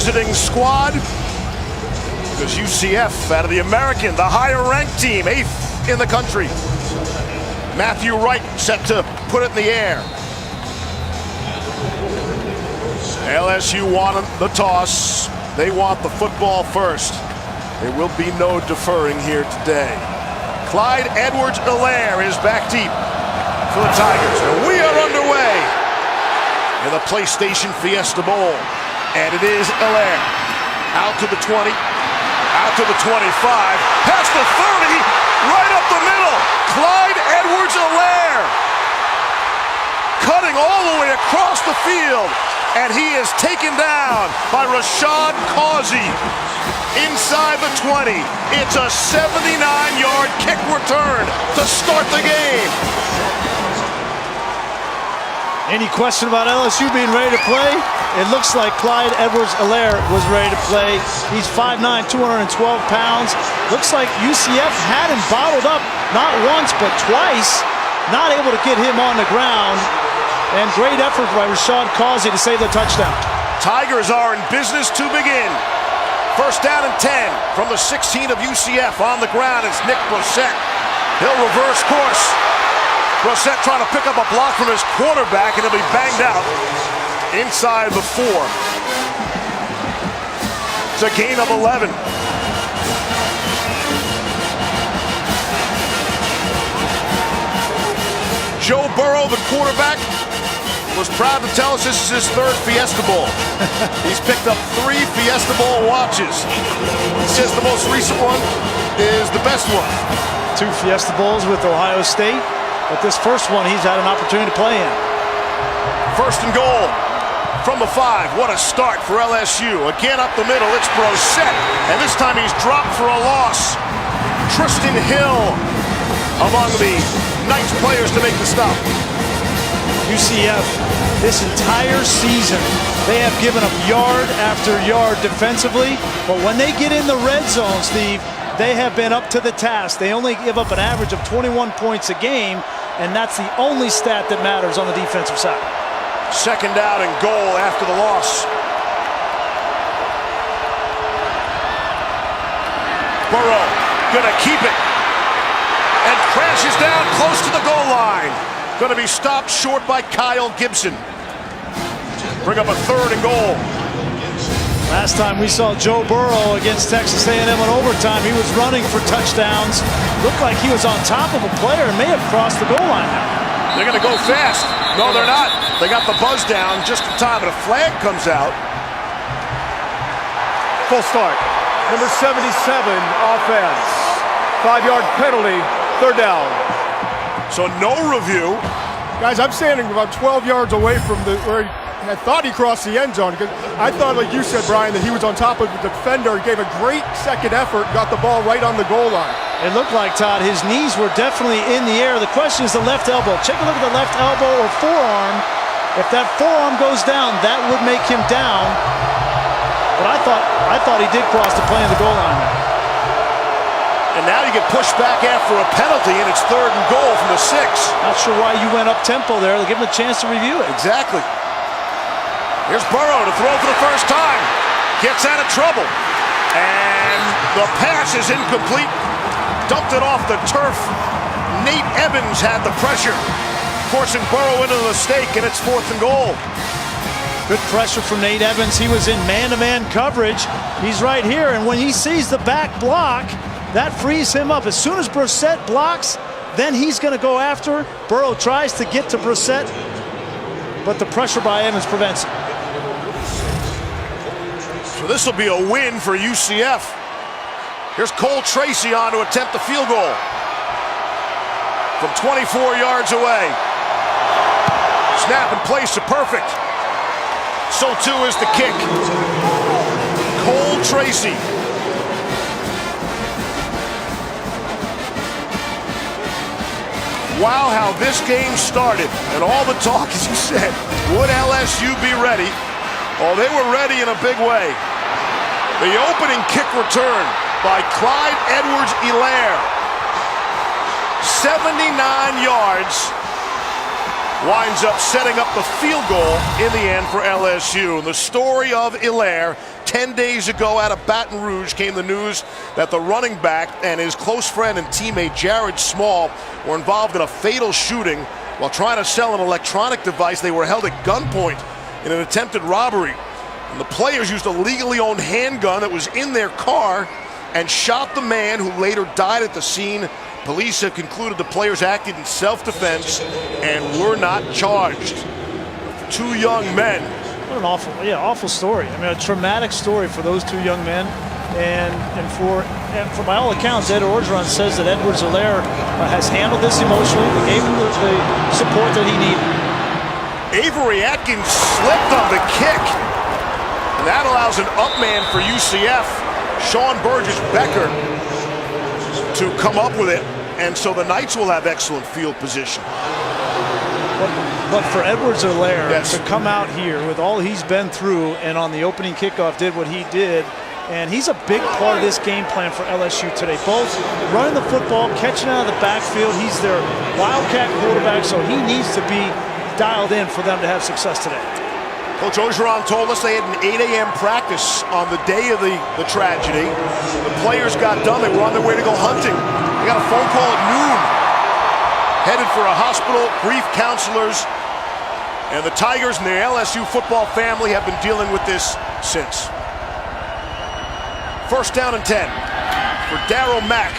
visiting squad, because UCF, out of the American, the higher-ranked team, 8th in the country. Matthew Wright set to put it in the air. LSU wanted the toss. They want the football first. There will be no deferring here today. Clyde Edwards-Helaire is back deep for the Tigers. And we are underway in the PlayStation Fiesta Bowl. And it is Helaire. Out to the 20, out to the 25, past the 30, right up the middle. Clyde Edwards-Helaire cutting all the way across the field. And he is taken down by Rashad Causey inside the 20. It's a 79-yard kick return to start the game. Any question about LSU being ready to play? It looks like Clyde Edwards-Helaire was ready to play. He's 5'9", 212 pounds. Looks like UCF had him bottled up not once but twice. Not able to get him on the ground. And great effort by Rashad Causey to save the touchdown. Tigers are in business to begin. First down and 10 from the 16 of UCF. On the ground is Nick Brossette. He'll reverse course. Brossette trying to pick up a block from his quarterback, and he'll be banged out inside the 4. It's a gain of 11. Joe Burrow, the quarterback, was proud to tell us this is his 3rd Fiesta Bowl. He's picked up 3 Fiesta Bowl watches. He says the most recent one is the best one. 2 Fiesta Bowls with Ohio State, but this first one he's had an opportunity to play in. First and goal from the 5. What a start for LSU. Again up the middle, it's Brossette, and this time he's dropped for a loss. Tristan Hill among the Knights players to make the stop. UCF, this entire season, they have given up yard after yard defensively, but when they get in the red zone, Steve, they have been up to the task. They only give up an average of 21 points a game, and that's the only stat that matters on the defensive side. Second down and goal after the loss. Burrow gonna keep it and crashes down close to the goal line. Going to be stopped short by Kyle Gibson. Bring up a 3rd and goal. Last time we saw Joe Burrow against Texas A&M in overtime, he was running for touchdowns. Looked like he was on top of a player and may have crossed the goal line now. They're going to go fast. No, they're not. They got the buzz down just in time, and a flag comes out. Full start. Number 77, offense. 5-yard penalty, 3rd down. So no review. Guys, I'm standing about 12 yards away from where I thought he crossed the end zone. I thought, like you said, Brian, that he was on top of the defender. He gave a great second effort, got the ball right on the goal line. It looked like, Todd, his knees were definitely in the air. The question is the left elbow. Take a look at the left elbow or forearm. If that forearm goes down, that would make him down. But I thought he did cross the plane of the goal line there. And now you get pushed back after a penalty, and it's 3rd and goal from the 6. Not sure why you went up tempo there. Give him a chance to review it. Exactly. Here's Burrow to throw for the first time. Gets out of trouble. And the pass is incomplete. Dumped it off the turf. Nate Evans had the pressure, forcing Burrow into the mistake, and it's 4th and goal. Good pressure from Nate Evans. He was in man-to-man coverage. He's right here, and when he sees the back block, that frees him up. As soon as Brossette blocks, then he's going to go after. Burrow tries to get to Brossette, but the pressure by Evans prevents it. So this will be a win for UCF. Here's Cole Tracy on to attempt the field goal from 24 yards away. Snap and place are perfect. So too is the kick. Cole Tracy. Wow, how this game started. And all the talk, as you said, would LSU be ready? Oh, they were ready in a big way. The opening kick return by Clyde Edwards-Helaire. 79 yards. Winds up setting up the field goal in the end for LSU. And the story of Helaire 10 days ago out of Baton Rouge came the news that the running back and his close friend and teammate Jared Small were involved in a fatal shooting while trying to sell an electronic device. They were held at gunpoint in an attempted robbery. And the players used a legally owned handgun that was in their car and shot the man, who later died at the scene. Police have concluded the players acted in self-defense and were not charged. 2 young men. What an awful story. I mean, a traumatic story for those 2 young men. And for by all accounts, Ed Orgeron says that Edwards-Helaire has handled this emotionally. They gave him the support that he needed. Avery Atkins slipped on the kick. And that allows an up man for UCF, Sean Burgess-Becker, to come up with it. And so the Knights will have excellent field position. But for Edwards-Helaire, yes, to come out here with all he's been through and on the opening kickoff did what he did, and he's a big part of this game plan for LSU today. Both running the football, catching out of the backfield. He's their wildcat quarterback, so he needs to be dialed in for them to have success today. Coach Orgeron told us they had an 8 a.m. practice on the day of the tragedy. The players got done. They were on their way to go hunting. They got a phone call at noon, headed for a hospital, grief counselors, and the Tigers and their LSU football family have been dealing with this since. 1st down and 10 for Darryl Mack.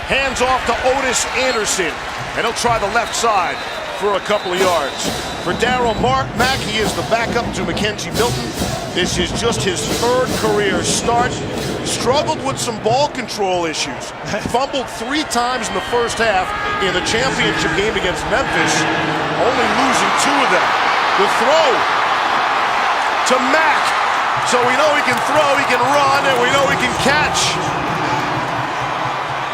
Hands off to Otis Anderson, and he'll try the left side for a couple of yards. For Darryl Mack, he is the backup to Mackenzie Milton. This is just his 3rd career start. Struggled with some ball control issues. Fumbled 3 times in the first half in the championship game against Memphis, only losing 2 of them. The throw to Mack. So we know he can throw, he can run, and we know he can catch.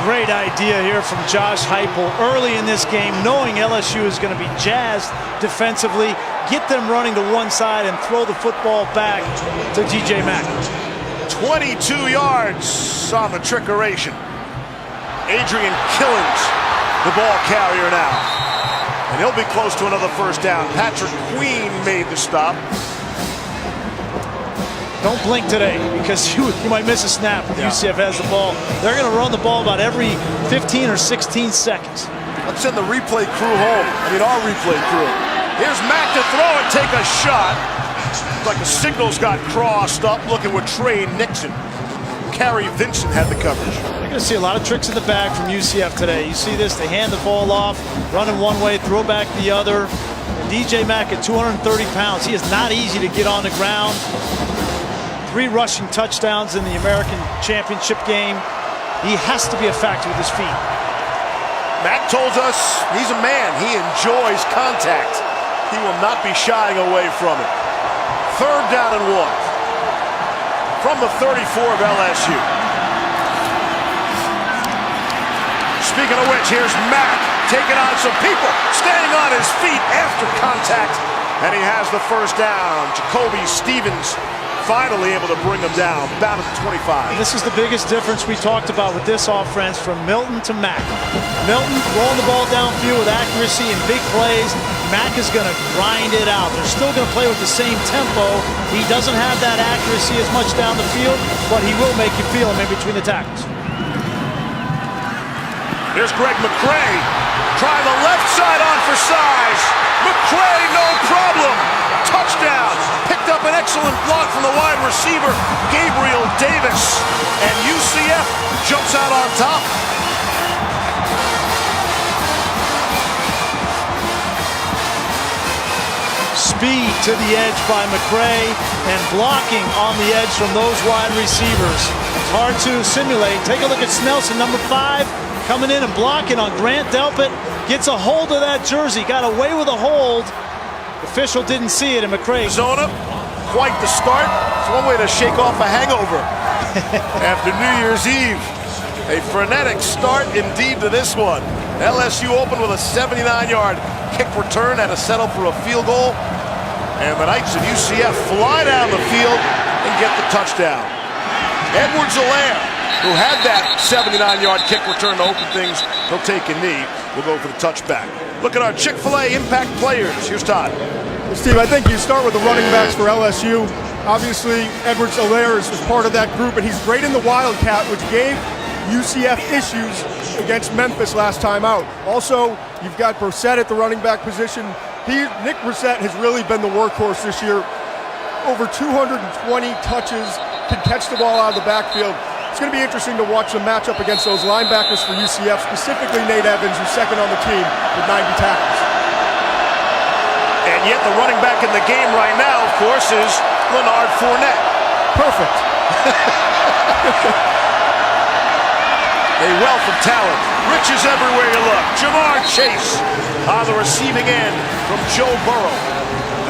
Great idea here from Josh Heupel early in this game, knowing LSU is going to be jazzed defensively, get them running to one side and throw the football back to DJ Mack. 22 yards on the trickeration. Adrian Killings, the ball carrier now. And he'll be close to another 1st down. Patrick Queen made the stop. Don't blink today, because you might miss a snap if UCF has the ball. They're going to run the ball about every 15 or 16 seconds. Let's send the replay crew home. Our replay crew. Here's Mack to throw and take a shot. Looks like the signals got crossed up, looking with Trey Nixon. Carrie Vincent had the coverage. You're going to see a lot of tricks in the bag from UCF today. You see this, they hand the ball off, running one way, throw back the other. And DJ Mack at 230 pounds, he is not easy to get on the ground. 3 rushing touchdowns in the American Championship game. He has to be a factor with his feet. Mack told us he's a man. He enjoys contact. He will not be shying away from it. 3rd down and 1 from the 34 of LSU. Speaking of which, here's Mack taking on some people, staying on his feet after contact, and he has the 1st down. Jacoby Stevens finally able to bring him down, about at the 25. This is the biggest difference we talked about with this offense, from Milton to Mack. Milton rolling the ball downfield with accuracy and big plays. Mack is going to grind it out. They're still going to play with the same tempo. He doesn't have that accuracy as much down the field, but he will make you feel him in between the tackles. Here's Greg McCray, trying the left side on for size. McCray, no problem. Touchdown. Picked up an excellent block from the wide receiver, Gabriel Davis. And UCF jumps out on top. Speed to the edge by McCray, and blocking on the edge from those wide receivers. It's hard to simulate. Take a look at Snelson, number 5, coming in and blocking on Grant Delpit. Gets a hold of that jersey, got away with a hold. Official didn't see it, and McCray. Arizona, quite the start. It's one way to shake off a hangover after New Year's Eve. A frenetic start indeed to this one. LSU opened with a 79-yard kick return, had to settle for a field goal. And the Knights of UCF fly down the field and get the touchdown. Edwards-Helaire, who had that 79-yard kick return to open things, he'll take a knee. We'll go for the touchback. Look at our Chick-fil-A impact players. Here's Todd. Steve, I think you start with the running backs for LSU. Obviously, Edwards-Helaire is part of that group, and he's great in the Wildcat, which gave UCF issues against Memphis last time out. Also, you've got Brissett at the running back position. Nick Brissett has really been the workhorse this year. Over 220 touches, can catch the ball out of the backfield. It's going to be interesting to watch the matchup against those linebackers for UCF, specifically Nate Evans, who's second on the team with 90 tackles. And yet the running back in the game right now, of course, is Leonard Fournette. Perfect. A wealth of talent. Riches everywhere you look. Jamar Chase on the receiving end from Joe Burrow.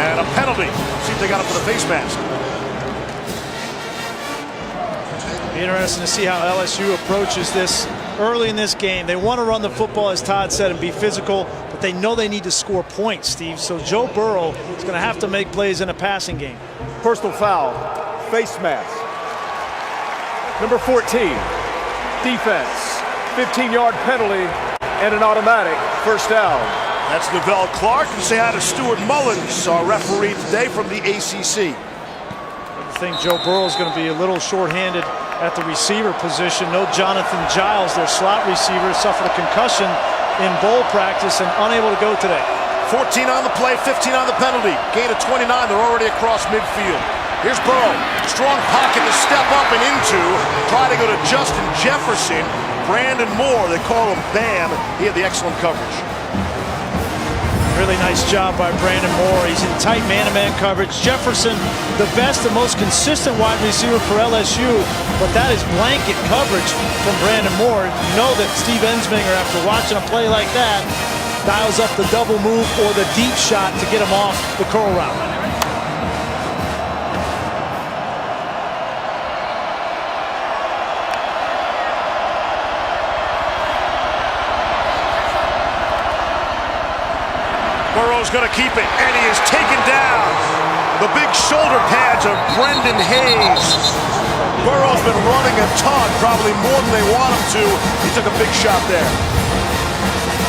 And a penalty. See if they got him for the face mask. Be interesting to see how LSU approaches this early in this game. They want to run the football, as Todd said, and be physical, but they know they need to score points, Steve. So Joe Burrow is going to have to make plays in a passing game. Personal foul, face mask. Number 14, defense, 15-yard penalty, and an automatic first down. That's Novell Clark. And say hi to Stuart Mullins, our referee today from the ACC. I think Joe Burrow is going to be a little short-handed at the receiver position. No Jonathan Giles, their slot receiver, suffered a concussion in bowl practice and unable to go today. 14 on the play, 15 on the penalty. Gain of 29, they're already across midfield. Here's Burrow, strong pocket to step up and into. Try to go to Justin Jefferson. Brandon Moore, they call him Bam. He had the excellent coverage. Really nice job by Brandon Moore. He's in tight man-to-man coverage. Jefferson, the best and most consistent wide receiver for LSU, but that is blanket coverage from Brandon Moore. You know that Steve Ensminger, after watching a play like that, dials up the double move or the deep shot to get him off the curl route. Burrow's going to keep it, and he is taken down. The big shoulder pads of Brendan Hayes. Burrow's been running a ton, probably more than they want him to. He took a big shot there.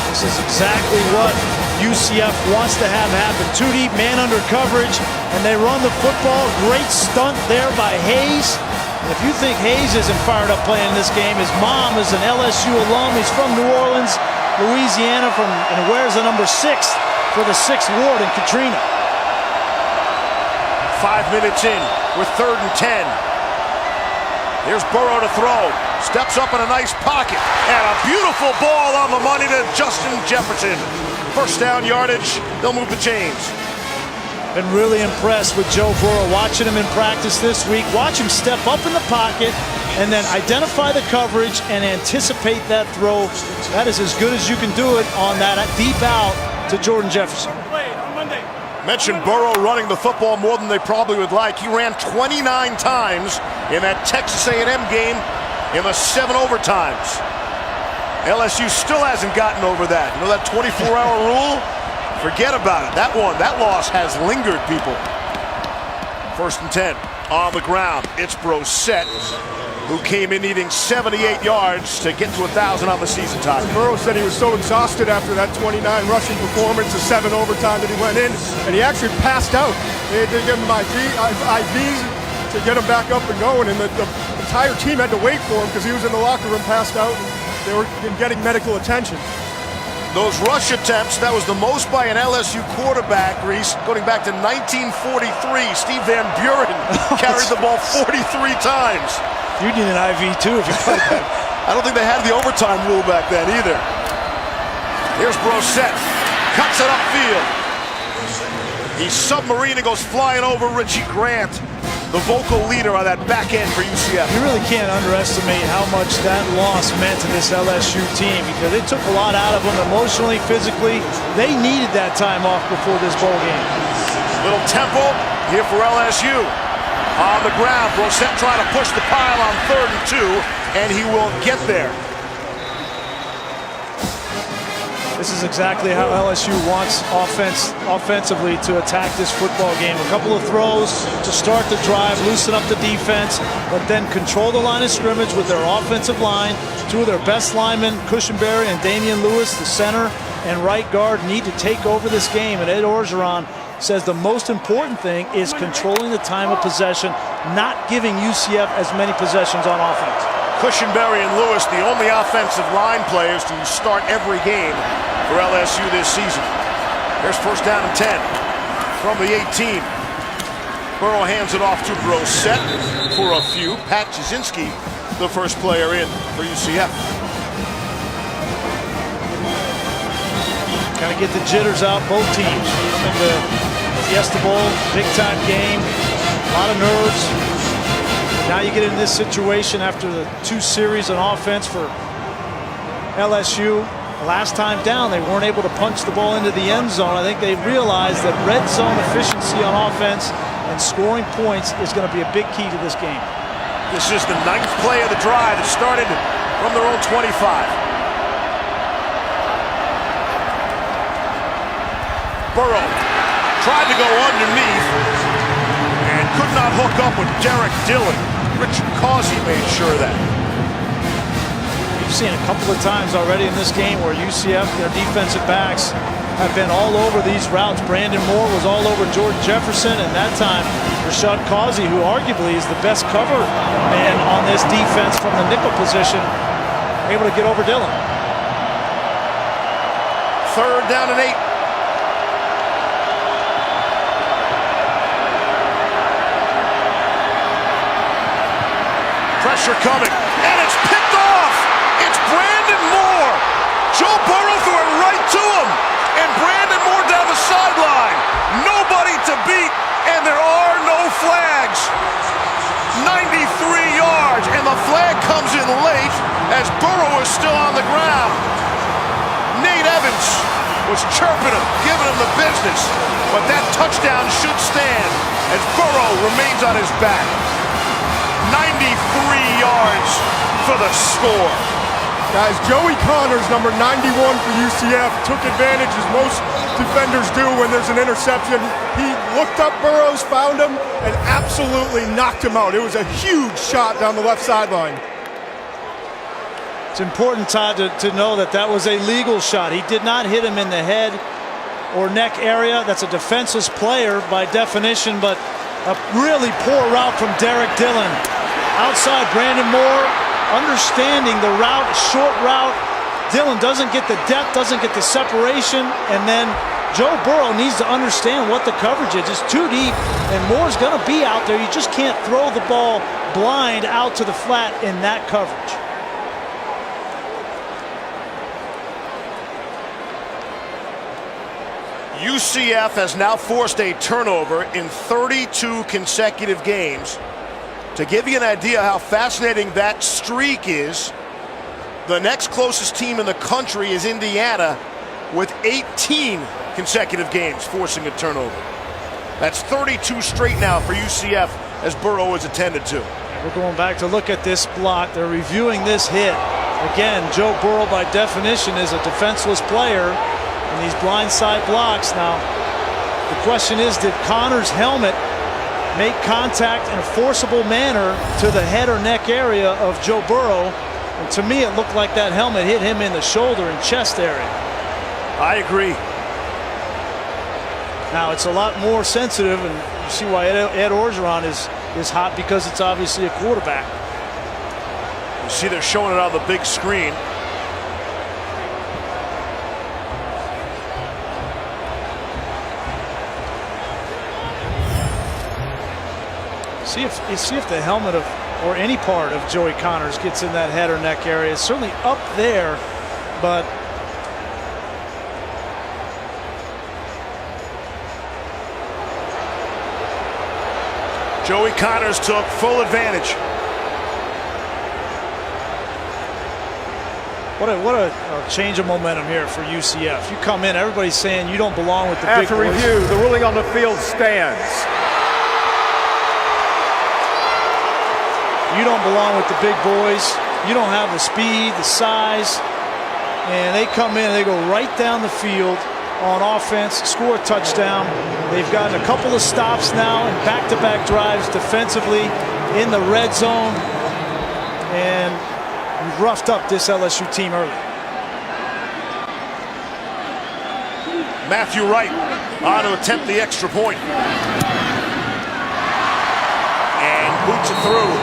This is exactly what UCF wants to have happen. Two deep, man under coverage, and they run the football. Great stunt there by Hayes. And if you think Hayes isn't fired up playing this game, his mom is an LSU alum. He's from New Orleans, Louisiana, and wears the number 6 for the 6th ward in Katrina. 5 minutes in, we're 3rd and 10. Here's Burrow to throw. Steps up in a nice pocket. And a beautiful ball on the money to Justin Jefferson. First down yardage, they'll move the chains. Been really impressed with Joe Burrow. Watching him in practice this week. Watch him step up in the pocket and then identify the coverage and anticipate that throw. That is as good as you can do it on that deep out to Jordan Jefferson. Mentioned Burrow running the football more than they probably would like. He ran 29 times in that Texas A&M game in the 7 overtimes. LSU still hasn't gotten over that. You know that 24-hour rule? Forget about it. That loss has lingered, people. 1st and 10 on the ground. It's Brissett, who came in needing 78 yards to get to 1,000 on the season, Todd. Burrow said he was so exhausted after that 29 rushing performance, the 7 overtime that he went in, and he actually passed out. They had to give him IVs to get him back up and going, and the entire team had to wait for him because he was in the locker room passed out, and they were getting medical attention. Those rush attempts, that was the most by an LSU quarterback, Reese, going back to 1943. Steve Van Buren carried the ball 43 times. You need an IV too if you played that. I don't think they had the overtime rule back then either. Here's Brissett, cuts it upfield. He's submarining, goes flying over Richie Grant, the vocal leader on that back end for UCF. You really can't underestimate how much that loss meant to this LSU team because it took a lot out of them emotionally, physically. They needed that time off before this bowl game. Little tempo here for LSU. On the ground, Brissett trying to push the pile on 3rd and 2, and he will get there. This is exactly how LSU wants offensively to attack this football game. A couple of throws to start the drive, loosen up the defense, but then control the line of scrimmage with their offensive line. 2 of their best linemen, Cushenberry and Damian Lewis, the center and right guard, need to take over this game. And Ed Orgeron says the most important thing is controlling the time of possession, not giving UCF as many possessions on offense. Cushenberry and Lewis, the only offensive line players to start every game for LSU this season. Here's first down and 10 from the 18. Burrow hands it off to Brissett for a few. Pat Jasinski, the first player in for UCF. Kind of get the jitters out, both teams. Coming to Fiesta Bowl, big time game, a lot of nerves. Now you get in this situation after the 2 series on offense for LSU. Last time down, they weren't able to punch the ball into the end zone. I think they realized that red zone efficiency on offense and scoring points is going to be a big key to this game. This is the 9th play of the drive. It started from their own 25. Burrow tried to go underneath and could not hook up with Derek Dillon. Richard Causey made sure of that. We've seen a couple of times already in this game where UCF, their defensive backs, have been all over these routes. Brandon Moore was all over Jordan Jefferson, and that time Richard Causey, who arguably is the best cover man on this defense from the nickel position, able to get over Dillon. Third down and 8. Pressure coming, and it's picked off. It's Brandon Moore. Joe Burrow threw it right to him, and Brandon Moore down the sideline. Nobody to beat, and there are no flags. 93 yards, and the flag comes in late as Burrow is still on the ground. Nate Evans was chirping him, giving him the business, but that touchdown should stand as Burrow remains on his back. 93 yards for the score. Guys, Joey Connors, number 91 for UCF, took advantage as most defenders do when there's an interception. He looked up Burrows, found him, and absolutely knocked him out. It was a huge shot down the left sideline. It's important, Todd, to know that that was a legal shot. He did not hit him in the head or neck area. That's a defenseless player by definition, but a really poor route from Derek Dillon. Outside Brandon Moore, understanding the route, short route. Dillon doesn't get the depth, doesn't get the separation, and then Joe Burrow needs to understand what the coverage is. It's too deep, and Moore's going to be out there. You just can't throw the ball blind out to the flat in that coverage. UCF has now forced a turnover in 32 consecutive games. To give you an idea how fascinating that streak is, the next closest team in the country is Indiana with 18 consecutive games forcing a turnover. That's 32 straight now for UCF as Burrow is attended to. We're going back to look at this block. They're reviewing this hit. Again, Joe Burrow by definition is a defenseless player in these blindside blocks. Now, the question is, did Connor's helmet make contact in a forcible manner to the head or neck area of Joe Burrow? And to me, it looked like that helmet hit him in the shoulder and chest area. I agree. Now, it's a lot more sensitive, and you see why Ed Orgeron is hot, because it's obviously a quarterback. You see they're showing it on the big screen. See if the helmet or any part of Joey Connors gets in that head or neck area. It's certainly up there, but Joey Connors took full advantage. What a change of momentum here for UCF. You come in, everybody's saying you don't belong with the big boys. After review, the ruling on the field stands. You don't belong with the big boys. You don't have the speed, the size. And they come in and they go right down the field on offense, score a touchdown. They've gotten a couple of stops now in back-to-back drives defensively in the red zone. And you've roughed up this LSU team early. Matthew Wright on to attempt the extra point. And boots it through.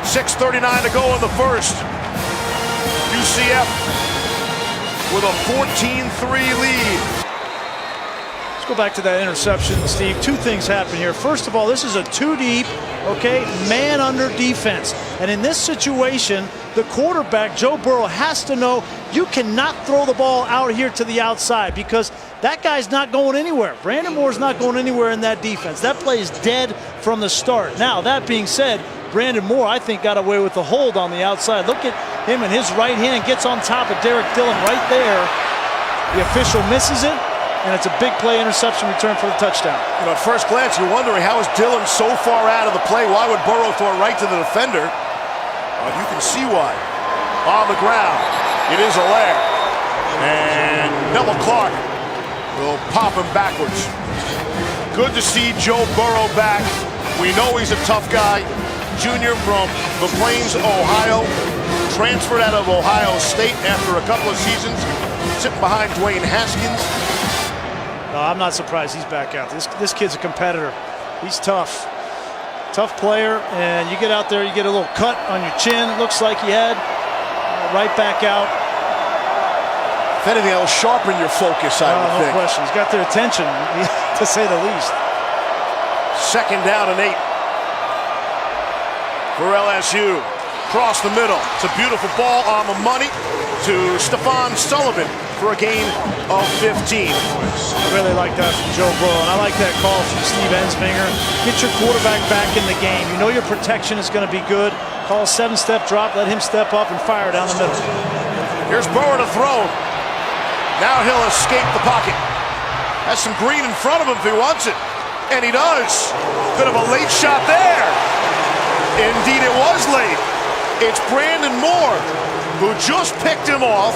6:39 to go in the first. UCF with a 14-3 lead. Let's go back to that interception, Steve. Two things happen here. First of all, this is a two deep, okay, man under defense. And in this situation, the quarterback, Joe Burrow, has to know you cannot throw the ball out here to the outside because that guy's not going anywhere. Brandon Moore's not going anywhere in that defense. That play is dead from the start. Now, that being said, Brandon Moore, I think, got away with the hold on the outside. Look at him and his right hand gets on top of Derek Dillon right there. The official misses it, and it's a big play interception return for the touchdown. You know, at first glance, you're wondering how is Dillon so far out of the play? Why would Burrow throw it right to the defender? Well, you can see why. On the ground, it is Allaire. And Neville Clark will pop him backwards. Good to see Joe Burrow back. We know he's a tough guy. Junior from the Plains, Ohio. Transferred out of Ohio State after a couple of seasons. Sitting behind Dwayne Haskins. No, I'm not surprised he's back out. This kid's a competitor. He's tough. Tough player, and you get out there, you get a little cut on your chin. It looks like he had. Right back out. If anything, that'll sharpen your focus, I would think. No question. He's got their attention, to say the least. 2nd down and 8 for LSU. Across the middle. It's a beautiful ball on the money to Stephon Sullivan for a gain of 15. I really like that from Joe Burrow, and I like that call from Steve Ensminger. Get your quarterback back in the game. You know your protection is going to be good. Call a 7-step drop, let him step up and fire down the middle. Here's Burrow to throw. Now he'll escape the pocket. Has some green in front of him if he wants it. And he does. Bit of a late shot there. Indeed, it was late. It's Brandon Moore who just picked him off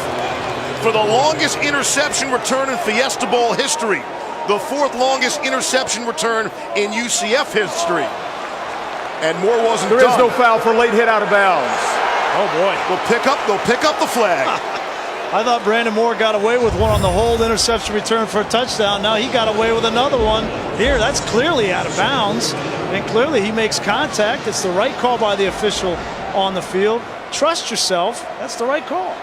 for the longest interception return in Fiesta Bowl history. The 4th longest interception return in UCF history. And Moore wasn't done. There is no foul for late hit out of bounds. Oh boy. They'll pick up the flag. I thought Brandon Moore got away with one on the hold interception return for a touchdown. Now he got away with another one here. That's clearly out of bounds. And clearly he makes contact. It's the right call by the official on the field. Trust yourself. That's the right call.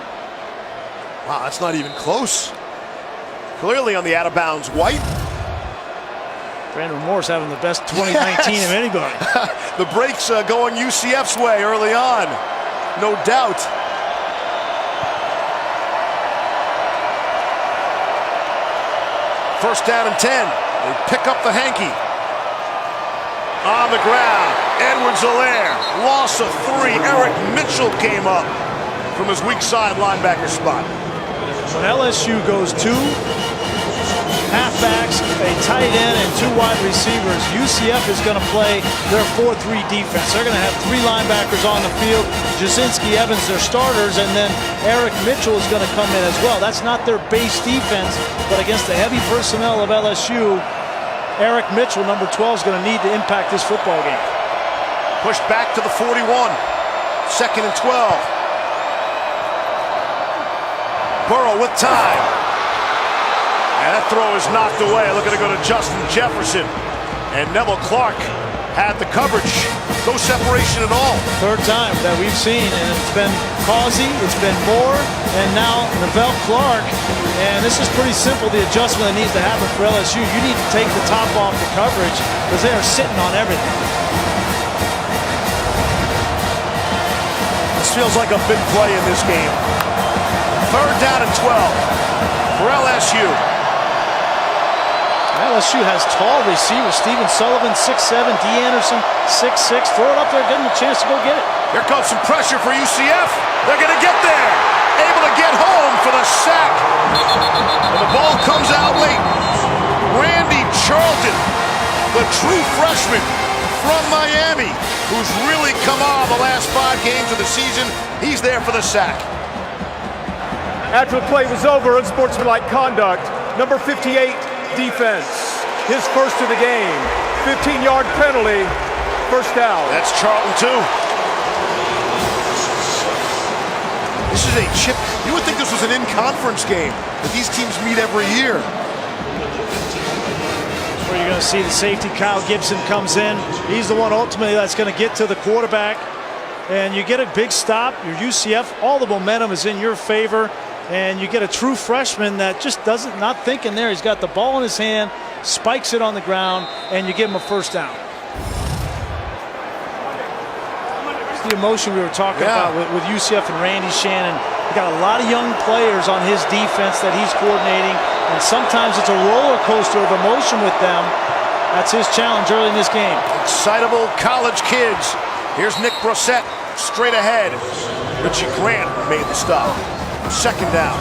Wow, that's not even close. Clearly on the out of bounds white. Brandon Moore's having the best 2019 of anybody. The break's going UCF's way early on. No doubt. First down and 10. They pick up the hanky. On the ground, Edwards-Helaire, loss of 3. Eric Mitchell came up from his weak side linebacker spot. When LSU goes 2 halfbacks, a tight end, and 2 wide receivers, UCF is going to play their 4-3 defense. They're going to have 3 linebackers on the field. Jasinski, Evans, their starters, and then Eric Mitchell is going to come in as well. That's not their base defense, but against the heavy personnel of LSU, Eric Mitchell, number 12, is going to need to impact this football game. Pushed back to the 41. 2nd and 12. Burrow with time. And that throw is knocked away. Looking to go to Justin Jefferson. And Neville Clark had the coverage. No separation at all. 3rd time that we've seen, and it's been Causey, it's been Moore, and now Neville Clark. And this is pretty simple, the adjustment that needs to happen for LSU. You need to take the top off the coverage because they are sitting on everything. This feels like a big play in this game. 3rd down and 12 for LSU. LSU has tall receivers. Steven Sullivan, 6'7", D. Anderson, 6'6". Throw it up there, give them a chance to go get it. Here comes some pressure for UCF. They're going to get there. Able to get home for the sack. And the ball comes out late. Randy Charlton, the true freshman from Miami, who's really come on the last 5 games of the season. He's there for the sack. After the play was over, unsportsmanlike conduct, number 58, defense. His first of the game. 15-yard penalty, 1st down. That's Charlton too. This is a chip. You would think this was an in-conference game, but these teams meet every year. Where you're going to see the safety, Kyle Gibson, comes in. He's the one ultimately that's going to get to the quarterback. And you get a big stop. Your UCF, all the momentum is in your favor. And you get a true freshman that just not thinking there. He's got the ball in his hand, spikes it on the ground, and you give him a first down. It's the emotion we were talking about with UCF and Randy Shannon. He got a lot of young players on his defense that he's coordinating, and sometimes it's a roller coaster of emotion with them. That's his challenge early in this game. Excitable college kids. Here's Nick Brissett straight ahead. Richie Grant made the stop. Second down,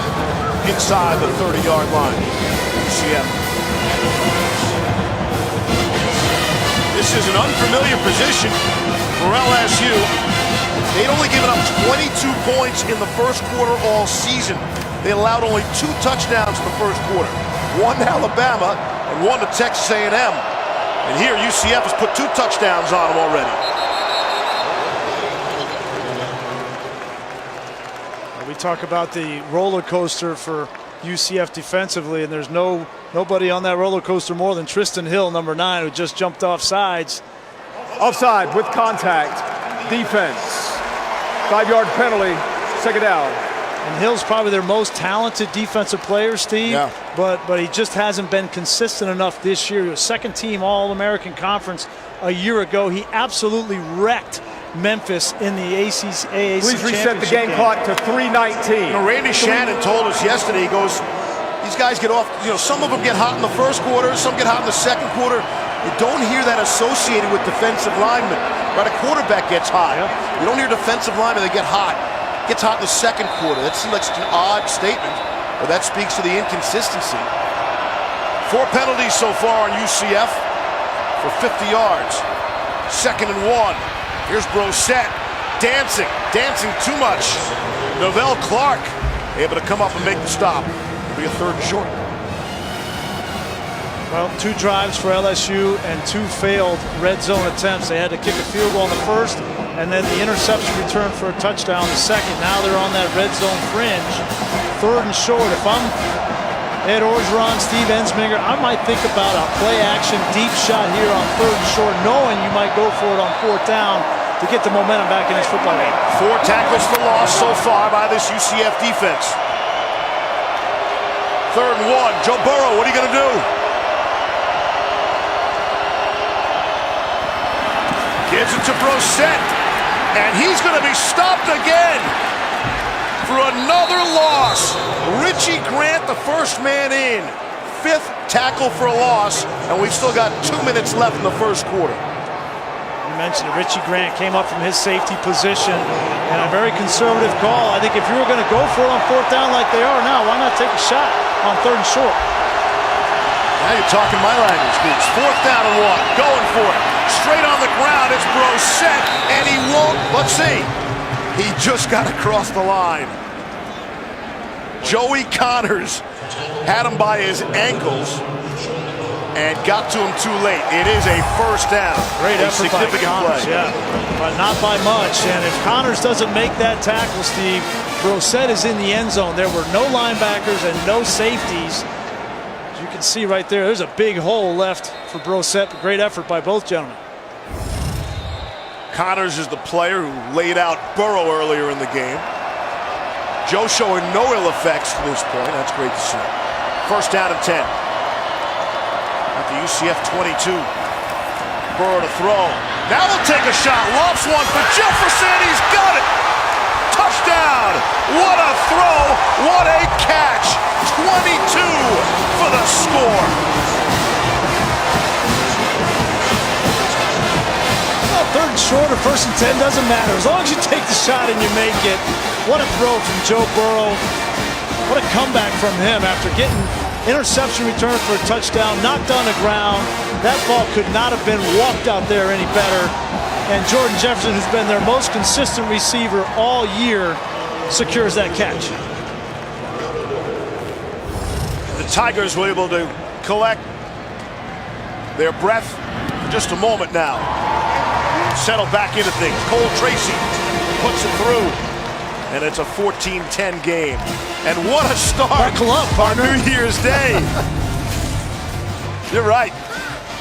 inside the 30-yard line. UCF. This is an unfamiliar position for LSU. They'd only given up 22 points in the first quarter all season. They allowed only 2 touchdowns in the first quarter. One to Alabama and one to Texas A&M. And here UCF has put 2 touchdowns on them already. We talk about the roller coaster for UCF defensively, and there's nobody on that roller coaster more than Tristan Hill, number 9, who just jumped off sides. Offside with contact. Defense. 5-yard penalty. Second down. And Hill's probably their most talented defensive player, Steve. Yeah. But he just hasn't been consistent enough this year. He was second-team All-American Conference a year ago. He absolutely wrecked Memphis in the AAC Please reset the game clock to 3:19. You know, Randy Shannon told us yesterday, he goes, these guys get off, some of them get hot in the first quarter, some get hot in the second quarter. You don't hear that associated with defensive linemen. Right, a quarterback gets hot. Yep. You don't hear defensive linemen, they get hot. Gets hot in the second quarter. That seems like such an odd statement, but that speaks to the inconsistency. 4 penalties so far on UCF for 50 yards. 2nd and 1. Here's Brissett, dancing too much. Novell Clark able to come up and make the stop. It'll be a 3rd and short. Well, 2 drives for LSU and 2 failed red zone attempts. They had to kick a field goal in the first, and then the interception return for a touchdown the second. Now they're on that red zone fringe. 3rd and short. If I'm Ed Orgeron, Steve Ensminger, I might think about a play-action deep shot here on 3rd and short, knowing you might go for it on 4th down to get the momentum back in this football game. 4 tackles for loss so far by this UCF defense. 3rd and 1. Joe Burrow, what are you going to do? Gives it to Brissett, and he's going to be stopped again for another loss. Richie Grant, the first man in. 5th tackle for a loss, and we've still got 2 minutes left in the first quarter. You mentioned it. Richie Grant came up from his safety position, and a very conservative call. I think if you were going to go for it on 4th down like they are now, why not take a shot on 3rd and short? Now you're talking my language, Goose. 4th down and 1. Going for it. Straight on the ground. It's Brissett, and he won't. Let's see. He just got across the line. Joey Connors had him by his ankles and got to him too late. It is a first down. Great effort by Connors, play. yeah, but not by much. And if Connors doesn't make that tackle, Steve, Brissett is in the end zone. There were no linebackers and no safeties. As you can see right there, there's a big hole left for Brissett. Great effort by both gentlemen. Connors is the player who laid out Burrow earlier in the game. Joe showing no ill effects to this point. That's great to see. First down and 10. At the UCF 22. Burrow to throw. Now they'll take a shot. Lofts one for Jefferson. He's got it. Touchdown. What a throw. What a catch. 22 for the score. Well, 3rd and short or 1st and 10 doesn't matter. As long as you take the shot and you make it. What a throw from Joe Burrow. What a comeback from him after getting interception return for a touchdown, knocked on the ground. That ball could not have been walked out there any better. And Jordan Jefferson, who's been their most consistent receiver all year, secures that catch. The Tigers were able to collect their breath for just a moment now. Settle back into things. Cole Tracy puts it through. And it's a 14-10 game. And what a start Buckle up, on partner. New Year's Day. You're right.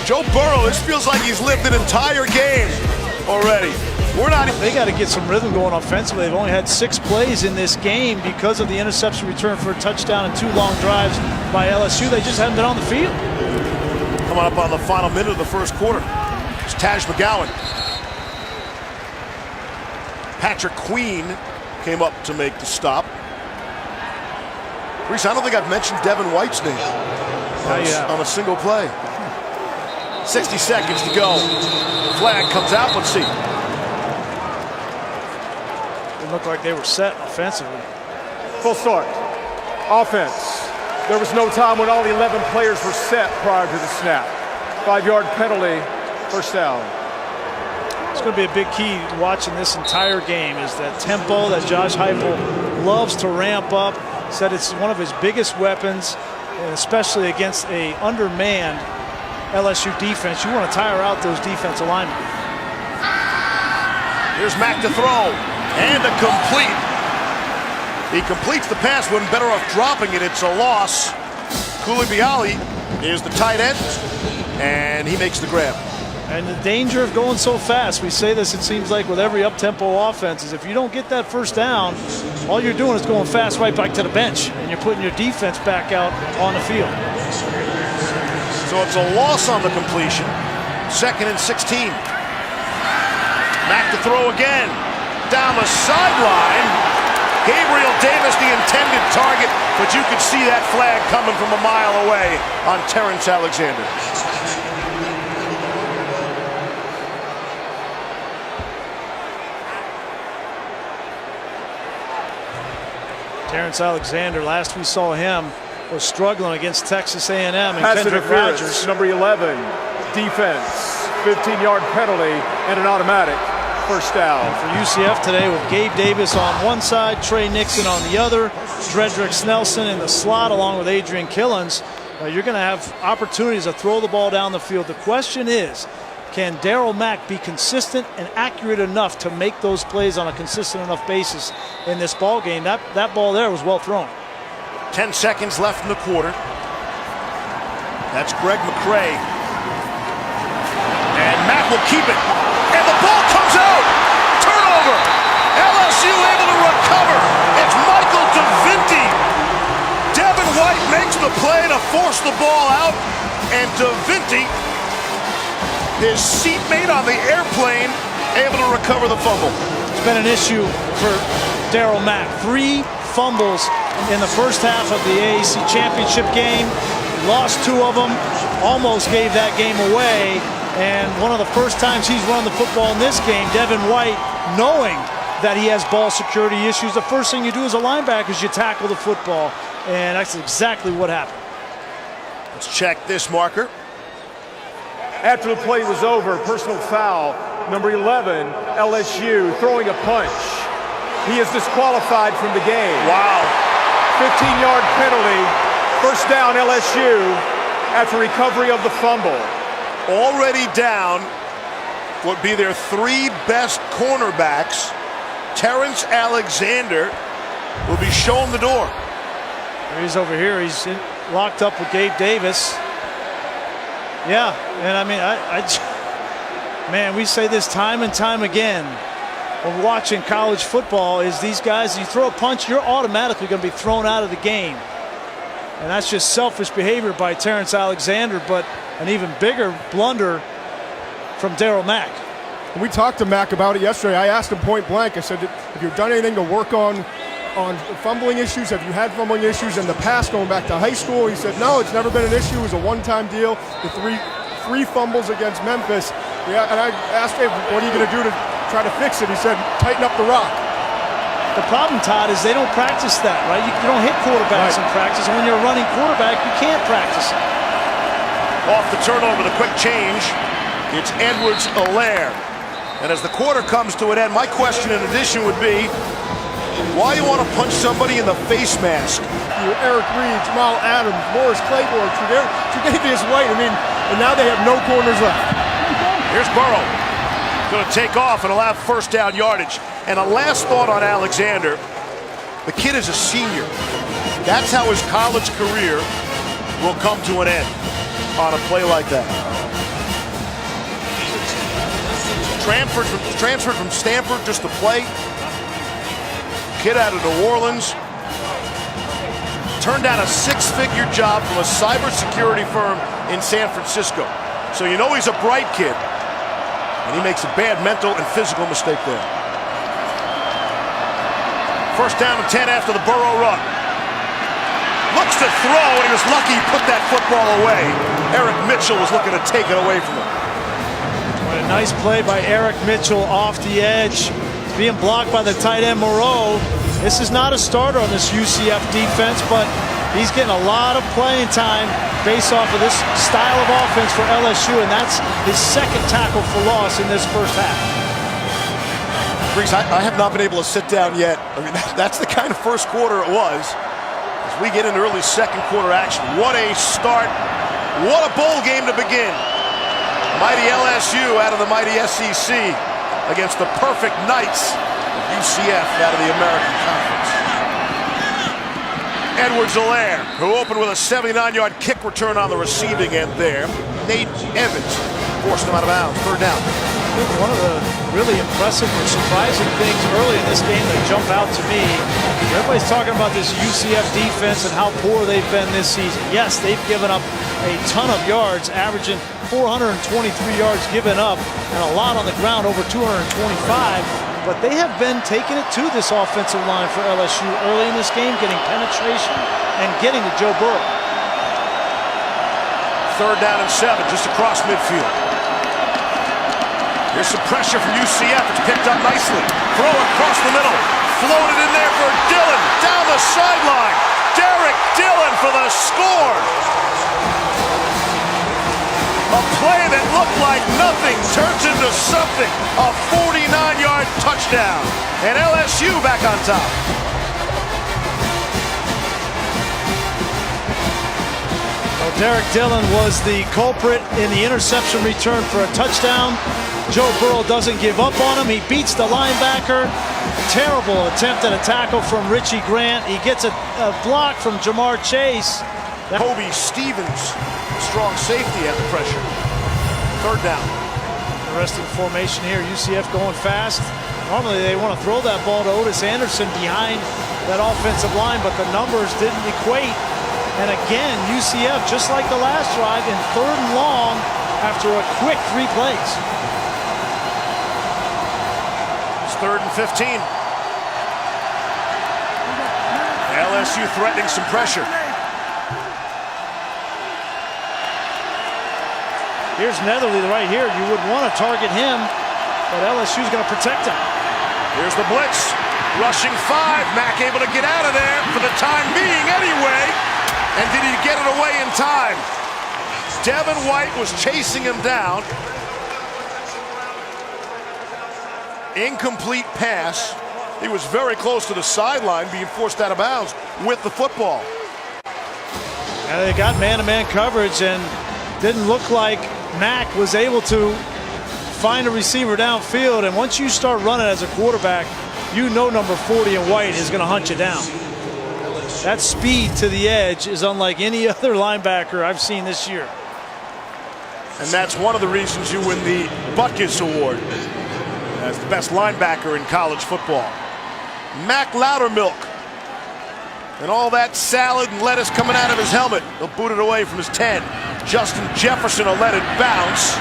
Joe Burrow, this feels like he's lived an entire game already. They got to get some rhythm going offensively. They've only had 6 plays in this game because of the interception return for a touchdown and 2 long drives by LSU. They just haven't been on the field. Coming up on the final minute of the first quarter, it's Taj McGowan. Patrick Queen came up to make the stop. Reese, I don't think I've mentioned Devin White's name on a single play. 60 seconds to go. Flag comes out. Let's see. It looked like they were set offensively. Full start. Offense. There was no time when all 11 players were set prior to the snap. 5-yard penalty, first down. It's going to be a big key watching this entire game is that tempo that Josh Heupel loves to ramp up. Said it's one of his biggest weapons, and especially against a undermanned LSU defense. You want to tire out those defensive linemen. Here's Mack to throw, and a complete. He completes the pass when better off dropping it. It's a loss. Koulibaly is the tight end, and he makes the grab. And the danger of going so fast, we say this, it seems like, with every up-tempo offense, is if you don't get that first down, all you're doing is going fast right back to the bench, and you're putting your defense back out on the field. So it's a loss on the completion. 2nd and 16. Mack to throw again. Down the sideline. Gabriel Davis, the intended target, but you could see that flag coming from a mile away on Terrence Alexander. Terrence Alexander, last we saw him, was struggling against Texas A&M and Pass Kendrick interference, Rogers. number 11, defense, 15-yard penalty, and an automatic first down. And for UCF today, with Gabe Davis on one side, Trey Nixon on the other, Dredrick Snelson in the slot along with Adrian Killens, you're going to have opportunities to throw the ball down the field. The question is, can Darryl Mack be consistent and accurate enough to make those plays on a consistent enough basis in this ball game? That ball there was well thrown. 10 seconds left in the quarter. That's Greg McCray. And Mack will keep it. And the ball comes out. Turnover. LSU able to recover. It's Michael DeVinti. Devin White makes the play to force the ball out. And DeVinti, his seatmate on the airplane, able to recover the fumble. It's been an issue for Darryl Mack. 3 fumbles in the first half of the AAC championship game. Lost 2 of them. Almost gave that game away. And one of the first times he's run the football in this game, Devin White, knowing that he has ball security issues, the first thing you do as a linebacker is you tackle the football. And that's exactly what happened. Let's check this marker. After the play was over, personal foul, number 11, LSU, throwing a punch. He is disqualified from the game. Wow. 15-yard penalty, first down LSU after recovery of the fumble. Already down would be their 3 best cornerbacks. Terrence Alexander will be shown the door. He's over here. He's locked up with Gabe Davis. Yeah, and I mean, man, we say this time and time again when watching college football is these guys, you throw a punch, you're automatically going to be thrown out of the game. And that's just selfish behavior by Terrence Alexander, but an even bigger blunder from Darryl Mack. We talked to Mack about it yesterday. I asked him point blank. I said, have you done anything to work on fumbling issues? Have you had fumbling issues in the past going back to high school? He said, no, it's never been an issue. It was a one-time deal. The three fumbles against Memphis. Yeah, and I asked him, what are you going to do to try to fix it? He said, tighten up the rock. The problem, Todd, is they don't practice that, right? You don't hit quarterbacks in practice, and when you're a running quarterback, you can't practice it. Off the turnover, the quick change, it's Edwards-Helaire. And as the quarter comes to an end, my question in addition would be, why you want to punch somebody in the face mask? Eric Reed, Jamal Adams, Morris Claiborne, Tre'Davious White. I mean, and now they have no corners left. Here's Burrow. Going to take off and allow first down yardage. And a last thought on Alexander. The kid is a senior. That's how his college career will come to an end. on a play like that. Transferred from Stanford just to play. Kid out of New Orleans. Turned down a six-figure job from a cybersecurity firm in San Francisco. So you know he's a bright kid. And he makes a bad mental and physical mistake there. First down and 10 after the Burrow run. Looks to throw, and he was lucky he put that football away. Eric Mitchell was looking to take it away from him. What a nice play by Eric Mitchell off the edge. Being blocked by the tight end Moreau. This is not a starter on this UCF defense, but he's getting a lot of playing time based off of this style of offense for LSU, and that's his second tackle for loss in this first half. Briggs, I have not been able to sit down yet. I mean, that's the kind of first quarter it was. As we get into early second quarter action, what a start. What a bowl game to begin. Mighty LSU out of the mighty SEC against the perfect Knights of UCF out of the American Conference. Edwards-Helaire, who opened with a 79-yard kick return on the receiving end there. Nate Evans forced him out of bounds. Third down. One of the really impressive or surprising things early in this game that jump out to me, everybody's talking about this UCF defense and how poor they've been this season. Yes, they've given up a ton of yards, averaging 423 yards given up, and a lot on the ground, over 225. But they have been taking it to this offensive line for LSU early in this game, getting penetration and getting to Joe Burrow. Third down and 7, just across midfield. Here's some pressure from UCF. It's picked up nicely. Throw across the middle. Floated in there for Dillon. Down the sideline. Derek Dillon for the score. A play that looked like nothing turns into something. A 49-yard touchdown. And LSU back on top. Well, Derek Dillon was the culprit in the interception return for a touchdown. Joe Burrow doesn't give up on him. He beats the linebacker. Terrible attempt at a tackle from Richie Grant. He gets a block from Jamar Chase. Kobe Stevens, strong safety at the pressure. Third down. Interesting formation here. UCF going fast. Normally they want to throw that ball to Otis Anderson behind that offensive line, but the numbers didn't equate. And again, UCF, just like the last drive, in third and long after a quick 3 plays. It's third and 15. LSU threatening some pressure. Here's Netherly right here. You would want to target him, but LSU's going to protect him. Here's the blitz. Rushing 5. Mack able to get out of there for the time being anyway. And did he get it away in time? Devin White was chasing him down. Incomplete pass. He was very close to the sideline, being forced out of bounds with the football. And they got man-to-man coverage, and didn't look like Mack was able to find a receiver downfield. And once you start running as a quarterback, you know number 40 in White is going to hunt you down. That speed to the edge is unlike any other linebacker I've seen this year. And that's one of the reasons you win the Butkus Award as the best linebacker in college football. Mac Loudermilk. And all that salad and lettuce coming out of his helmet. He'll boot it away from his 10. Justin Jefferson will let it bounce.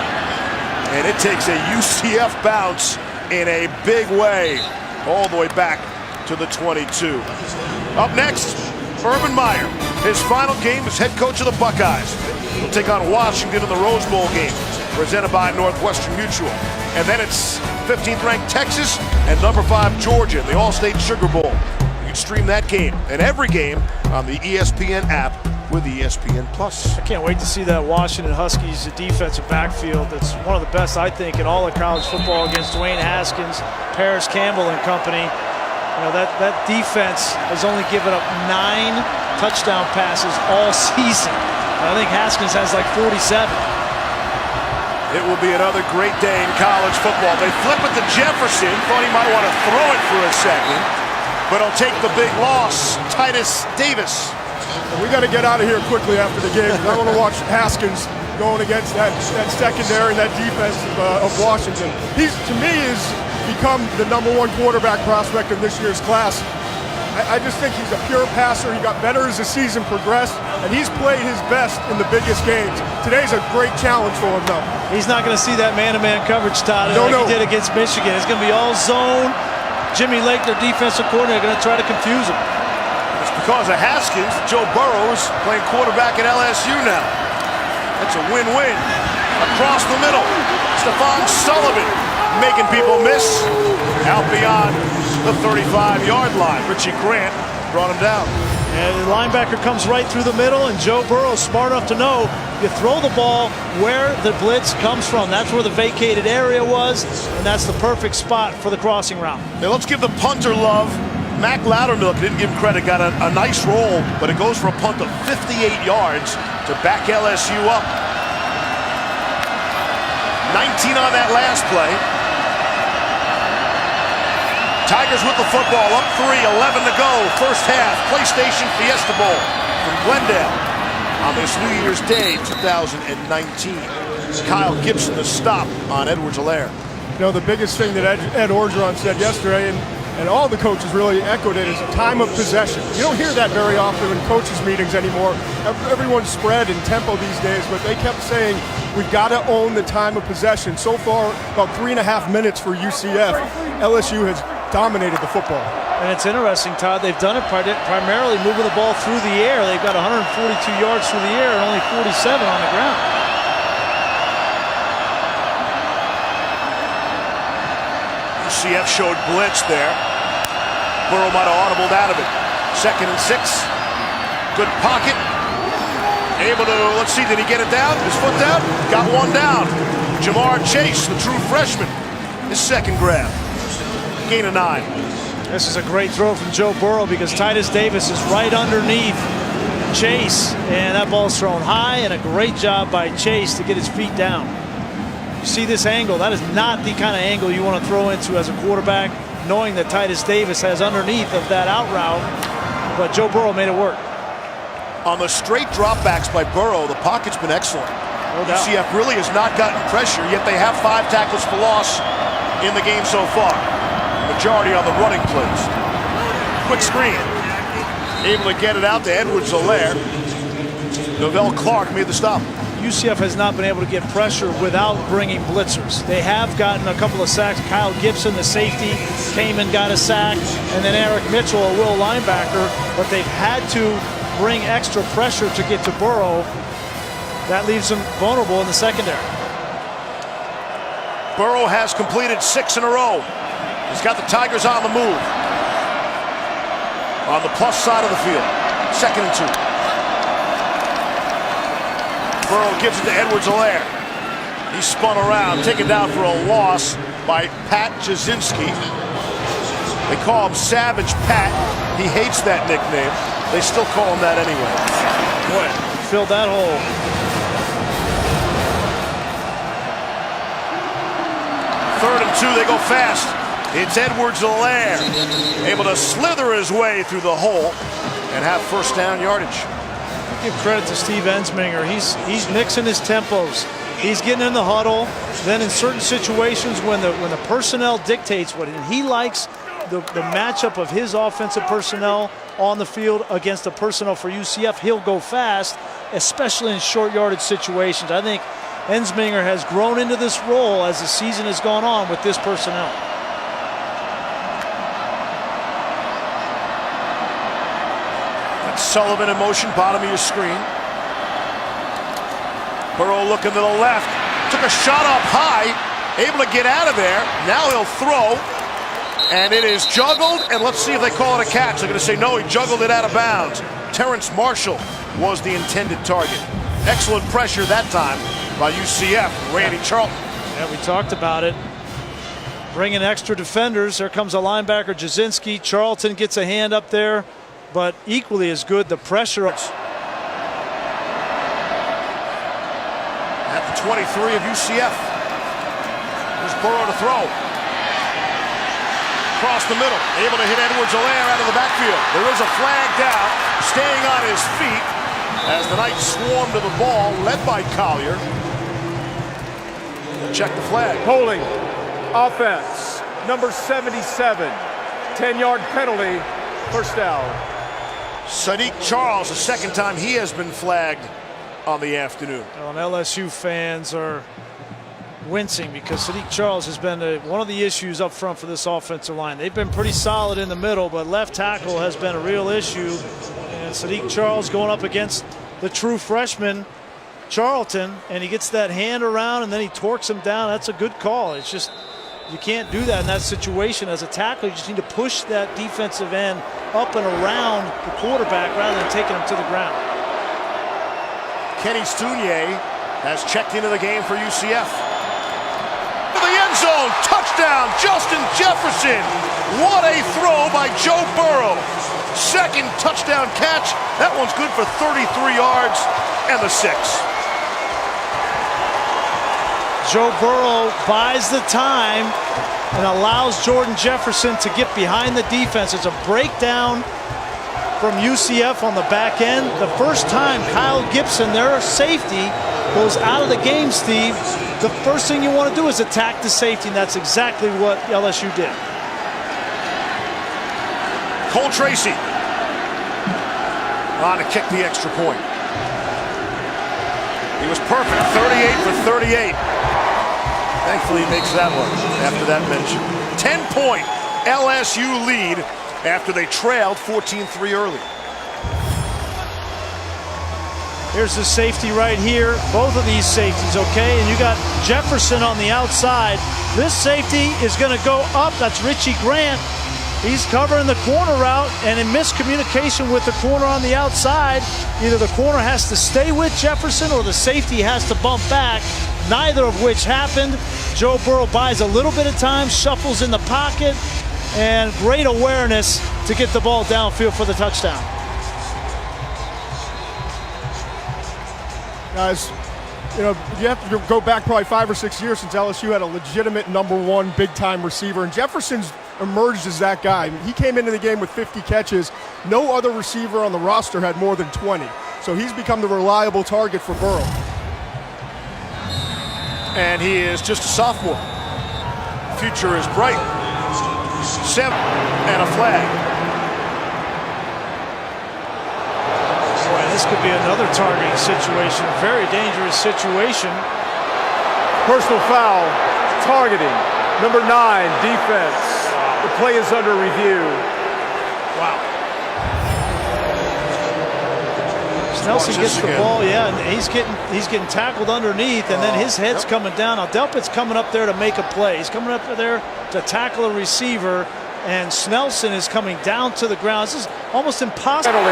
And it takes a UCF bounce in a big way. All the way back to the 22. Up next, Urban Meyer. His final game as head coach of the Buckeyes. He'll take on Washington in the Rose Bowl game, presented by Northwestern Mutual. And then it's 15th ranked Texas and number 5 Georgia in the All-State Sugar Bowl. You can stream that game and every game on the ESPN app with ESPN+. I can't wait to see that Washington Huskies defensive backfield. That's one of the best, I think, in all of college football against Dwayne Haskins, Paris Campbell and company. You know, that defense has only given up 9 touchdown passes all season. I think Haskins has like 47. It will be another great day in college football. They flip it to Jefferson. Thought he might want to throw it for a second, but he'll take the big loss. Titus Davis. We got to get out of here quickly after the game. I want to watch Haskins going against that secondary and that defense of Washington. He's, to me, has become the #1 quarterback prospect in this year's class. I just think he's a pure passer. He got better as the season progressed, and he's played his best in the biggest games. Today's a great challenge for him, though. He's not going to see that man-to-man coverage, Todd, No. he did against Michigan. It's going to be all zone. Jimmy Lake, their defensive coordinator, going to try to confuse him. It's because of Haskins. Joe Burrow's playing quarterback at LSU now. That's a win-win. Across the middle, Stephon Sullivan making people miss. Out beyond the 35-yard line. Richie Grant brought him down. And the linebacker comes right through the middle, and Joe Burrow is smart enough to know you throw the ball where the blitz comes from. That's where the vacated area was, and that's the perfect spot for the crossing route. Now let's give the punter love. Mac Loudermilk, didn't give him credit, got a nice roll, but it goes for a punt of 58 yards to back LSU up. 19 on that last play. Tigers with the football, up 3, 11 to go, first half, PlayStation Fiesta Bowl from Glendale on this New Year's Day 2019. Kyle Gibson the stop on Edwards-Helaire. You know, the biggest thing that Ed Orgeron said yesterday, and all the coaches really echoed it, is time of possession. You don't hear that very often in coaches' meetings anymore. Everyone's spread and tempo these days, but they kept saying, we've got to own the time of possession. So far, about 3.5 minutes for UCF. LSU has dominated the football. And it's interesting, Todd, they've done it primarily moving the ball through the air. They've got 142 yards through the air and only 47 on the ground. UCF showed blitz there. Burrow might have audibled out of it. 2nd and 6. Good pocket. Able to, let's see, did he get it down? His foot down? Got one down. Jamar Chase, the true freshman. His second grab. Gain of 9. This is a great throw from Joe Burrow because Titus Davis is right underneath Chase, and that ball's thrown high, and a great job by Chase to get his feet down. You see this angle, that is not the kind of angle you want to throw into as a quarterback, knowing that Titus Davis has underneath of that out route, but Joe Burrow made it work. On the straight dropbacks by Burrow, the pocket's been excellent. No doubt. UCF really has not gotten pressure, yet they have 5 tackles for loss in the game so far. Majority on the running plays. Quick screen. Able to get it out to Edwards-Helaire. Novell Clark made the stop. UCF has not been able to get pressure without bringing blitzers. They have gotten a couple of sacks. Kyle Gibson, the safety, came and got a sack, and then Eric Mitchell, a will linebacker, but they've had to bring extra pressure to get to Burrow. That leaves them vulnerable in the secondary. Burrow has completed 6 in a row. He's got the Tigers on the move. On the plus side of the field. 2nd and 2. Burrow gives it to Edwards-Helaire. He spun around, taken down for a loss by Pat Jasinski. They call him Savage Pat. He hates that nickname. They still call him that anyway. Boy, filled that hole. 3rd and 2, they go fast. It's Edwards-Helaire, able to slither his way through the hole and have first down yardage. Give credit to Steve Ensminger. He's mixing his tempos. He's getting in the huddle. Then in certain situations when the personnel dictates what he likes, the matchup of his offensive personnel on the field against the personnel for UCF, he'll go fast, especially in short yardage situations. I think Ensminger has grown into this role as the season has gone on with this personnel. Sullivan in motion, bottom of your screen. Burrow looking to the left. Took a shot up high, able to get out of there. Now he'll throw, and it is juggled, and let's see if they call it a catch. They're going to say no, he juggled it out of bounds. Terrence Marshall was the intended target. Excellent pressure that time by UCF, Randy Charlton. Yeah, we talked about it. Bringing extra defenders. There comes a linebacker, Jasinski. Charlton gets a hand up there. But equally as good, the pressure. At the 23 of UCF. Here's Burrow to throw. Across the middle, able to hit Edwards-Helaire out of the backfield. There is a flag down, staying on his feet. as the Knights swarm to the ball, led by Collier. Check the flag. Holding. Offense. Number 77. 10-yard penalty. First down. Sadiq Charles, the second time he has been flagged on the afternoon. Well, and LSU fans are wincing because Sadiq Charles has been one of the issues up front for this offensive line. They've been pretty solid in the middle, but left tackle has been a real issue. And Sadiq Charles going up against the true freshman, Charlton, and he gets that hand around and then he torques him down. That's a good call. It's just, you can't do that in that situation. As a tackler, you just need to push that defensive end up and around the quarterback rather than taking him to the ground. Kenny Stunier has checked into the game for UCF. To the end zone, touchdown, Justin Jefferson. What a throw by Joe Burrow. Second touchdown catch. That one's good for 33 yards and the 6. Joe Burrow buys the time and allows Jordan Jefferson to get behind the defense. It's a breakdown from UCF on the back end. The first time Kyle Gibson, their safety, goes out of the game, Steve, the first thing you want to do is attack the safety, and that's exactly what LSU did. Cole Tracy on to kick the extra point. He was perfect, 38 for 38. Thankfully, he makes that one after that mention. 10-point LSU lead after they trailed 14-3 early. Here's the safety right here. Both of these safeties, okay? And you got Jefferson on the outside. This safety is going to go up. That's Richie Grant. He's covering the corner route, and in miscommunication with the corner on the outside, either the corner has to stay with Jefferson or the safety has to bump back, neither of which happened. Joe Burrow buys a little bit of time, shuffles in the pocket, and great awareness to get the ball downfield for the touchdown. Guys, you know, you have to go back probably 5 or 6 years since LSU had a legitimate #1 big-time receiver, and Jefferson's emerged as that guy. He came into the game with 50 catches. No other receiver on the roster had more than 20. So he's become the reliable target for Burrow. And he is just a sophomore. Future is bright. 7 and a flag. Boy, this could be another targeting situation. Very dangerous situation. Personal foul. Targeting. Number 9, defense. The play is under review. Wow. Snelson gets the ball, yeah, and he's getting tackled underneath, and then his head's coming down. Now Delpit's coming up there to make a play. He's coming up there to tackle a receiver, and Snelson is coming down to the ground. This is almost impossible.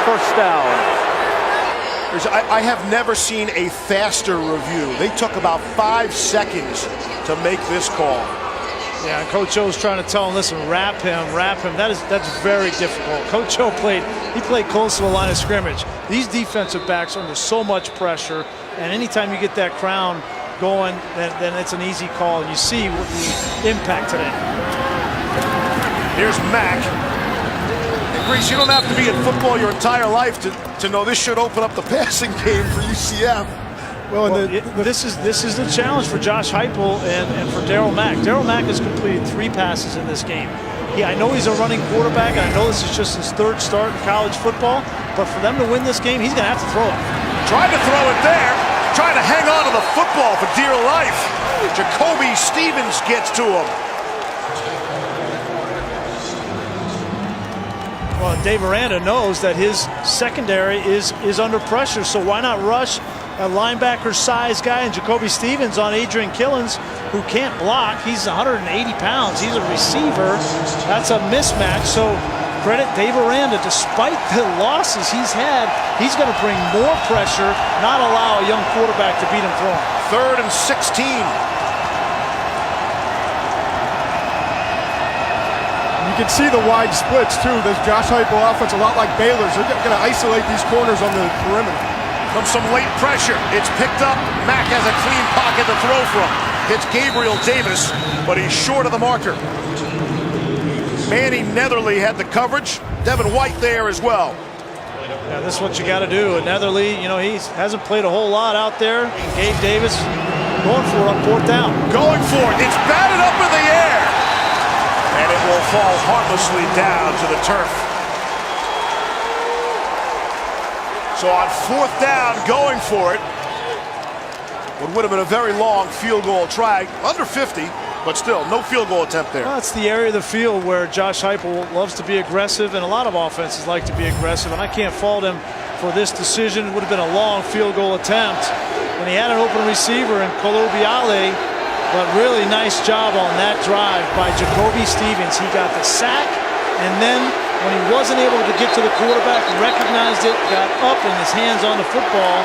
First down. I have never seen a faster review. They took about 5 seconds to make this call. Yeah, and Coach O's trying to tell him, listen, wrap him. That's very difficult. Coach O played close to the line of scrimmage. These defensive backs are under so much pressure, and anytime you get that crown going, then it's an easy call. And you see the impact today. Here's Mack. And Grease, you don't have to be in football your entire life to know this should open up the passing game for UCF. Well, this is the challenge for Josh Heupel and for Darryl Mack. Darryl Mack has completed 3 passes in this game. I know he's a running quarterback, and I know this is just his 3rd start in college football, but for them to win this game, he's going to have to throw it. Tried to throw it there, trying to hang on to the football for dear life. Jacoby Stevens gets to him. Well, Dave Aranda knows that his secondary is under pressure, so why not rush a linebacker size guy and Jacoby Stevens on Adrian Killens, who can't block. He's 180 pounds. He's a receiver. That's a mismatch. So credit Dave Aranda. Despite the losses he's had, he's going to bring more pressure, not allow a young quarterback to beat him throwing. 3rd and 16. You can see the wide splits, too. This Josh Heupel offense, a lot like Baylor's. They're going to isolate these corners on the perimeter. From some late pressure, it's picked up. Mack has a clean pocket to throw from. Hits Gabriel Davis, but he's short of the marker. Manny Netherly had the coverage. Devin White there as well. Yeah, this is what you got to do. And Netherly, you know, he hasn't played a whole lot out there. Gabe Davis going for it on 4th down. Going for it. It's batted up in the air. And it will fall harmlessly down to the turf. So on 4th down, going for it. What would have been a very long field goal try. Under 50, but still, no field goal attempt there. Well, it's the area of the field where Josh Heupel loves to be aggressive, and a lot of offenses like to be aggressive, and I can't fault him for this decision. It would have been a long field goal attempt when he had an open receiver in Colobiale, but really nice job on that drive by Jacoby Stevens. He got the sack, and then when he wasn't able to get to the quarterback, recognized it, got up and his hands on the football,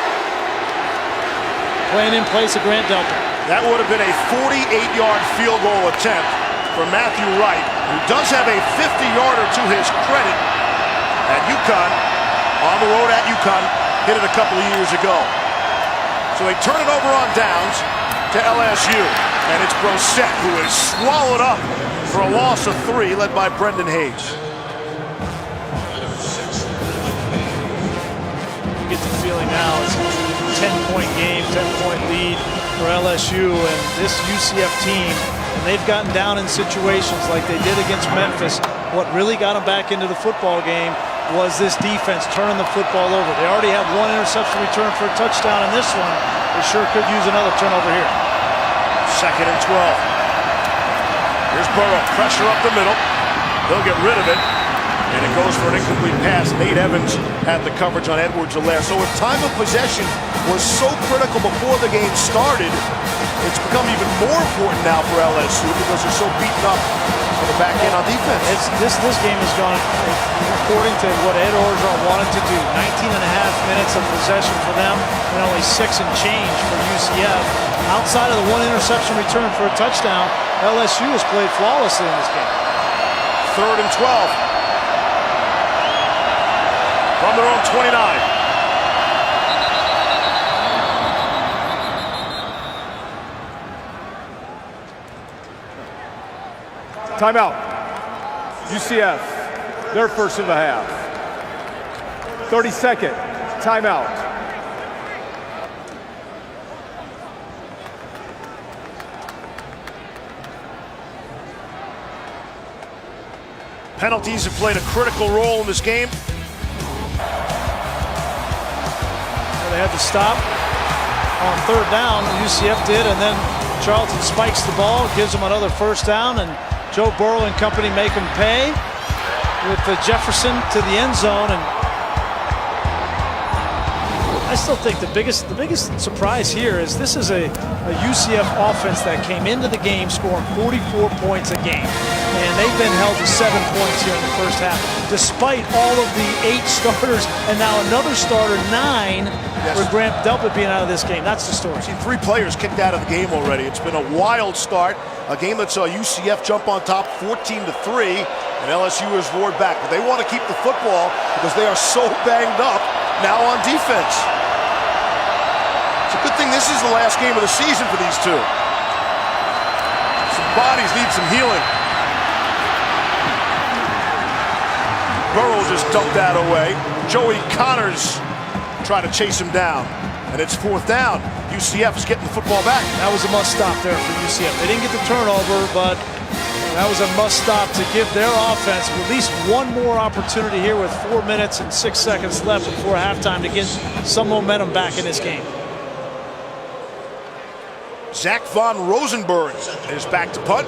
playing in place of Grant Delpit. That would have been a 48-yard field goal attempt for Matthew Wright, who does have a 50-yarder to his credit at UConn, on the road at UConn, hit it a couple of years ago. So they turn it over on downs to LSU, and it's Brissett who is swallowed up for a loss of 3, led by Brendan Hayes. You get the feeling now it's a 10-point game, 10-point lead for LSU, and this UCF team, and they've gotten down in situations like they did against Memphis. What really got them back into the football game was this defense turning the football over. They already have 1 interception return for a touchdown in this one. They sure could use another turnover here. 2nd and 12. Here's Burrow, pressure up the middle. They'll get rid of it, and it goes for an incomplete pass. Nate Evans had the coverage on Edwards-Helaire. So if time of possession was so critical before the game started, it's become even more important now for LSU because they're so beaten up on the back end on defense. This game has gone according to what Ed Orgeron wanted to do. 19 and a half minutes of possession for them, and only 6 and change for UCF. Outside of the 1 interception return for a touchdown, LSU has played flawlessly in this game. 3rd and 12. From their own 29. Timeout. UCF, their first of the half. 30-second timeout. Penalties have played a critical role in this game. They had to stop on 3rd down. UCF did, and then Charlton spikes the ball, gives them another 1st down, and Joe Burrow and company make them pay with the Jefferson to the end zone. And I still think the biggest surprise here is this is a UCF offense that came into the game scoring 44 points a game, and they've been held to 7 points here in the first half, despite all of the 8 starters and now another starter, 9, for Grant Delpit being out of this game. That's the story. I've seen 3 players kicked out of the game already. It's been a wild start, a game that saw UCF jump on top 14-3, and LSU is roared back. But they want to keep the football because they are so banged up now on defense. It's a good thing this is the last game of the season for these two. Some bodies need some healing. Burrow just dumped that away. Joey Connors trying to chase him down. And it's 4th down. UCF is getting the football back. That was a must-stop there for UCF. They didn't get the turnover, but that was a must-stop to give their offense at least one more opportunity here with 4 minutes and 6 seconds left before halftime to get some momentum back in this game. Zach Von Rosenberg is back to punt.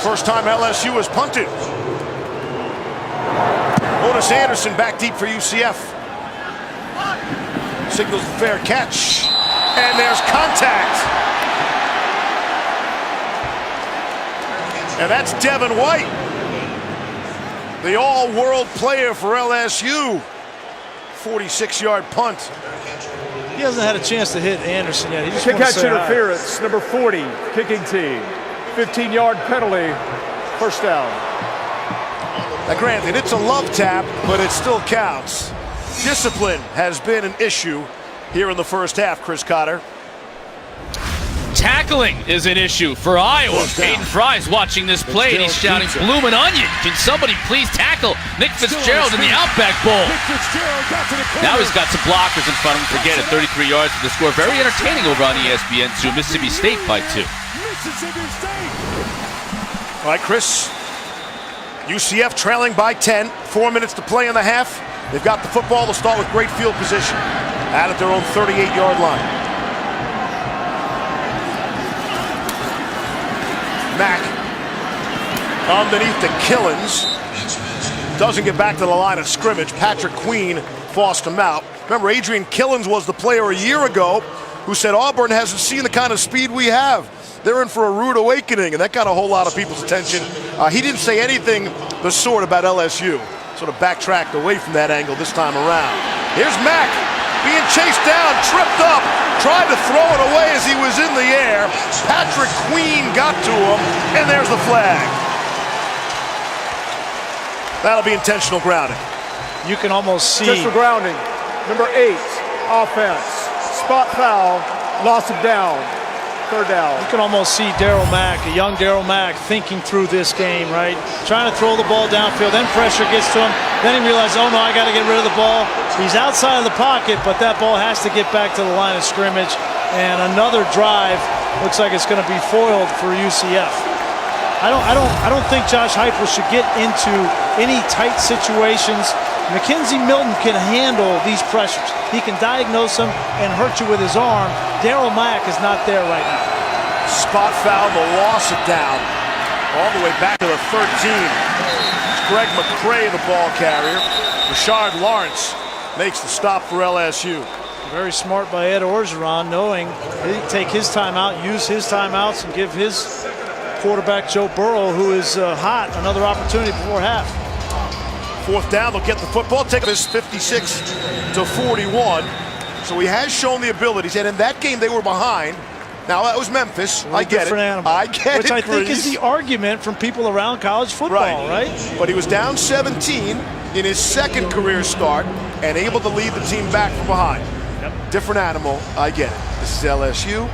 First time LSU has punted. Otis Anderson back deep for UCF. Signals the fair catch. And there's contact. And that's Devin White, the all-world player for LSU. 46-yard punt. He hasn't had a chance to hit Anderson yet. He just Kick wants catch to say interference, number 40, kicking team. 15-yard penalty, 1st down. Now granted, it's a love tap, but it still counts. Discipline has been an issue here in the first half, Chris Cotter. tackling is an issue for Iowa. Aiden Fry's watching this play and he's shouting, "Bloomin' onion, can somebody please tackle Nick Fitzgerald in the Outback Bowl?" Now he's got some blockers in front of him. Forget it, 33 yards for the score. Very entertaining over on ESPN2. Mississippi State by 2. All right, Chris. UCF trailing by 10. 4 minutes to play in the half. They've got the football. They'll start with great field position out at their own 38-yard line. Mack underneath to Killens. Doesn't get back to the line of scrimmage. Patrick Queen forced him out. Remember, Adrian Killens was the player a year ago who said Auburn hasn't seen the kind of speed we have. They're in for a rude awakening, and that got a whole lot of people's attention. He didn't say anything the sort about LSU. Sort of backtracked away from that angle this time around. Here's Mack being chased down, tripped up, tried to throw it away as he was in the air. Patrick Queen got to him, and there's the flag. That'll be intentional grounding. You can almost see. Intentional grounding. Number 8, offense. Spot foul, loss of down. 3rd down. You can almost see Darryl Mack, a young Darryl Mack, thinking through this game, right? Trying to throw the ball downfield, then pressure gets to him. Then he realizes, oh no, I got to get rid of the ball. He's outside of the pocket, but that ball has to get back to the line of scrimmage. And another drive looks like it's going to be foiled for UCF. I don't think Josh Heupel should get into any tight situations. Mackenzie Milton can handle these pressures. He can diagnose them and hurt you with his arm. Darryl Mack is not there right now. Spot foul, the loss of down. All the way back to the 13. It's Greg McCray, the ball carrier. Rashard Lawrence makes the stop for LSU. Very smart by Ed Orgeron, knowing he'd take his timeout, use his timeouts, and give his quarterback Joe Burrow, who is hot, another opportunity before half. 4th down, they'll get the football. Take this 56-41. So he has shown the abilities, and in that game they were behind. Now that was Memphis. I get it. Animal. I get it. Which I think is the argument from people around college football, right? But he was down 17 in his 2nd career start and able to lead the team back from behind. Yep. Different animal. I get it. This is LSU,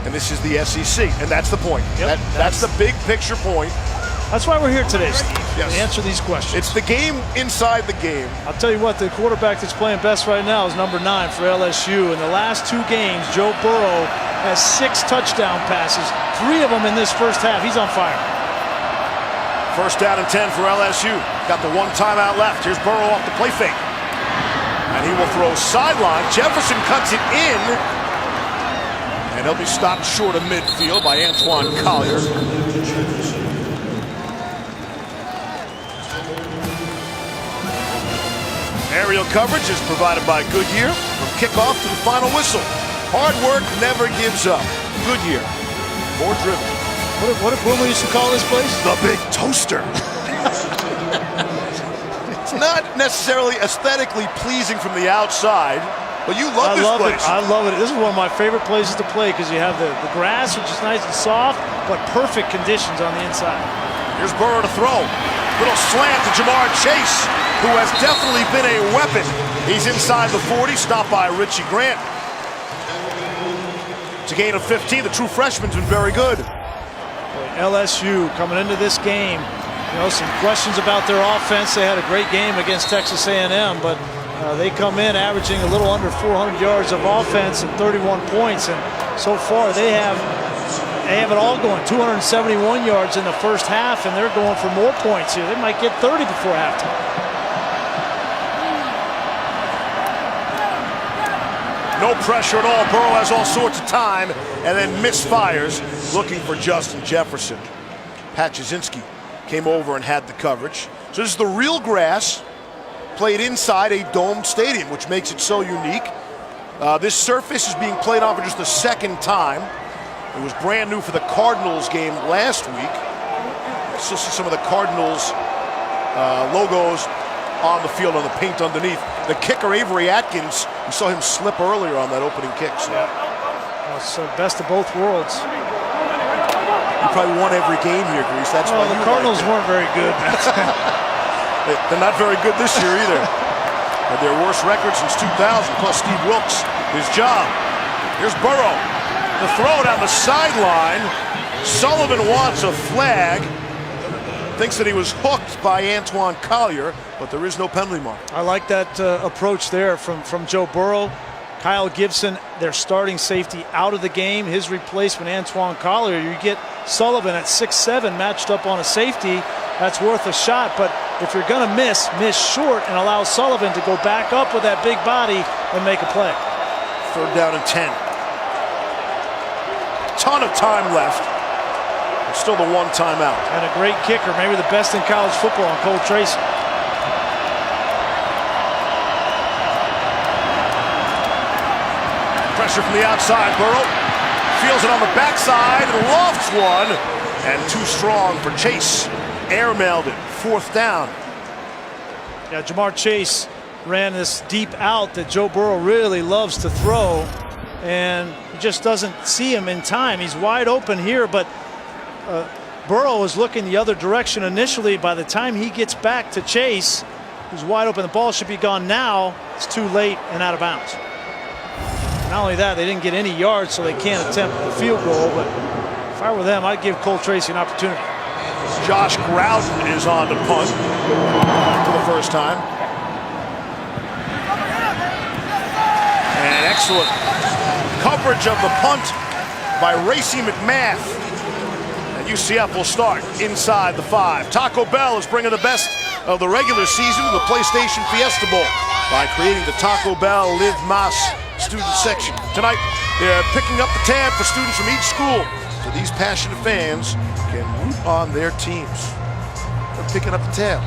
and this is the SEC, and that's the point. Yep. That's the big picture point. That's why we're here today, Steve. Yes. To answer these questions. It's the game inside the game. I'll tell you what, the quarterback that's playing best right now is number 9 for LSU. In the last 2 games, Joe Burrow has 6 touchdown passes, 3 of them in this first half. He's on fire. 1st down and 10 for LSU. Got the 1 timeout left. Here's Burrow off the play fake. And he will throw sideline. Jefferson cuts it in. And he'll be stopped short of midfield by Antoine Collier. Aerial coverage is provided by Goodyear from kickoff to the final whistle. Hard work never gives up. Goodyear, more driven. What did Boomer used to call this place? The Big Toaster. It's not necessarily aesthetically pleasing from the outside, but you love this place. I love it. This is one of my favorite places to play because you have the grass, which is nice and soft, but perfect conditions on the inside. Here's Burrow to throw. Little slant to Jamar Chase, who has definitely been a weapon. He's inside the 40, stopped by Richie Grant. It's a gain of 15. The true freshman's been very good. LSU coming into this game, you know, some questions about their offense. They had a great game against Texas A&M, but they come in averaging a little under 400 yards of offense and 31 points, and so far they have it all going. 271 yards in the first half, and they're going for more points here. They might get 30 before halftime. No pressure at all. Burrow has all sorts of time and then misfires looking for Justin Jefferson. Pat Jasinski came over and had the coverage. So this is the real grass played inside a domed stadium, which makes it so unique. This surface is being played on for just the 2nd time. It was brand new for the Cardinals game last week. You still see some of the Cardinals logos on the field on the paint underneath. The kicker, Avery Atkins, we saw him slip earlier on that opening kick. So. Well, it's best of both worlds. You probably won every game here, Grease. That's why the Cardinals weren't very good. They're not very good this year either. Had their worst record since 2000, plus Steve Wilkes, his job. Here's Burrow. The throw down the sideline. Sullivan wants a flag. Thinks that he was hooked by Antoine Collier, but there is no penalty mark. I like that approach there from Joe Burrow. Kyle Gibson, their starting safety, out of the game. His replacement, Antoine Collier. You get Sullivan at 6'7", matched up on a safety. That's worth a shot, but if you're going to miss short and allow Sullivan to go back up with that big body and make a play. 3rd down and 10. Ton of time left. It's still the 1 timeout. And a great kicker, maybe the best in college football, on Cole Tracy. Pressure from the outside. Burrow feels it on the backside and lofts one. And too strong for Chase. Airmailed it. 4th down. Yeah, Jamar Chase ran this deep out that Joe Burrow really loves to throw, and he just doesn't see him in time. He's wide open here, but Burrow is looking the other direction initially. By the time he gets back to Chase, who's wide open, the ball should be gone now. It's too late and out of bounds. Not only that, they didn't get any yards, so they can't attempt the field goal, but if I were them, I'd give Cole Tracy an opportunity. Josh Groudon is on to punt for the first time. And excellent coverage of the punt by Racy McMath. And UCF will start inside the 5. Taco Bell is bringing the best of the regular season to the PlayStation Fiesta Bowl by creating the Taco Bell Live Mas student section. Tonight, they're picking up the tab for students from each school, so these passionate fans can root on their teams. They're picking up the tab.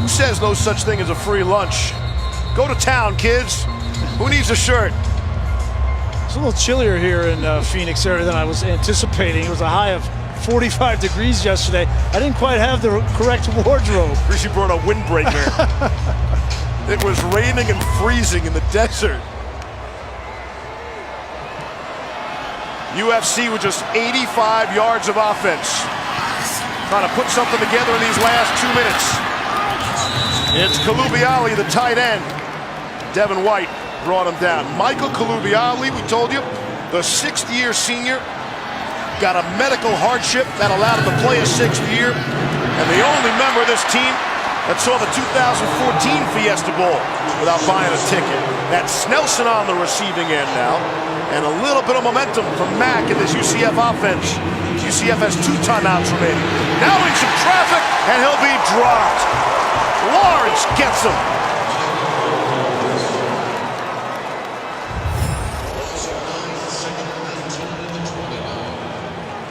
Who says no such thing as a free lunch? Go to town, kids. Who needs a shirt? It's a little chillier here in Phoenix area than I was anticipating. It was a high of 45 degrees yesterday. I didn't quite have the correct wardrobe. Rishi brought a windbreaker. It was raining and freezing in the desert. UFC with just 85 yards of offense. Trying to put something together in these last 2 minutes. It's Kalubiali, the tight end. Devin White brought him down. Michael Kalubiali, we told you, the 6th-year senior, got a medical hardship that allowed him to play a 6th year. And the only member of this team that saw the 2014 Fiesta Bowl without buying a ticket. That's Snelson on the receiving end now. And a little bit of momentum from Mack in this UCF offense. UCF has 2 timeouts remaining. Now in some traffic, and he'll be dropped. Lawrence gets him.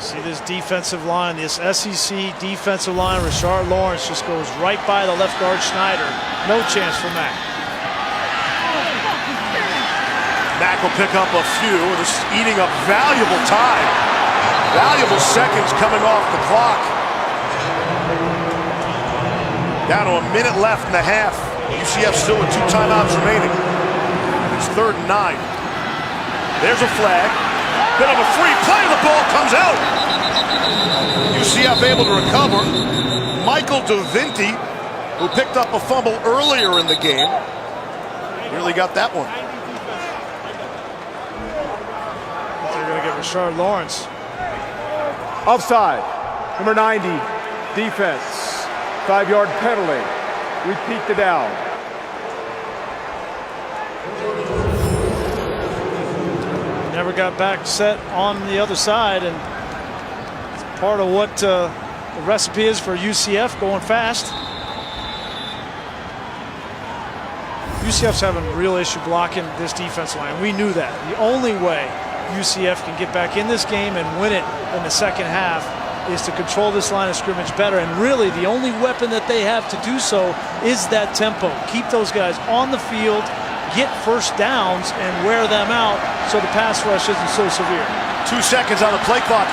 See this defensive line, this SEC defensive line. Rashard Lawrence just goes right by the left guard Schneider. No chance for Mack. Mack will pick up a few. This is eating up valuable time. Valuable seconds coming off the clock. Down to a minute left in the half. UCF still with 2 timeouts remaining. It's 3rd and 9. There's a flag. Bit of a free play. The ball comes out. UCF able to recover. Michael DeVinti, who picked up a fumble earlier in the game, nearly got that one. Rashard Lawrence. Offside. Number 90, defense. 5-yard penalty. Repeat the down. Never got back set on the other side, and it's part of what the recipe is for UCF, going fast. UCF's having a real issue blocking this defense line. We knew that. The only way UCF can get back in this game and win it in the second half is to control this line of scrimmage better. And really, the only weapon that they have to do so is that tempo. Keep those guys on the field, get first downs, and wear them out so the pass rush isn't so severe. 2 seconds on the play clock.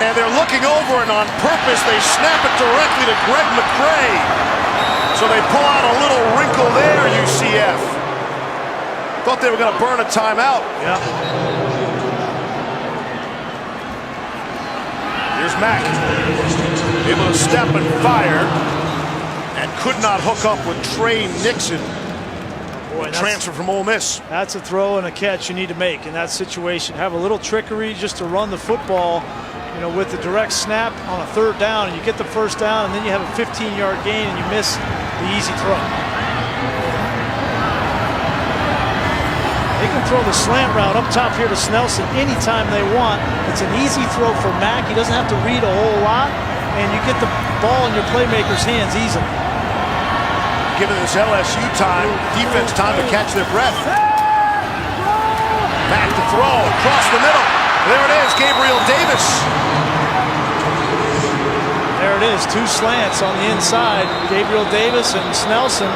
And they're looking over, and on purpose, they snap it directly to Greg McCray. So they pull out a little wrinkle there, UCF. Thought they were going to burn a timeout. Yeah. Here's Mack. Able to step and fire. And could not hook up with Trey Nixon. Boy, transfer from Ole Miss. That's a throw and a catch you need to make in that situation. Have a little trickery just to run the football, you know, with the direct snap on a 3rd down, and you get the 1st down, and then you have a 15-yard gain and you miss the easy throw. They can throw the slant route up top here to Snelson anytime they want. It's an easy throw for Mack. He doesn't have to read a whole lot, and you get the ball in your playmaker's hands easily. Giving this LSU defense time to catch their breath. Mack to throw across the middle. There it is, Gabriel Davis. There it is, 2 slants on the inside. Gabriel Davis and Snelson.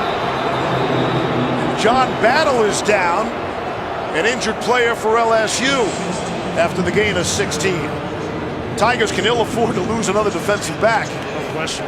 John Battle is down, an injured player for LSU after the gain of 16. Tigers can ill afford to lose another defensive back. No question.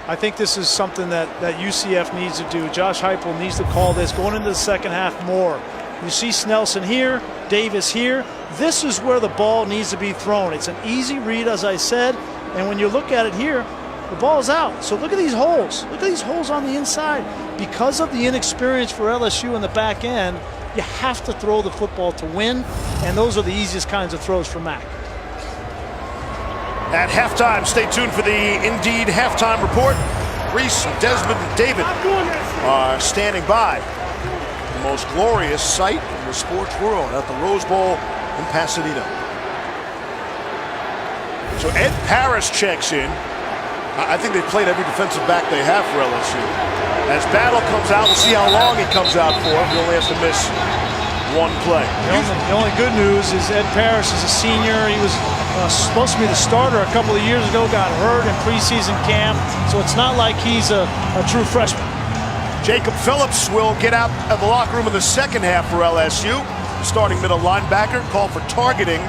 I think this is something that UCF needs to do. Josh Heupel needs to call this going into the second half more. You see Snelson here, Davis here. This is where the ball needs to be thrown. It's an easy read, as I said, and when you look at it here, the ball's out. So look at these holes. Look at these holes on the inside. Because of the inexperience for LSU in the back end, you have to throw the football to win, and those are the easiest kinds of throws for Mack. At halftime, stay tuned for the Indeed halftime report. Reese, Desmond, and David are standing by. The most glorious sight in the sports world at the Rose Bowl in Pasadena. So Ed Paris checks in. I think they've played every defensive back they have for LSU. As Battle comes out, we'll see how long he comes out for. He only has to miss 1 play. The only good news is Ed Paris is a senior. He was supposed to be the starter a couple of years ago, got hurt in preseason camp, so it's not like he's a true freshman. Jacob Phillips will get out of the locker room in the second half for LSU. The starting middle linebacker called for targeting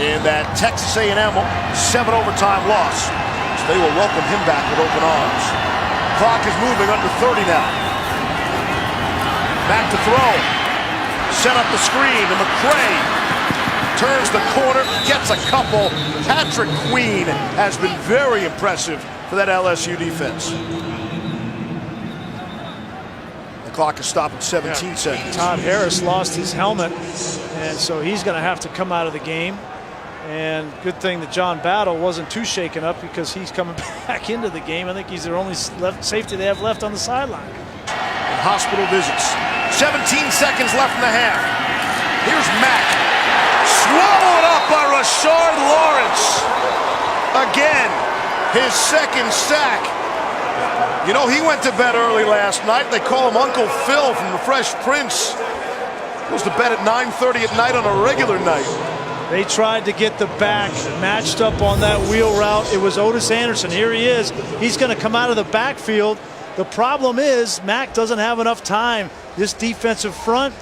in that Texas A&M 7 overtime loss. So they will welcome him back with open arms. Clock is moving under 30 now. Back to throw. Set up the screen to McCray. Turns the corner, gets a couple. Patrick Queen has been very impressive for that LSU defense. The clock is stopped at 17 seconds. Todd Harris lost his helmet, and so he's going to have to come out of the game. And good thing that John Battle wasn't too shaken up because he's coming back into the game. I think he's their only safety they have left on the sideline. And hospital visits. 17 seconds left in the half. Here's Mack. Swallowed up by Rashard Lawrence. Again, his 2nd sack. You know, he went to bed early last night. They call him Uncle Phil from the Fresh Prince. Goes to bed at 9:30 at night on a regular night. They tried to get the back matched up on that wheel route. It was Otis Anderson. Here he is. He's going to come out of the backfield. The problem is Mack doesn't have enough time. This defensive front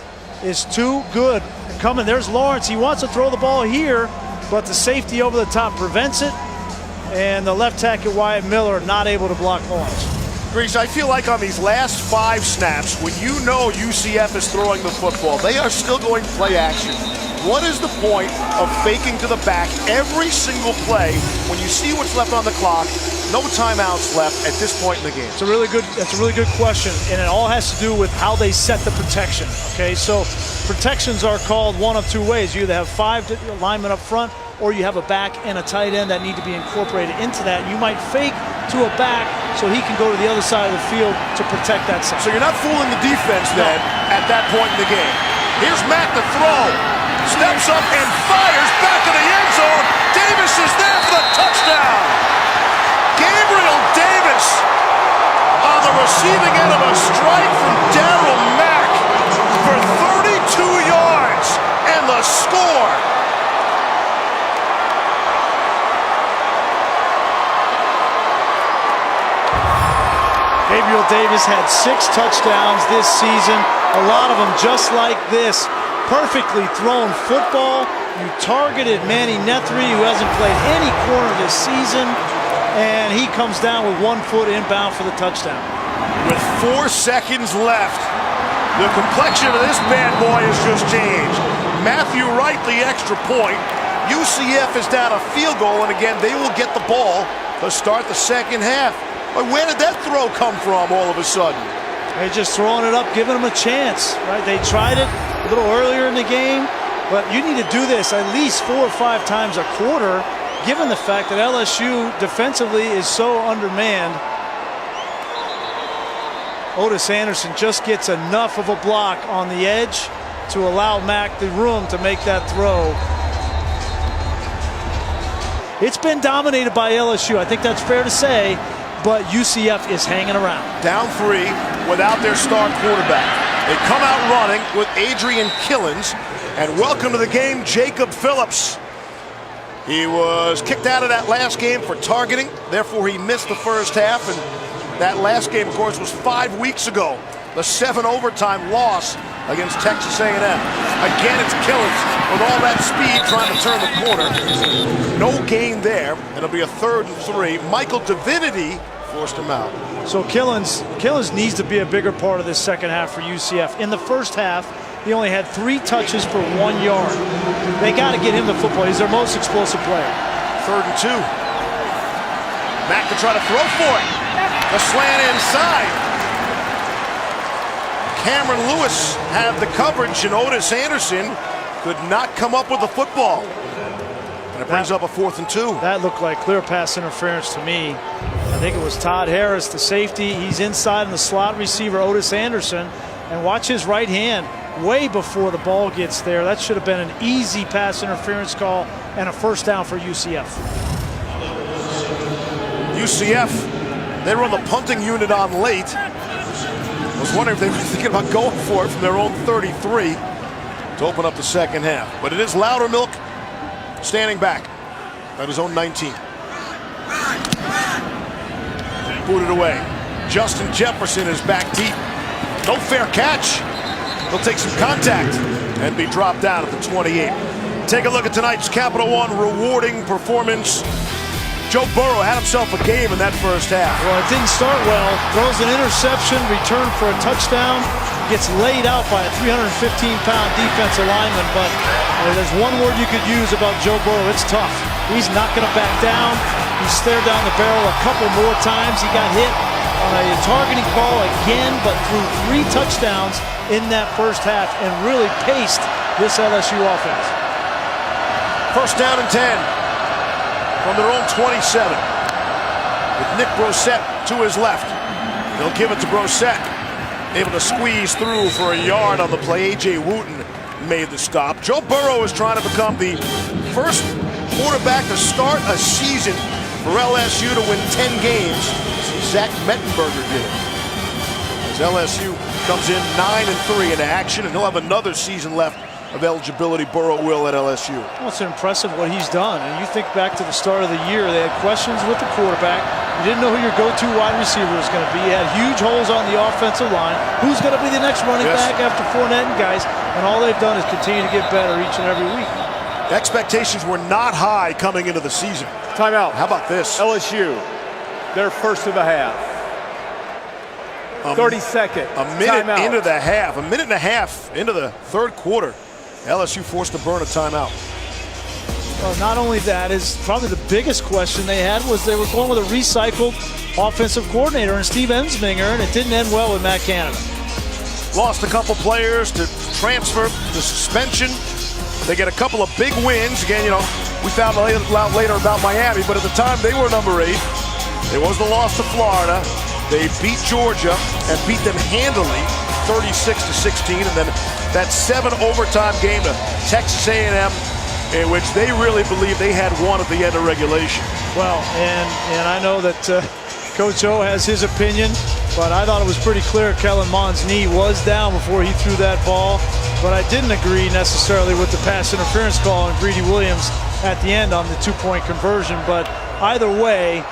is too good. Coming, there's Lawrence. He wants to throw the ball here, but the safety over the top prevents it. And the left tackle, Wyatt Miller, not able to block Lawrence. Grease, I feel like on these last 5 snaps, when you know UCF is throwing the football, they are still going play action. What is the point of faking to the back every single play when you see what's left on the clock? No timeouts left at this point in the game. That's a really good question, and it all has to do with how they set the protection. Okay, so protections are called one of 2 ways. You either have 5 linemen up front, or you have a back and a tight end that need to be incorporated into that. You might fake to a back so he can go to the other side of the field to protect that side. So you're not fooling the defense then at that point in the game. Here's Mack to throw. Steps up and fires back to the end zone. Davis is there for the touchdown. Gabriel Davis on the receiving end of a strike from Darryl Mack for 32 yards and the score. Gabriel Davis had 6 touchdowns this season, a lot of them just like this. Perfectly thrown football. You targeted Manny Nethry, who hasn't played any corner this season, and he comes down with 1 foot inbound for the touchdown. With 4 seconds left, the complexion of this bad boy has just changed. Matthew Wright, the extra point. UCF is down a field goal, and again, they will get the ball to start the second half. Where did that throw come from all of a sudden? They're just throwing it up, giving them a chance, right? They tried it a little earlier in the game, but you need to do this at least 4 or 5 times a quarter, given the fact that LSU defensively is so undermanned. Otis Anderson just gets enough of a block on the edge to allow Mack the room to make that throw. It's been dominated by LSU. I think that's fair to say, but UCF is hanging around. Down 3 without their star quarterback. They come out running with Adrian Killens, and welcome to the game, Jacob Phillips. He was kicked out of that last game for targeting, therefore he missed the first half, and that last game, of course, was 5 weeks ago. The 7 overtime loss against Texas A&M. Again, it's Killens with all that speed trying to turn the corner. No gain there, and it'll be a 3rd and 3. Michael Divinity forced him out. So Killens needs to be a bigger part of this second half for UCF. In the first half, he only had 3 touches for 1 yard. They got to get him the football. He's their most explosive player. 3rd and 2. Mack to try to throw for it. The slant inside. Cameron Lewis had the coverage, and Otis Anderson could not come up with the football. And it brings up a 4th and 2. That looked like clear pass interference to me. I think it was Todd Harris, the safety. He's inside in the slot receiver, Otis Anderson. And watch his right hand way before the ball gets there. That should have been an easy pass interference call and a first down for UCF. UCF, they run the punting unit on late. I was wondering if they were thinking about going for it from their own 33 to open up the second half. But it is Loudermilk standing back at his own 19. Booted away. Justin Jefferson is back deep. No fair catch. He'll take some contact and be dropped down at the 28. Take a look at tonight's Capital One rewarding performance. Joe Burrow had himself a game in that first half. Well, it didn't start well. Throws an interception, return for a touchdown. Gets laid out by a 315-pound defensive lineman. But there's one word you could use about Joe Burrow. It's tough. He's not going to back down. He stared down the barrel a couple more times. He got hit on a targeting call again, but threw 3 touchdowns in that first half and really paced this LSU offense. First down and 10. From their own 27, with Nick Brossette to his left. They'll give it to Brossette, able to squeeze through for a yard on the play. A.J. Wooten made the stop. Joe Burrow is trying to become the first quarterback to start a season for LSU to win 10 games since Zach Mettenberger did it. As LSU comes in 9-3 into action, and he'll have another season left of eligibility. Burrow will at LSU. Well, it's impressive what he's done. And you think back to the start of the year, they had questions with the quarterback. You didn't know who your go-to wide receiver was going to be. You had huge holes on the offensive line. Who's going to be the next running back after Fournette and guys? And all they've done is continue to get better each and every week. Expectations were not high coming into the season. Timeout. How about this? LSU, their first of the half. 32nd. A minute timeout. into the half. A minute and a half into the 3rd quarter. LSU forced to burn a timeout. Well, not only that, is probably the biggest question they had was they were going with a recycled offensive coordinator in Steve Ensminger, and it didn't end well with Matt Canada. Lost a couple players to transfer, to suspension. They get a couple of big wins. Again, you know, we found out later about Miami, but at the time they were number 8. It was the loss to Florida. They beat Georgia and beat them handily, 36-16, and then that 7 overtime game to Texas A&M, in which they really believe they had won at the end of regulation. Well, and I know that Coach O has his opinion, but I thought it was pretty clear Kellen Mond's knee was down before he threw that ball. But I didn't agree necessarily with the pass interference call on Greedy Williams at the end on the 2-point conversion. But either way,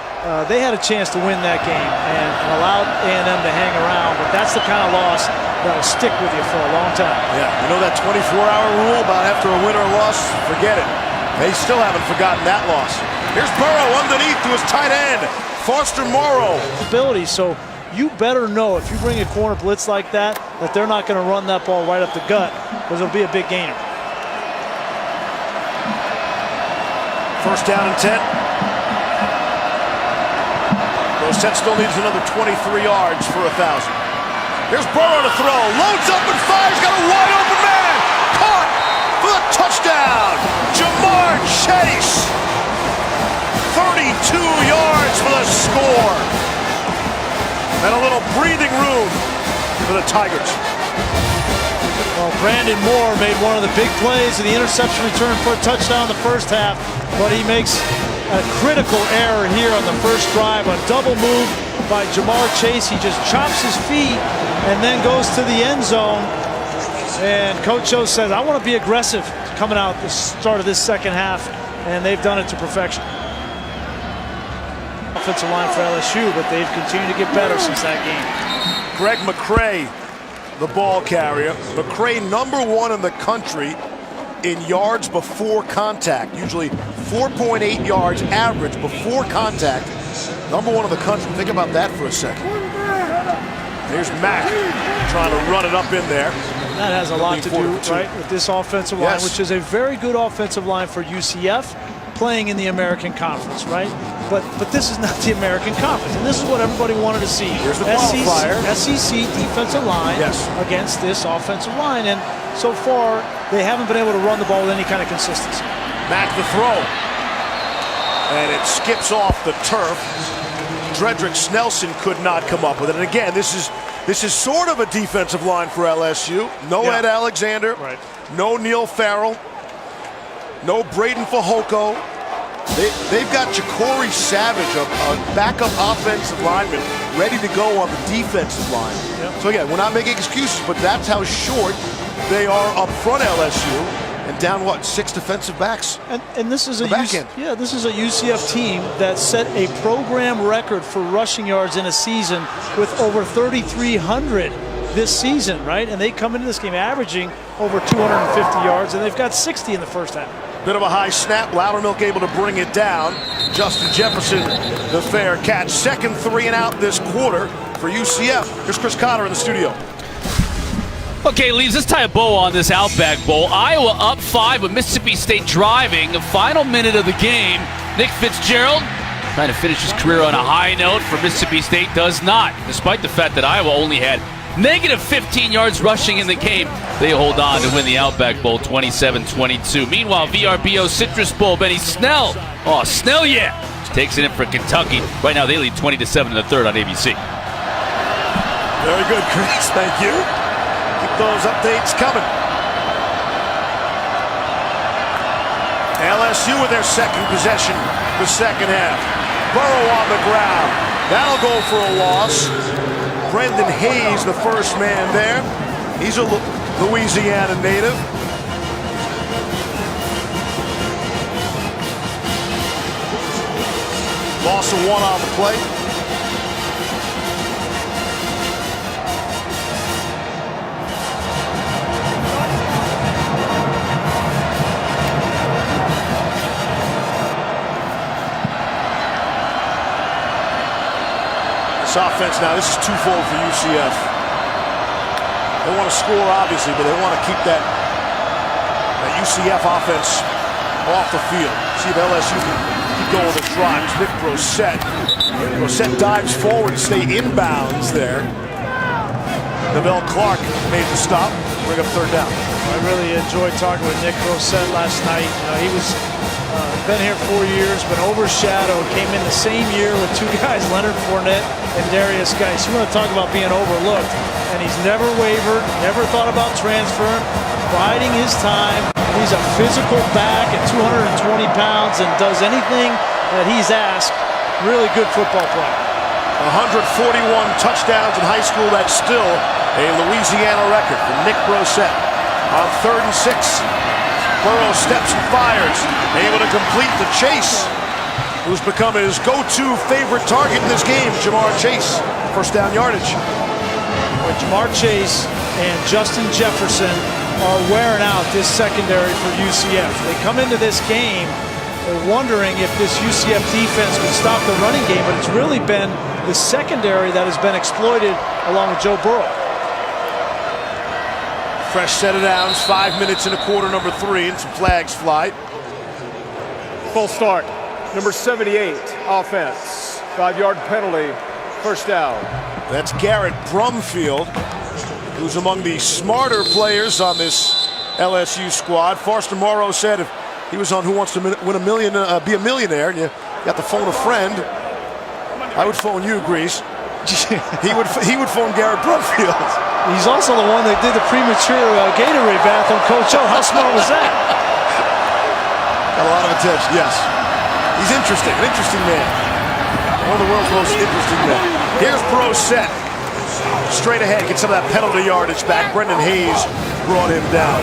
they had a chance to win that game and allowed A&M to hang around. But that's the kind of loss that'll stick with you for a long time. Yeah, you know that 24-hour rule about after a win or loss? Forget it. They still haven't forgotten that loss. Here's Burrow underneath to his tight end, Foster Morrow. Ability, so you better know if you bring a corner blitz like that, that they're not going to run that ball right up the gut, because it'll be a big gainer. First down and 10. Brissett still needs another 23 yards for 1,000. Here's Burrow to throw. Loads up and fires. Got a wide open man. Caught for the touchdown. Jamar Chase. 32 yards for the score. And a little breathing room for the Tigers. Well, Brandon Moore made one of the big plays in the interception return for a touchdown in the first half, but he makes a critical error here on the first drive. A double move by Jamar Chase. He just chops his feet and then goes to the end zone. And Coach O says, I want to be aggressive coming out the start of this second half, and they've done it to perfection. Offensive line for LSU, but they've continued to get better since that game. Greg McCray, the ball carrier. McCray, #1 in the country in yards before contact. Usually 4.8 yards average before contact. #1 in the country. Think about that for a second. There's Mack trying to run it up in there. That has a lot to do, right, with this offensive line, which is a very good offensive line for UCF, playing in the American Conference, right? But this is not the American Conference, and this is what everybody wanted to see. Here's the qualifier. SEC defensive line against this offensive line, and so far they haven't been able to run the ball with any kind of consistency. Mack the throw, and it skips off the turf. Dredrick Snelson could not come up with it. And again, this is sort of a defensive line for LSU. No Ed Alexander, no Neil Farrell, no Braden Fajoko. They've got Ja'Cory Savage, a backup offensive lineman, ready to go on the defensive line. So again, we're not making excuses, but that's how short they are up front, LSU. And down, 6 defensive backs? And this is this is a UCF team that set a program record for rushing yards in a season with over 3,300 this season, right? And they come into this game averaging over 250 yards, and they've got 60 in the first half. Bit of a high snap. Loudermilk able to bring it down. Justin Jefferson, the fair catch. Second 3 and out this quarter for UCF. Here's Chris Cotter in the studio. Okay, Leaves, let's tie a bow on this Outback Bowl. Iowa up 5 with Mississippi State driving. The final minute of the game. Nick Fitzgerald trying to finish his career on a high note for Mississippi State. Does not, despite the fact that Iowa only had negative 15 yards rushing in the game. They hold on to win the Outback Bowl 27-22. Meanwhile, VRBO Citrus Bowl, Benny Snell. Oh, Snell, takes it in for Kentucky. Right now, they lead 20-7 in the third on ABC. Very good, Chris. Thank you. Keep those updates coming. LSU with their second possession, the second half. Burrow on the ground. That'll go for a loss. Brendan Hayes, the first man there. He's a Louisiana native. Loss of 1 on the play. This offense now, this is twofold for UCF. They want to score, obviously, but they want to keep that UCF offense off the field. See if LSU can keep going with the drives. Nick Brissett. Brissett dives forward to stay inbounds there. Neville Clark made the stop. Bring up third down. I really enjoyed talking with Nick Brissett last night. He was been here 4 years, but overshadowed. Came in the same year with 2 guys, Leonard Fournette and Darius Geis. You want to talk about being overlooked. And he's never wavered, never thought about transferring, biding his time. He's a physical back at 220 pounds and does anything that he's asked. Really good football player. 141 touchdowns in high school. That's still a Louisiana record for Nick Brissett. On 3rd and 6, Burrow steps and fires, able to complete the chase. Who's become his go-to favorite target in this game, Jamar Chase. First down yardage. Well, Jamar Chase and Justin Jefferson are wearing out this secondary for UCF. They come into this game wondering if this UCF defense would stop the running game, but it's really been the secondary that has been exploited along with Joe Burrow. Fresh set of downs, 5 minutes and a quarter, number 3, and some flags fly. Full start. Number 78, offense. 5-yard penalty, first down. That's Garrett Brumfield, who's among the smarter players on this LSU squad. Forster Morrow said if he was on Who Wants to Win a Million, be a Millionaire, and you got to phone a friend, I would phone you, Grease. he would phone Garrett Brumfield. He's also the one that did the premature Gatorade bath on Coach O. How smart was that? Got a lot of attention, yes. He's interesting, an interesting man. One of the world's most interesting men. Here's Brosette. Straight ahead, get some of that penalty yardage back. Brendan Hayes brought him down.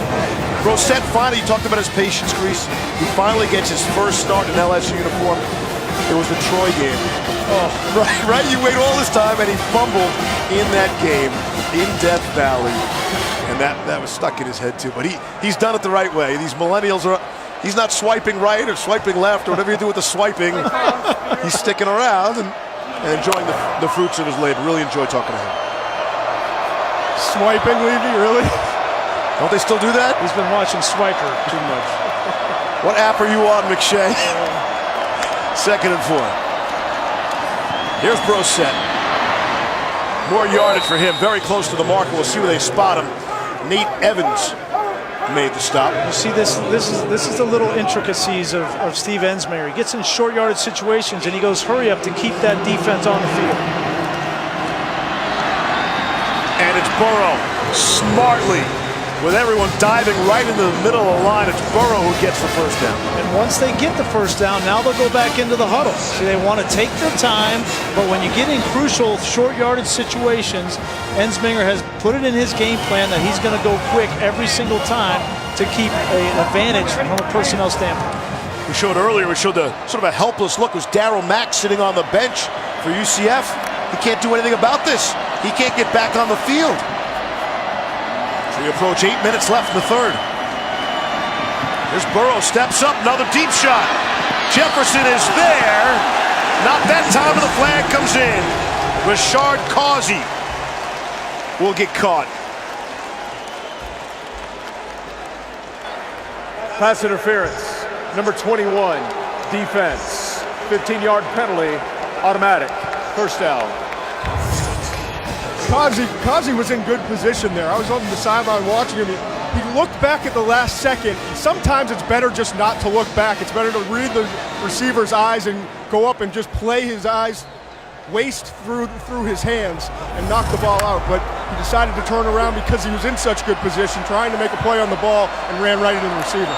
Brosette finally, you talked about his patience, Grease. He finally gets his first start in LSU uniform. It was the Troy game. Oh, right. You wait all this time, and he fumbled in that game in Death Valley, and that was stuck in his head too. But he's done it the right way. These millennials are. He's not swiping right or swiping left or whatever you do with the swiping. He's sticking around and enjoying the fruits of his labor. Really enjoy talking to him. Swiping, Levy, really? Don't they still do that? He's been watching Swiper too much. What app are you on, McShay? 2nd and 4. Here's Brosette. More yardage for him. Very close to the marker. We'll see where they spot him. Nate Evans made the stop. You see, this is the little intricacies of Steve Ensminger. He gets in short yardage situations and he goes hurry up to keep that defense on the field. And it's Burrow smartly, with everyone diving right into the middle of the line. It's Burrow who gets the first down. And once they get the first down, now they'll go back into the huddle. See, they want to take their time, but when you get in crucial short yardage situations, Ensminger has put it in his game plan that he's going to go quick every single time to keep an advantage from a personnel standpoint. We showed earlier, we showed the sort of a helpless look. It was Darryl Mack sitting on the bench for UCF. He can't do anything about this. He can't get back on the field. We approach 8 minutes left in the third. Here's Burrow, steps up, another deep shot. Jefferson is there. Not that time, but the flag comes in. Rashard Causey will get caught. Pass interference, number 21, defense. 15-yard penalty, automatic, first down. Causey was in good position there. I was on the sideline watching him. He looked back at the last second. Sometimes it's better just not to look back. It's better to read the receiver's eyes and go up and just play his eyes waist through his hands and knock the ball out. But he decided to turn around because he was in such good position, trying to make a play on the ball, and ran right into the receiver.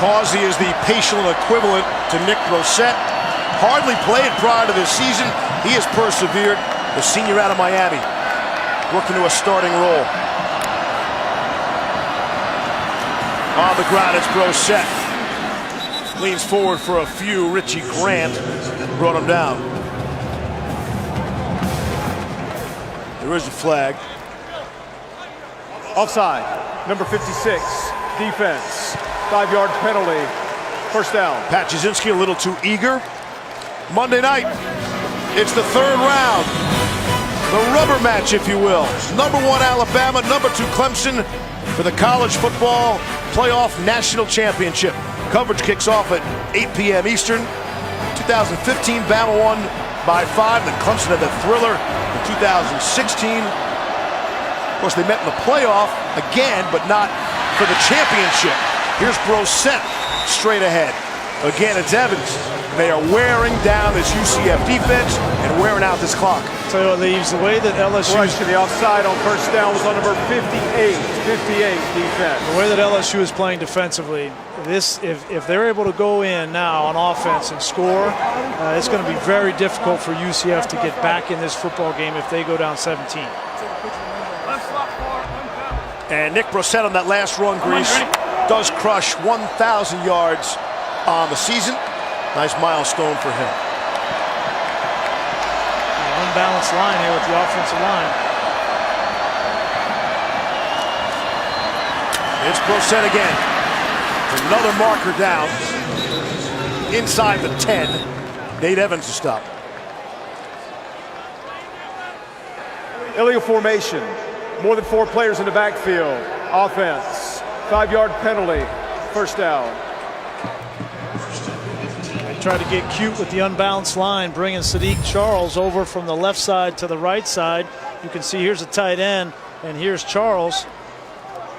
Causey is the patient equivalent to Nick Brosette. Hardly played prior to this season. He has persevered. The senior out of Miami, working to a starting role. On the ground, it's Brosette. Leans forward for a few. Richie Grant brought him down. There is a flag. Offside, number 56, defense. 5-yard penalty, first down. Pat Jasinski a little too eager. Monday night, it's the third round. The rubber match, if you will. Number 1 Alabama, number 2 Clemson for the college football playoff national championship. Coverage kicks off at 8 p.m. Eastern. 2015, Bama won by 5, then Clemson had the thriller in 2016. Of course, they met in the playoff again, but not for the championship. Here's Brosette straight ahead. Again, it's Evans. They are wearing down this UCF defense and wearing out this clock. Tell you what, Leaves, the way that LSU... Rush to the offside on first down was on number 58 defense. The way that LSU is playing defensively, if they're able to go in now on offense and score, it's going to be very difficult for UCF to get back in this football game if they go down 17. And Nick Brosette on that last run, Grease, does crush 1,000 yards on the season. Nice milestone for him. Unbalanced line here with the offensive line. It's Brosette again. Another marker down. Inside the 10. Nate Evans to stop. Illegal formation. More than 4 players in the backfield. Offense. 5-yard penalty. First down. tried to get cute with the unbalanced line, bringing Sadiq Charles over from the left side to the right side. You can see here's a tight end, and here's Charles,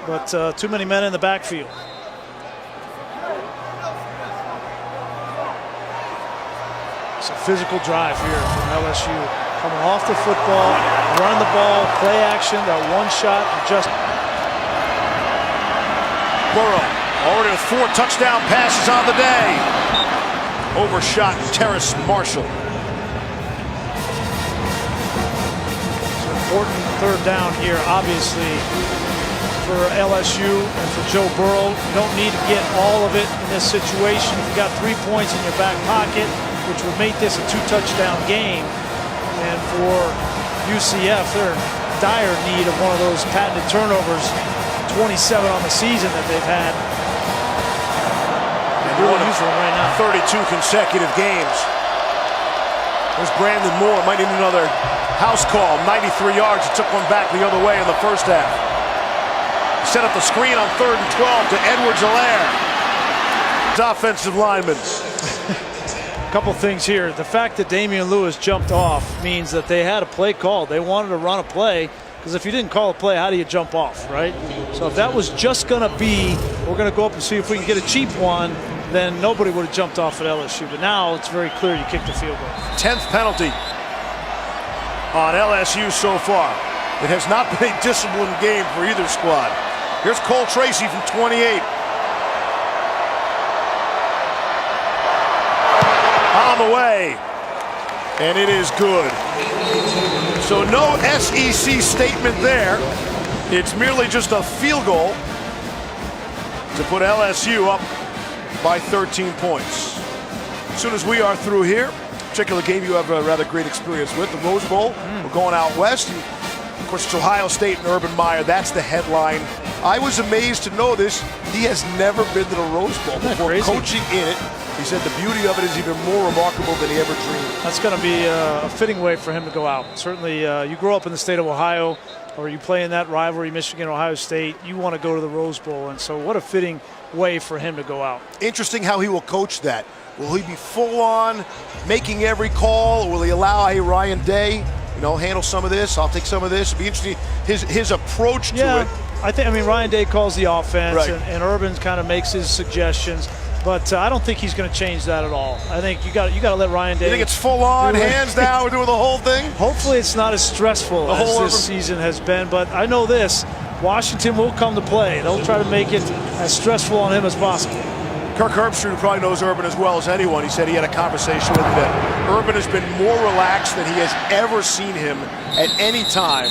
but too many men in the backfield. It's a physical drive here from LSU. Coming off the football, running the ball, play action, that one shot, just. Burrow already with 4 touchdown passes on the day. Overshot Terrace Marshall. It's an important third down here, obviously, for LSU and for Joe Burrow. You don't need to get all of it in this situation. If you got 3 points in your back pocket, which would make this a 2-touchdown game. And for UCF, they're in dire need of one of those patented turnovers, 27 on the season that they've had. And really using them right now. 32 consecutive games. There's Brandon Moore, might need another house call. 93 yards, he took one back the other way in the first half. Set up the screen on 3rd and 12 to Edwards-Helaire. Offensive lineman. Couple things here. The fact that Damian Lewis jumped off means that they had a play called. They wanted to run a play, because if you didn't call a play, how do you jump off, right? So if that was just going to be, we're going to go up and see if we can get a cheap one, then nobody would have jumped off at LSU. But now it's very clear you kicked the field goal. 10th penalty on LSU so far. It has not been a disciplined game for either squad. Here's Cole Tracy from 28. On the way, and it is good. So no SEC statement there. It's merely just a field goal to put LSU up by 13 points. As soon as we are through here, particular game you have a rather great experience with, the Rose Bowl. We're going out west. And of course, it's Ohio State and Urban Meyer. That's the headline. I was amazed to know this. He has never been to the Rose Bowl before coaching in it. He said the beauty of it is even more remarkable than he ever dreamed. That's going to be a fitting way for him to go out. Certainly, you grow up in the state of Ohio, or you play in that rivalry, Michigan-Ohio State, you want to go to the Rose Bowl. And so what a fitting way for him to go out. Interesting how he will coach that. Will he be full on making every call, or will he allow, hey, Ryan Day, handle some of this, I'll take some of this? It'd be interesting, his approach to it. I mean, Ryan Day calls the offense, right, and Urban kind of makes his suggestions. But I don't think he's going to change that at all. I think you got to let Ryan Day. You think it's full on, hands down, we're doing the whole thing? Hopefully it's not as stressful as this season has been. But I know this, Washington will come to play. They'll try to make it as stressful on him as possible. Kirk Herbstreit, who probably knows Urban as well as anyone, he said he had a conversation with him that Urban has been more relaxed than he has ever seen him at any time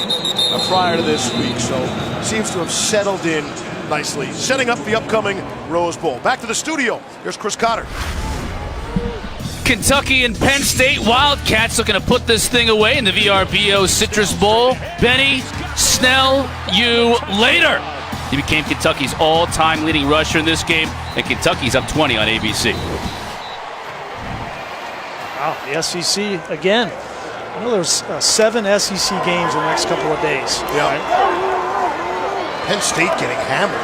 prior to this week. So seems to have settled in nicely, setting up the upcoming Rose Bowl. Back to the studio. Here's Chris Cotter. Kentucky and Penn State Wildcats looking to put this thing away in the VRBO Citrus Bowl. Benny Snell, you later. He became Kentucky's all-time leading rusher in this game, and Kentucky's up 20 on ABC. Wow, the SEC again. I know there's 7 SEC games in the next couple of days. Yeah. Right? Penn State getting hammered.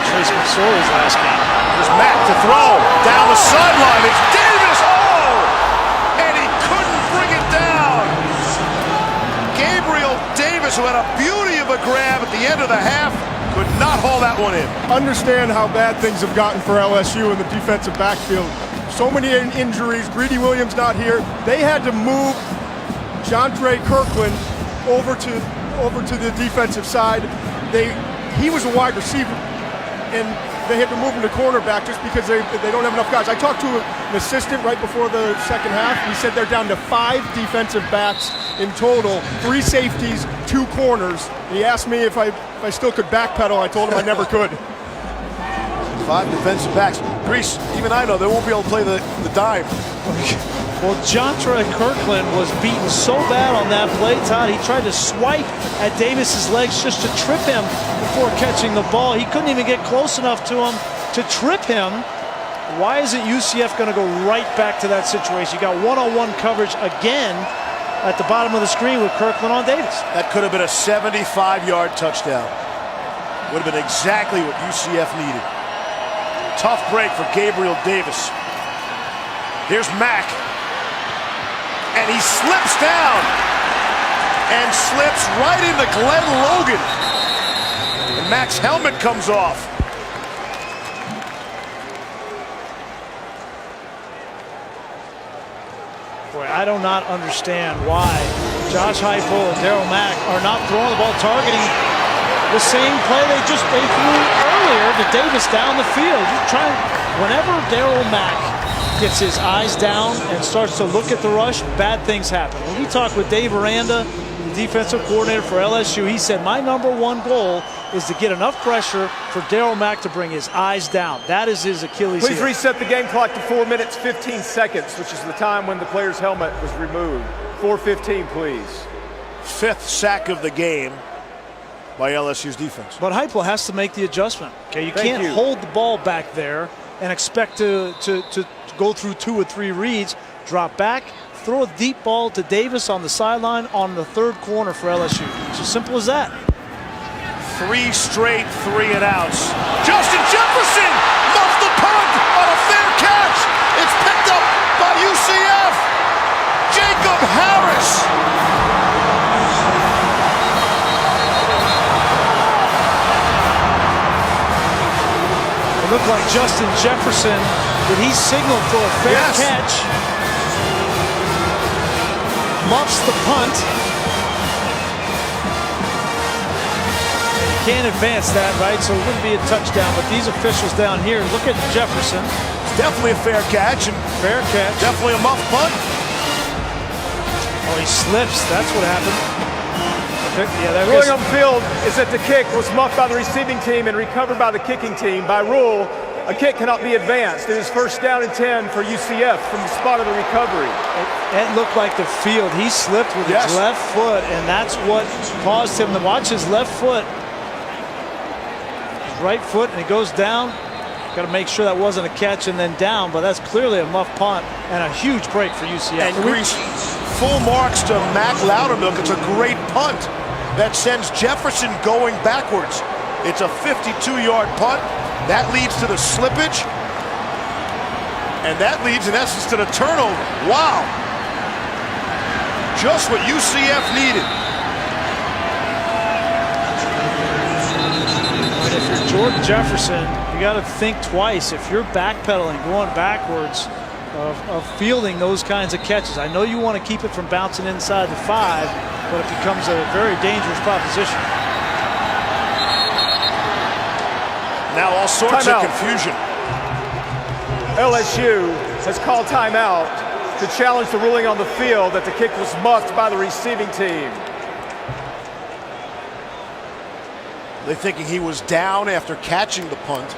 Trace McSorley's last game. There's Matt to throw down the sideline. It's Davis. Oh! And he couldn't bring it down. Gabriel Davis, who had a beauty of a grab at the end of the half, could not haul that one in. Understand how bad things have gotten for LSU in the defensive backfield. So many injuries. Greedy Williams not here. They had to move Jontre Kirkland over to the defensive side. He was a wide receiver, and they had to move him to cornerback just because they don't have enough guys. I talked to an assistant right before the second half. He said they're down to 5 defensive backs in total, 3 safeties, 2 corners. And he asked me if I still could backpedal. I told him I never could. 5 defensive backs. Grease, even I know they won't be able to play the dime. Well, Jontre Kirkland was beaten so bad on that play, Todd. He tried to swipe at Davis's legs just to trip him before catching the ball. He couldn't even get close enough to him to trip him. Why isn't UCF going to go right back to that situation? You got one-on-one coverage again at the bottom of the screen with Kirkland on Davis. That could have been a 75-yard touchdown. Would have been exactly what UCF needed. Tough break for Gabriel Davis. Here's Mack. And he slips down. And slips right into Glenn Logan. And Mack's helmet comes off. Boy, I do not understand why Josh Heupel and Darryl Mack are not throwing the ball, targeting the same play they threw earlier to Davis down the field. Just trying, whenever Darryl Mack gets his eyes down and starts to look at the rush, bad things happen. When we talked with Dave Aranda, the defensive coordinator for LSU, he said, my #1 goal is to get enough pressure for Darryl Mack to bring his eyes down. That is his Achilles heel. Please reset the game clock to 4 minutes, 15 seconds, which is the time when the player's helmet was removed. 4:15, please. 5th sack of the game by LSU's defense. But Heupel has to make the adjustment. Okay, you can't hold the ball back there and expect to go through 2 or 3 reads. Drop back, throw a deep ball to Davis on the sideline on the 3rd corner for LSU. It's as simple as that. 3 straight 3-and-outs. Justin Jefferson muffs the punt on a fair catch. It's picked up by UCF. Jacob Harris. It looked like Justin Jefferson. Did he signal for a fair catch? Muffs the punt. Can't advance that, right? So it wouldn't be a touchdown. But these officials down here, look at Jefferson. It's definitely a fair catch. And fair catch. Definitely a muff punt. Oh, he slips. That's what happened. Yeah, that ruling on field is that the kick was muffed by the receiving team and recovered by the kicking team. By rule, a kick cannot be advanced. It is 1st down and 10 for UCF from the spot of the recovery. It looked like the field. He slipped with his left foot, and that's what caused him to watch his left foot. Right foot, and it goes down. Got to make sure that wasn't a catch and then down, but that's clearly a muff punt and a huge break for UCF. And Grease, full marks to Matt Loudermilk. It's a great punt that sends Jefferson going backwards. It's a 52-yard punt. That leads to the slippage. And that leads, in essence, to the turnover. Wow. Just what UCF needed. If you're Jordan Jefferson, you got to think twice. If you're backpedaling, going backwards, of fielding those kinds of catches. I know you want to keep it from bouncing inside the 5, but it becomes a very dangerous proposition. Now all sorts of confusion. LSU has called timeout to challenge the ruling on the field that the kick was muffed by the receiving team. They're thinking he was down after catching the punt,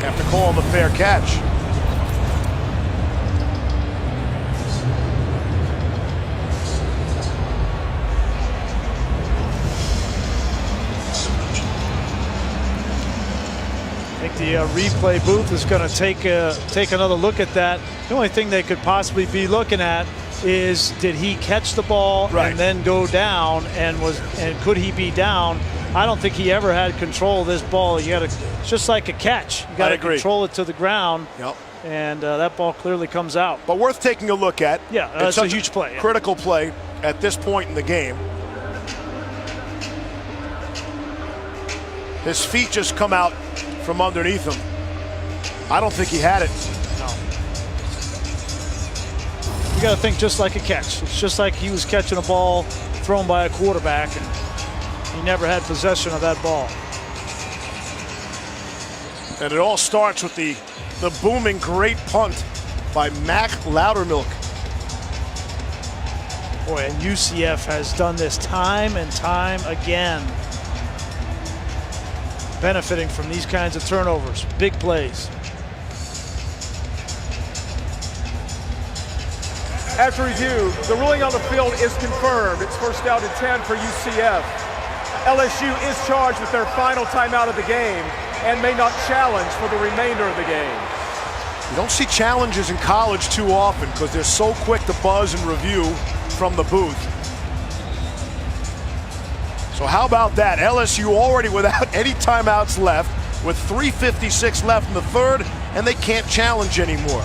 after calling the fair catch. I think the replay booth is going to take another look at that. The only thing they could possibly be looking at is, did he catch the ball and then go down, and could he be down? I don't think he ever had control of this ball. You got to, it's just like a catch. You got to control it to the ground. Yep. And that ball clearly comes out. But worth taking a look at. Yeah, that's a huge play. Critical play at this point in the game. His feet just come out from underneath him. I don't think he had it. No. You got to think just like a catch. It's just like he was catching a ball thrown by a quarterback, and he never had possession of that ball. And it all starts with the booming great punt by Mac Loudermilk. Boy, and UCF has done this time and time again. Benefiting from these kinds of turnovers, big plays. After review, the ruling on the field is confirmed. It's 1st down and 10 for UCF. LSU is charged with their final timeout of the game and may not challenge for the remainder of the game. You don't see challenges in college too often because they're so quick to buzz and review from the booth. So how about that? LSU already without any timeouts left. with 3:56 left in the third, and they can't challenge anymore.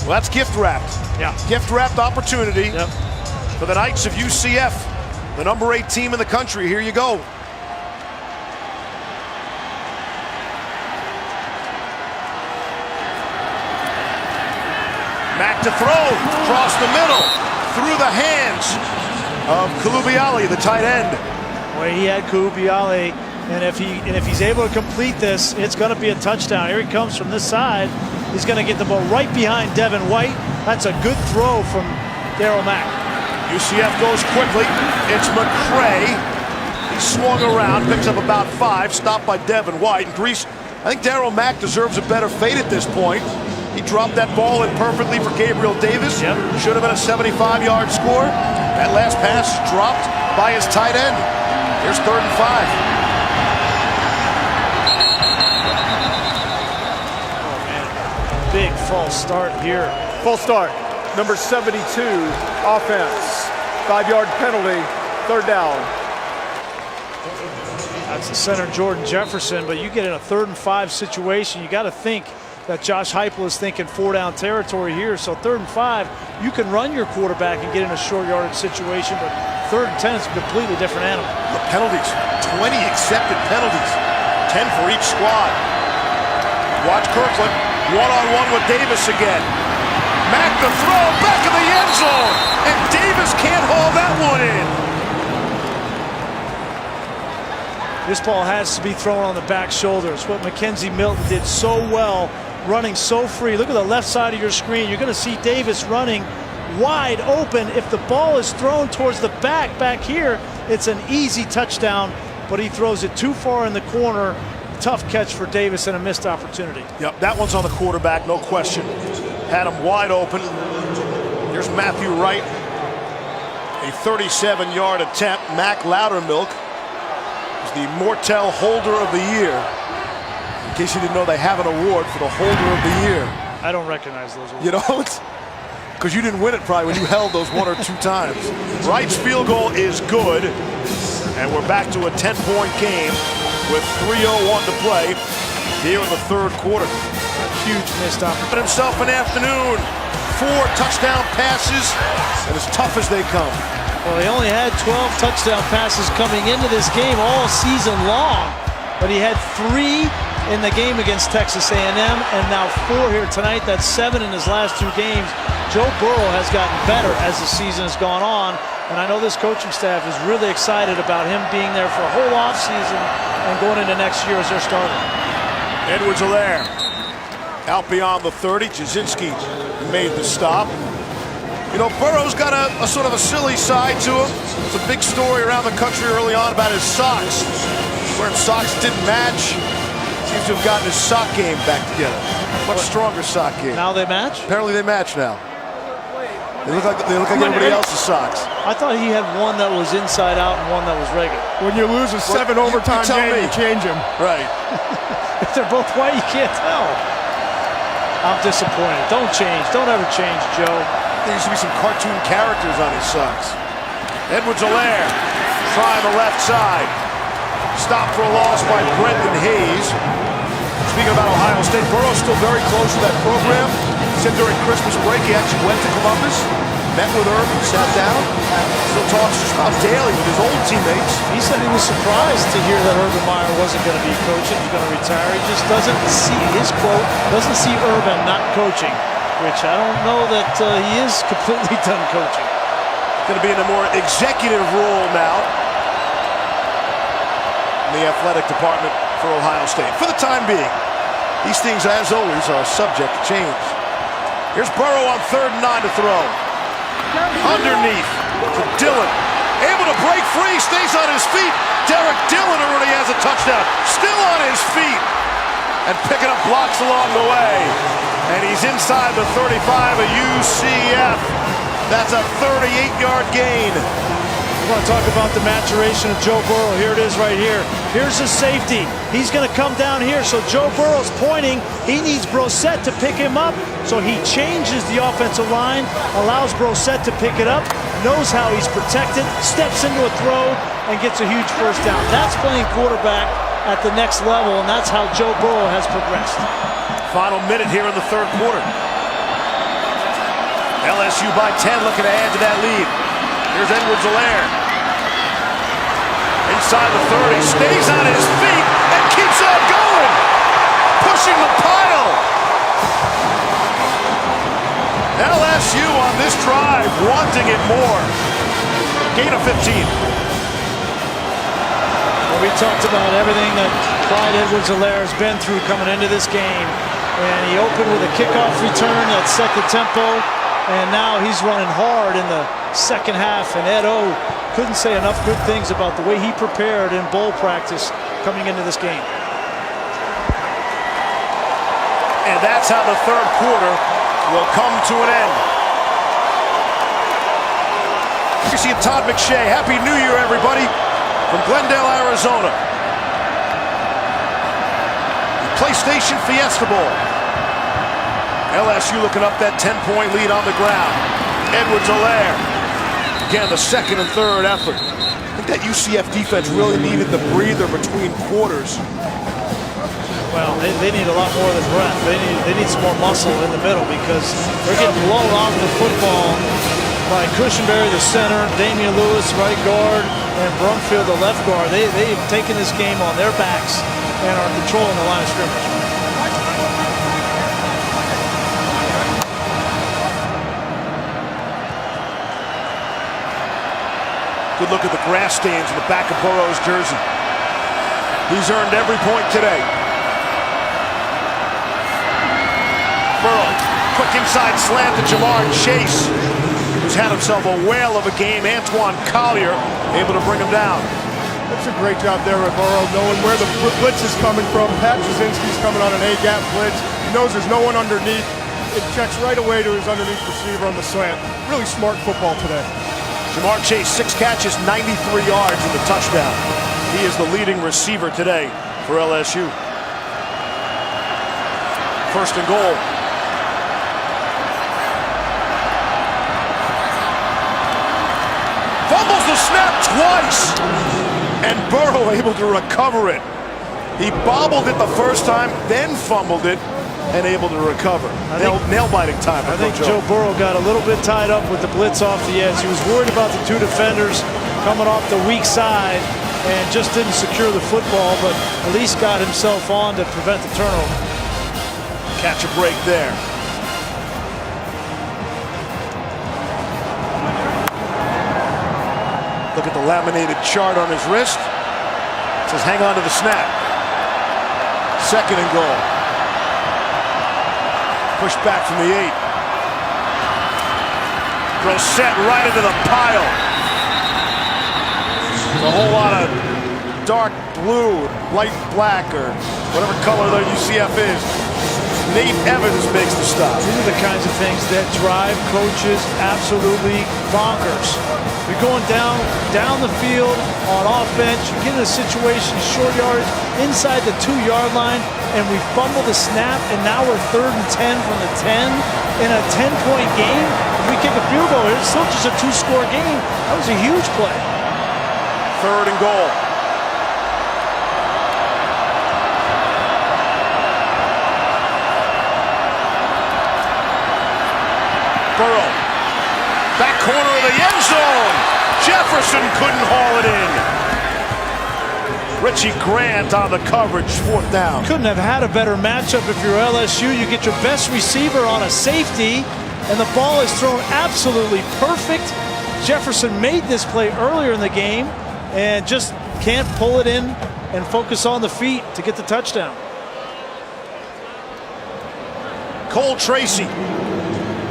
Well, that's gift-wrapped. Yeah. Gift-wrapped opportunity Yep. for the Knights of UCF, the number 8 team in the country. Here you go. Mack to throw, across the middle, through the hands of Kulubiali, the tight end. Well, he had Kulubiali, and if he's able to complete this, it's going to be a touchdown. Here he comes from this side. He's going to get the ball right behind Devin White. That's a good throw from Darryl Mack. UCF goes quickly. It's McCray. He swung around, picks up about 5, stopped by Devin White. And Grease, I think Darryl Mack deserves a better fate at this point. He dropped that ball in perfectly for Gabriel Davis. Yep. Should have been a 75-yard score. That last pass dropped by his tight end. Here's 3rd and 5. Oh, man. Big false start here. Full start. Number 72, offense. 5-yard penalty, 3rd down. That's the center, Jordan Jefferson, but you get in a 3rd and 5 situation, you got to think that Josh Heupel is thinking 4-down territory here. So 3rd and 5, you can run your quarterback and get in a short yardage situation, but 3rd and 10 is a completely different animal. The penalties, 20 accepted penalties, 10 for each squad. Watch Kirkland, one-on-one with Davis again. Mack the throw, back of the end zone, and Davis can't haul that one in. This ball has to be thrown on the back shoulders. What Mackenzie Milton did so well, running so free. Look at the left side of your screen. You're going to see Davis running wide open. If the ball is thrown towards the back here, it's an easy touchdown, but he throws it too far in the corner. Tough catch for Davis and a missed opportunity. Yep, that one's on the quarterback, no question. Had him wide open. Here's Matthew Wright. A 37-yard attempt. Mac Loudermilk is the Mortel Holder of the Year. In case you didn't know, they have an award for the Holder of the Year. I don't recognize those awards. You don't? Because you didn't win it probably when you held those 1 or 2 times. Wright's field goal is good. And we're back to a 10-point game with 3:01 to play here in the 3rd quarter. A huge missed opportunity. But himself an afternoon. 4 touchdown passes, and as tough as they come. Well, he only had 12 touchdown passes coming into this game all season long, but he had 3 in the game against Texas A&M, and now 4 here tonight. That's 7 in his last 2 games. Joe Burrow has gotten better as the season has gone on, and I know this coaching staff is really excited about him being there for a whole offseason and going into next year as their starter. Edwards-Helaire out beyond the 30. Jasinski made the stop. You know, Burrow's got a sort of a silly side to him. It's a big story around the country early on about his socks. Wearing socks didn't match. Seems to have gotten his sock game back together. Much stronger sock game. Now they match? Apparently they match now. They look like everybody else's socks. I thought he had one that was inside out and one that was regular. When you lose a 7 overtime game, you change him. Right. If they're both white, you can't tell. I'm disappointed. Don't change. Don't ever change, Joe. There used to be some cartoon characters on his socks. Edwards-Helaire trying the left side. Stopped for a loss by Brendan Hayes. Speaking about Ohio State, Burrow's still very close to that program. He said during Christmas break he actually went to Columbus, met with Urban, sat down, still talks just about daily with his old teammates. He said he was surprised to hear that Urban Meyer wasn't going to be coaching. He's going to retire. He just doesn't see, his quote, doesn't see Urban not coaching, which I don't know that he is completely done coaching. Going to be in a more executive role now in the athletic department for Ohio State. For the time being, these things, as always, are subject to change. Here's Burrow on 3rd and 9 to throw. Underneath to Dillon. Able to break free, stays on his feet. Derek Dillon already has a touchdown. Still on his feet. And picking up blocks along the way. And he's inside the 35 of UCF. That's a 38-yard gain. We want to talk about the maturation of Joe Burrow. Here it is right here. Here's the safety. He's going to come down here. So Joe Burrow's pointing. He needs Brissett to pick him up. So he changes the offensive line, allows Brissett to pick it up, knows how he's protected, steps into a throw, and gets a huge first down. That's playing quarterback at the next level, and that's how Joe Burrow has progressed. Final minute here in the third quarter. LSU by 10, looking to add to that lead. Here's Edwards-Helaire. Inside the 30, stays on his feet and keeps on going. Pushing the pile. LSU on this drive, wanting it more. Gain of 15. Well, we talked about everything that Clyde Edwards-Helaire has been through coming into this game. And he opened with a kickoff return that set the tempo. And now he's running hard in the second half. And Ed O couldn't say enough good things about the way he prepared in bowl practice coming into this game. And that's how the third quarter will come to an end. You see Todd McShay. Happy New Year, everybody, from Glendale, Arizona. The PlayStation Fiesta Bowl. LSU looking up that 10-point lead on the ground. Edwards-Helaire. Again, the second and third effort. I think that UCF defense really needed the breather between quarters. Well, they need a lot more than breath. They need some more muscle in the middle because they're getting blown off the football by Cushenberry, the center, Damian Lewis, right guard, and Brumfield, the left guard. They've taken this game on their backs and are controlling the line of scrimmage. Good look at the grass stains on the back of Burrow's jersey. He's earned every point today. Burrow, quick inside slant to Jamar Chase, who's had himself a whale of a game. Antoine Collier able to bring him down. That's a great job there with Burrow, knowing where the blitz is coming from. Pat Jasinski's coming on an A-gap blitz. He knows there's no one underneath. It checks right away to his underneath receiver on the slant. Really smart football today. Jamar Chase, 6 catches, 93 yards in the touchdown. He is the leading receiver today for LSU. First and goal. Fumbles the snap twice. And Burrow able to recover it. He bobbled it the first time, then fumbled it, and able to recover. Nail-biting time. I think Joe Burrow got a little bit tied up with the blitz off the edge. He was worried about the two defenders coming off the weak side and just didn't secure the football, but at least got himself on to prevent the turnover. Catch a break there. Look at the laminated chart on his wrist. It says hang on to the snap. Second and goal. Push back from the 8. Brissett right into the pile. There's a whole lot of dark blue, light black, or whatever color the UCF is. Nate Evans makes the stop. These are the kinds of things that drive coaches absolutely bonkers. You're going down the field on offense. You get in a situation, short yardage, inside the 2-yard line, and we fumble the snap, and now we're 3rd and 10 from the 10 in a 10-point game. If we kick a field goal, it's still just a 2-score game. That was a huge play. Third and goal. Burrow, back corner of the end zone. Jefferson couldn't haul it in. Richie Grant on the coverage, 4th down. Couldn't have had a better matchup if you're LSU. You get your best receiver on a safety, and the ball is thrown absolutely perfect. Jefferson made this play earlier in the game and just can't pull it in and focus on the feet to get the touchdown. Cole Tracy,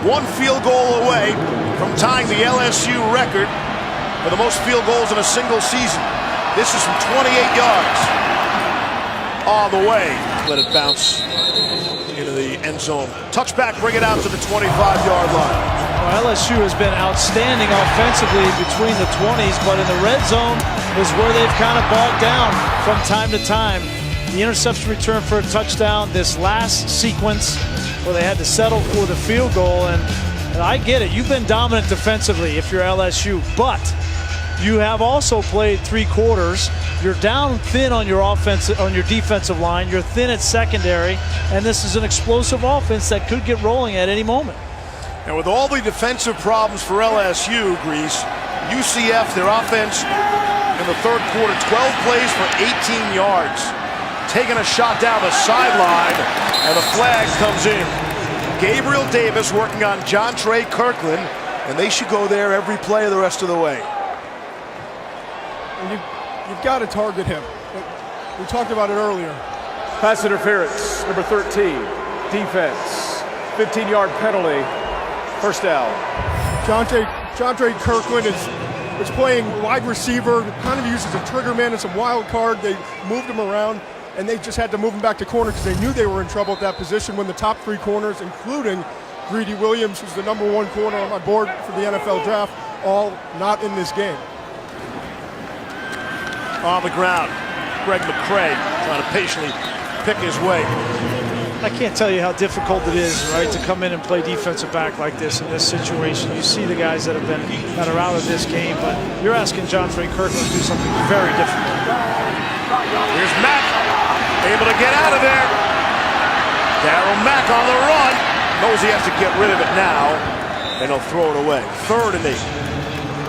1 field goal away from tying the LSU record for the most field goals in a single season. This is from 28 yards. All the way. Let it bounce into the end zone. Touchback, bring it out to the 25-yard line. Well, LSU has been outstanding offensively between the 20s, but in the red zone is where they've kind of bogged down from time to time. The interception return for a touchdown, this last sequence where they had to settle for the field goal, and And I get it. You've been dominant defensively if you're LSU, but you have also played 3 quarters. You're down thin on your defensive line. You're thin at secondary, and this is an explosive offense that could get rolling at any moment. And with all the defensive problems for LSU, Grease, UCF, their offense in the third quarter, 12 plays for 18 yards. Taking a shot down the sideline, and the flag comes in. Gabriel Davis working on Jontre Kirkland, and they should go there every play the rest of the way. And you've got to target him. We talked about it earlier. Pass interference, number 13. Defense, 15-yard penalty, first down. Jontre Kirkland is playing wide receiver, kind of uses a trigger man and some wild card. They moved him around, and they just had to move him back to corner because they knew they were in trouble at that position when the top 3 corners, including Greedy Williams, who's the #1 corner on my board for the NFL draft, all not in this game. On the ground, Greg McCray trying to patiently pick his way. I can't tell you how difficult it is, right, to come in and play defensive back like this in this situation. You see the guys that are out of this game, but you're asking Jontre Kirkland to do something very difficult. Here's Mack, able to get out of there. Darryl Mack on the run. Knows he has to get rid of it now, and he'll throw it away. 3rd and 8.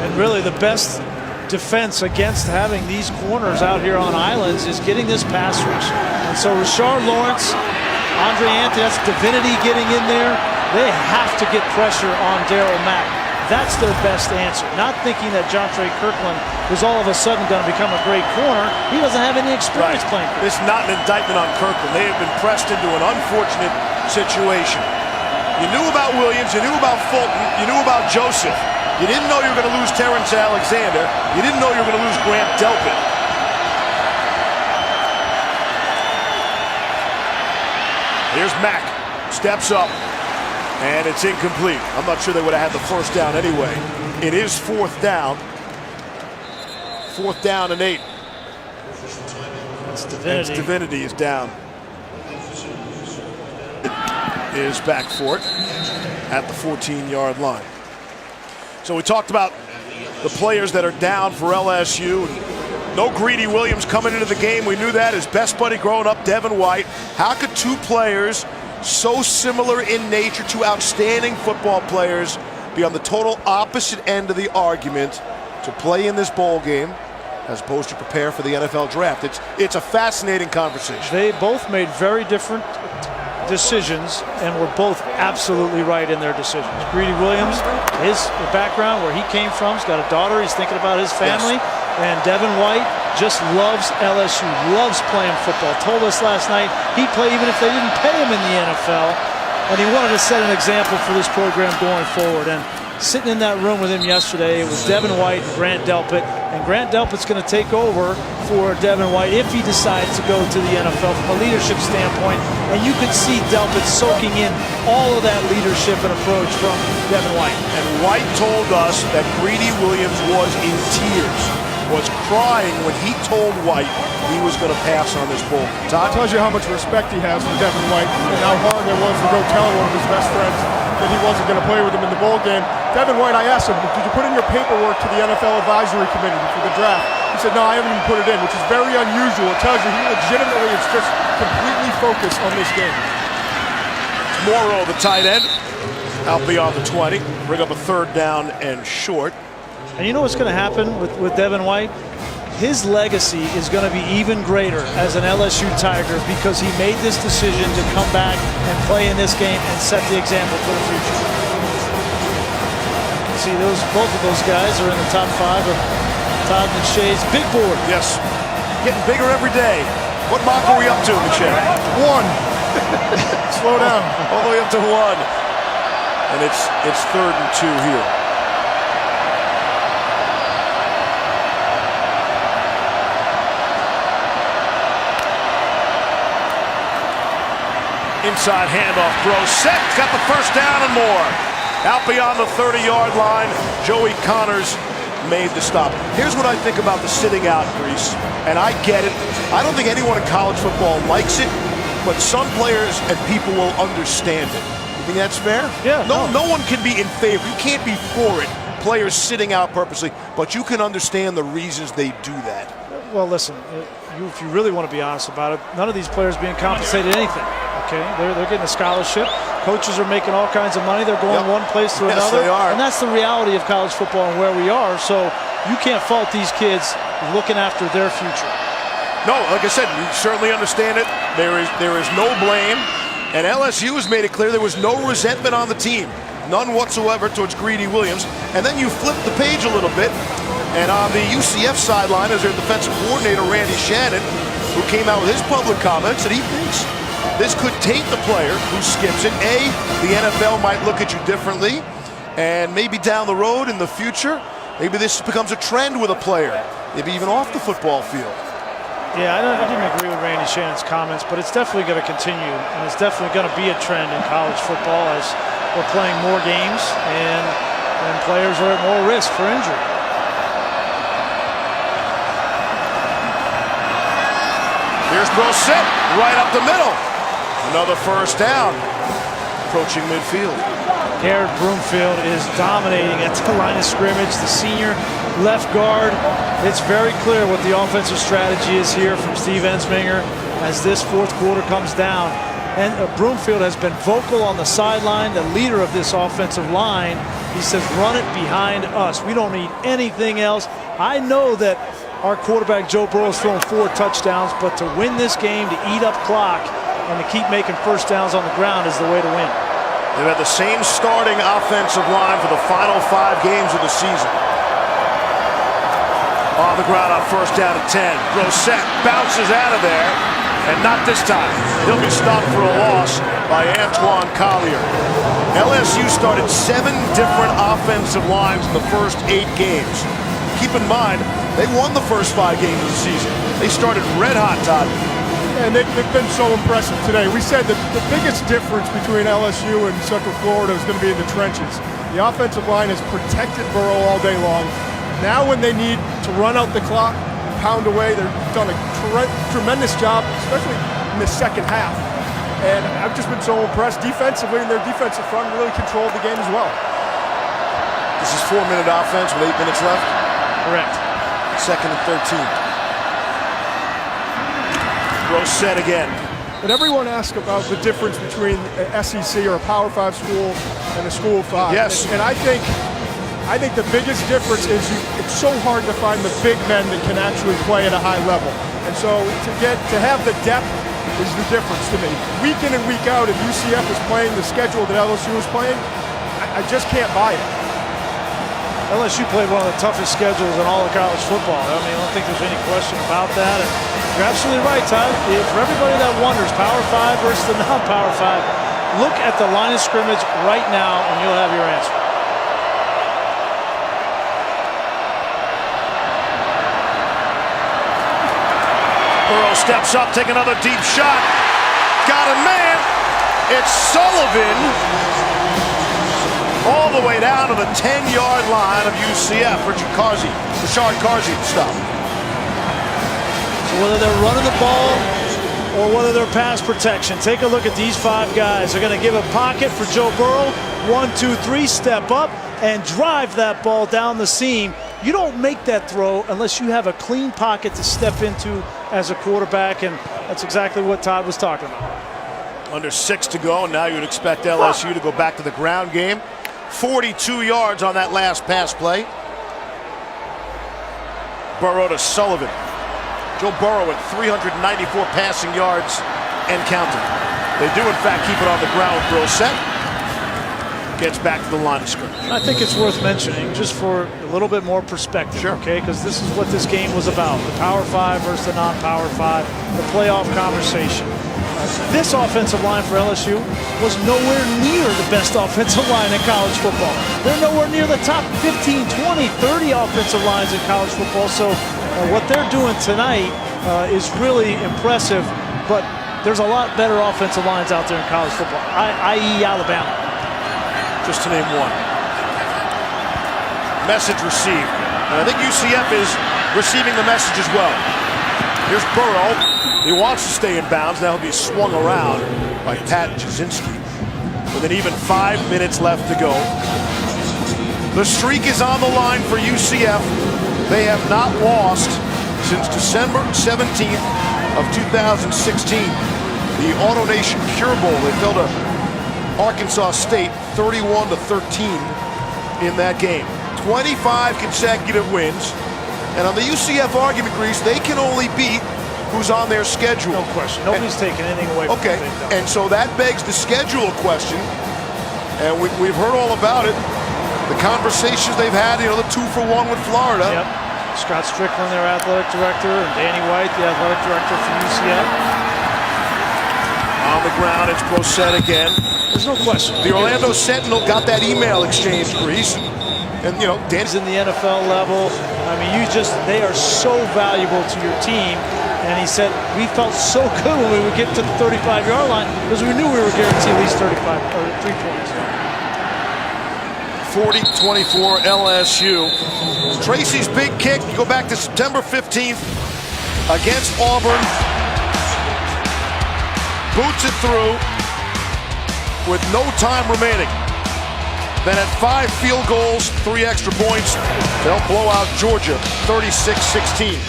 And really the best defense against having these corners out here on islands is getting this pass rush. And so Rashard Lawrence, Andre Anthony, that's Divinity getting in there. They have to get pressure on Darryl Mack. That's their best answer. Not thinking that Jontre Kirkland was all of a sudden going to become a great corner. He doesn't have any experience playing. This is not an indictment on Kirkland. They have been pressed into an unfortunate situation. You knew about Williams, you knew about Fulton, you knew about Joseph. You didn't know you were going to lose Terrence Alexander. You didn't know you were going to lose Grant Delpit. Here's Mack, steps up, and it's incomplete. I'm not sure they would have had the first down anyway. It is 4th down. 4th down and 8. That's Divinity. And Divinity is down. Is back for it at the 14-yard line. So we talked about the players that are down for LSU. No Greedy Williams coming into the game. We knew that. His best buddy growing up, Devin White. How could 2 players so similar in nature, 2 outstanding football players, be on the total opposite end of the argument to play in this bowl game as opposed to prepare for the NFL draft? It's a fascinating conversation. They both made very different decisions and were both absolutely right in their decisions. Greedy Williams, his background, where he came from, he's got a daughter, he's thinking about his family. Yes. And Devin White just loves LSU, loves playing football. Told us last night he'd play even if they didn't pay him in the NFL. And he wanted to set an example for this program going forward. And sitting in that room with him yesterday, it was Devin White and Grant Delpit. And Grant Delpit's going to take over for Devin White if he decides to go to the NFL from a leadership standpoint. And you could see Delpit soaking in all of that leadership and approach from Devin White. And White told us that Greedy Williams was in tears, was crying when he told White he was going to pass on this bowl. Todd tells you how much respect he has for Devin White and how hard it was to go tell one of his best friends that he wasn't going to play with him in the bowl game. Devin White, I asked him, did you put in your paperwork to the NFL Advisory Committee for the draft? He said, no, I haven't even put it in, which is very unusual. It tells you he legitimately is just completely focused on this game. Morrow, the tight end, out beyond the 20. Bring up a 3rd down and short. And you know what's going to happen with Devin White? His legacy is going to be even greater as an LSU Tiger because he made this decision to come back and play in this game and set the example for the future. See, both of those guys are in the top 5 of Todd McShay's big board. Yes, getting bigger every day. What mark are we up to, McShay? 1. Slow down. All the way up to 1. And it's 3rd and 2 here. Inside handoff throw set, got the first down and more. Out beyond the 30-yard line, Joey Connors made the stop. Here's what I think about the sitting out, Grease, and I get it. I don't think anyone in college football likes it, but some players and people will understand it. think that's fair? Yeah. No one can be in favor. You can't be for it. Players sitting out purposely, but you can understand the reasons they do that. Well, listen, if you really want to be honest about it, none of these players being compensated anything. Okay, they're getting a scholarship. Coaches are making all kinds of money. They're going one place to another. They are. And that's the reality of college football and where we are. So you can't fault these kids looking after their future. No, like I said, we certainly understand it. There is no blame. And LSU has made it clear there was no resentment on the team. None whatsoever towards Greedy Williams. And then you flip the page a little bit, and on the UCF sideline is their defensive coordinator, Randy Shannon, who came out with his public comments that he thinks this could taint the player who skips it. The NFL might look at you differently, and maybe down the road in the future, maybe this becomes a trend with a player, maybe even off the football field. Yeah, I didn't agree with Randy Shannon's comments, but it's definitely going to continue, and it's definitely going to be a trend in college football as we're playing more games and players are at more risk for injury. Here's Brissett, right up the middle. Another first down, approaching midfield. Garrett Broomfield is dominating at the line of scrimmage, the senior left guard. It's very clear what the offensive strategy is here from Steve Ensminger as this fourth quarter comes down. And Broomfield has been vocal on the sideline, the leader of this offensive line. He says, run it behind us. We don't need anything else. I know that our quarterback, Joe Burrow, has thrown 4 touchdowns, but to win this game, to eat up clock, and to keep making first downs on the ground is the way to win. They've had the same starting offensive line for the final 5 games of the season. On the ground on first down at 10. Brissett bounces out of there, and not this time. He'll be stopped for a loss by Antoine Collier. LSU started 7 different offensive lines in the first 8 games. Keep in mind, they won the first 5 games of the season. They started red hot, Todd. And they've been so impressive today. We said that the biggest difference between LSU and Central Florida is going to be in the trenches. The offensive line has protected Burrow all day long. Now when they need to run out the clock, pound away, they've done a tremendous job, especially in the second half. And I've just been so impressed defensively, and their defensive front really controlled the game as well. This is 4-minute offense with 8 minutes left. Correct. Second and 13. Brissett again. But everyone asks about the difference between an SEC or a Power 5 school and a School of 5. Yes. And I think the biggest difference is it's so hard to find the big men that can actually play at a high level. And so to have the depth is the difference to me. Week in and week out, if UCF is playing the schedule that LSU is playing, I just can't buy it. LSU played one of the toughest schedules in all of college football. I mean, I don't think there's any question about that. And you're absolutely right, Todd. For everybody that wonders, Power 5 versus the non-Power 5, look at the line of scrimmage right now, and you'll have your answer. Burrow steps up, take another deep shot. Got a man. It's Sullivan. All the way down to the 10-yard line of UCF. Rashard Carsey to stop. So whether they're running the ball or whether they're pass protection, take a look at these 5 guys. They're going to give a pocket for Joe Burrow. 1, 2, 3, step up and drive that ball down the seam. You don't make that throw unless you have a clean pocket to step into as a quarterback, and that's exactly what Todd was talking about. Under 6 to go, and now you'd expect LSU to go back to the ground game. 42 yards on that last pass play. Burrow to Sullivan. Joe Burrow at 394 passing yards and counting. They do, in fact, keep it on the ground with Brissett. Gets back to the line of scrimmage. I think it's worth mentioning, just for a little bit more perspective, okay? Because this is what this game was about. The Power 5 versus the non-Power 5, the playoff conversation. This offensive line for LSU was nowhere near the best offensive line in college football. They're nowhere near the top 15, 20, 30 offensive lines in college football. So what they're doing tonight is really impressive, but there's a lot better offensive lines out there in college football, i.e. Alabama. Just to name one. Message received. And I think UCF is receiving the message as well. Here's Burrow. He wants to stay in bounds. Now he'll be swung around by Pat Jasinski. with an even 5 minutes left to go. The streak is on the line for UCF. They have not lost since December 17th of 2016. The AutoNation Cure Bowl. They fell to Arkansas State 31-13 in that game. 25 consecutive wins. And on the UCF argument, Grease, they can only beat who's on their schedule. No question. Nobody's taking anything away from Okay, and so that begs the schedule question. And we've heard all about it. The conversations they've had, you know, the 2-for-1 with Florida. Yep. Scott Strickland, their athletic director, and Danny White, the athletic director for UCF. On the ground, it's Brissett again. There's no question. The Orlando Sentinel got that email exchange, Grease. And, you know, Dan's in the NFL level. I mean, they are so valuable to your team. And he said, we felt so good when we would get to the 35-yard line because we knew we were guaranteed at least 35 or 3 points. 40-24 LSU. Tracy's big kick, you go back to September 15th against Auburn. Boots it through with no time remaining. Then at 5 field goals, 3 extra points, they'll blow out Georgia 36-16.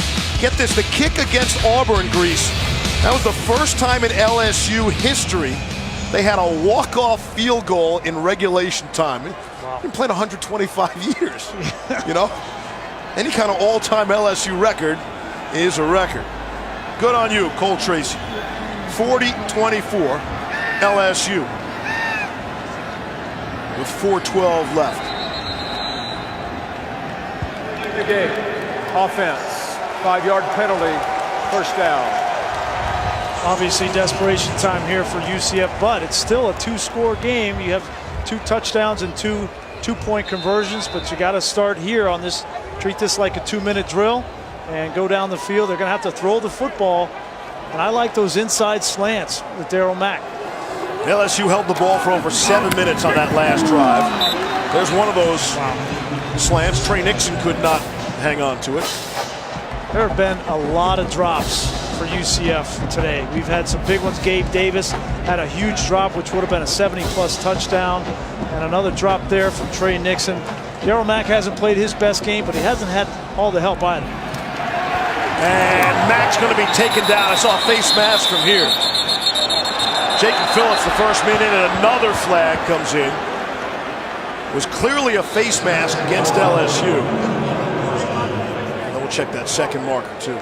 Get this, the kick against Auburn, Grease, that was the first time in LSU history they had a walk-off field goal in regulation time. Wow. Been playing 125 years, you know? Any kind of all-time LSU record is a record. Good on you, Cole Tracy. 40-24 LSU with 4:12 left. The game, offense, 5-yard penalty, first down. Obviously desperation time here for UCF, but it's still a 2-score game. You have 2 touchdowns and 2 two-point conversions, but you got to start here on this, treat this like a 2-minute drill and go down the field. They're going to have to throw the football, and I like those inside slants with Darryl Mack. LSU held the ball for over 7 minutes on that last drive. There's one of those slants. Trey Nixon could not hang on to it. There have been a lot of drops for UCF today. We've had some big ones. Gabe Davis had a huge drop, which would have been a 70-plus touchdown, and another drop there from Trey Nixon. Darryl Mack hasn't played his best game, but he hasn't had all the help either. And Mack's going to be taken down. I saw a face mask from here. Jacob Phillips, the first minute, and another flag comes in. It was clearly a face mask against LSU. And we'll check that second marker, too.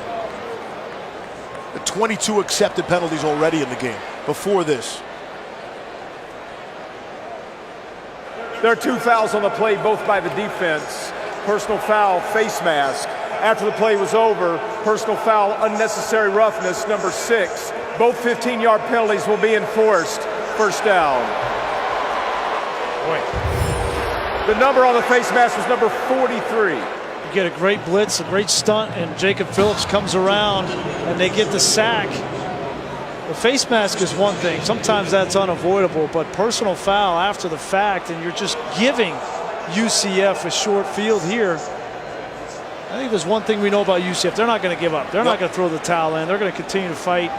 The 22 accepted penalties already in the game before this. There are 2 fouls on the play, both by the defense. Personal foul, face mask. After the play was over, personal foul, unnecessary roughness, number 6. Both 15-yard penalties will be enforced. First down. The number on the face mask was number 43. You get a great blitz, a great stunt, and Jacob Phillips comes around, and they get the sack. The face mask is one thing. Sometimes that's unavoidable, but personal foul after the fact, and you're just giving UCF a short field here. I think there's one thing we know about UCF. They're not going to give up. They're not going to throw the towel in. They're going to continue to fight.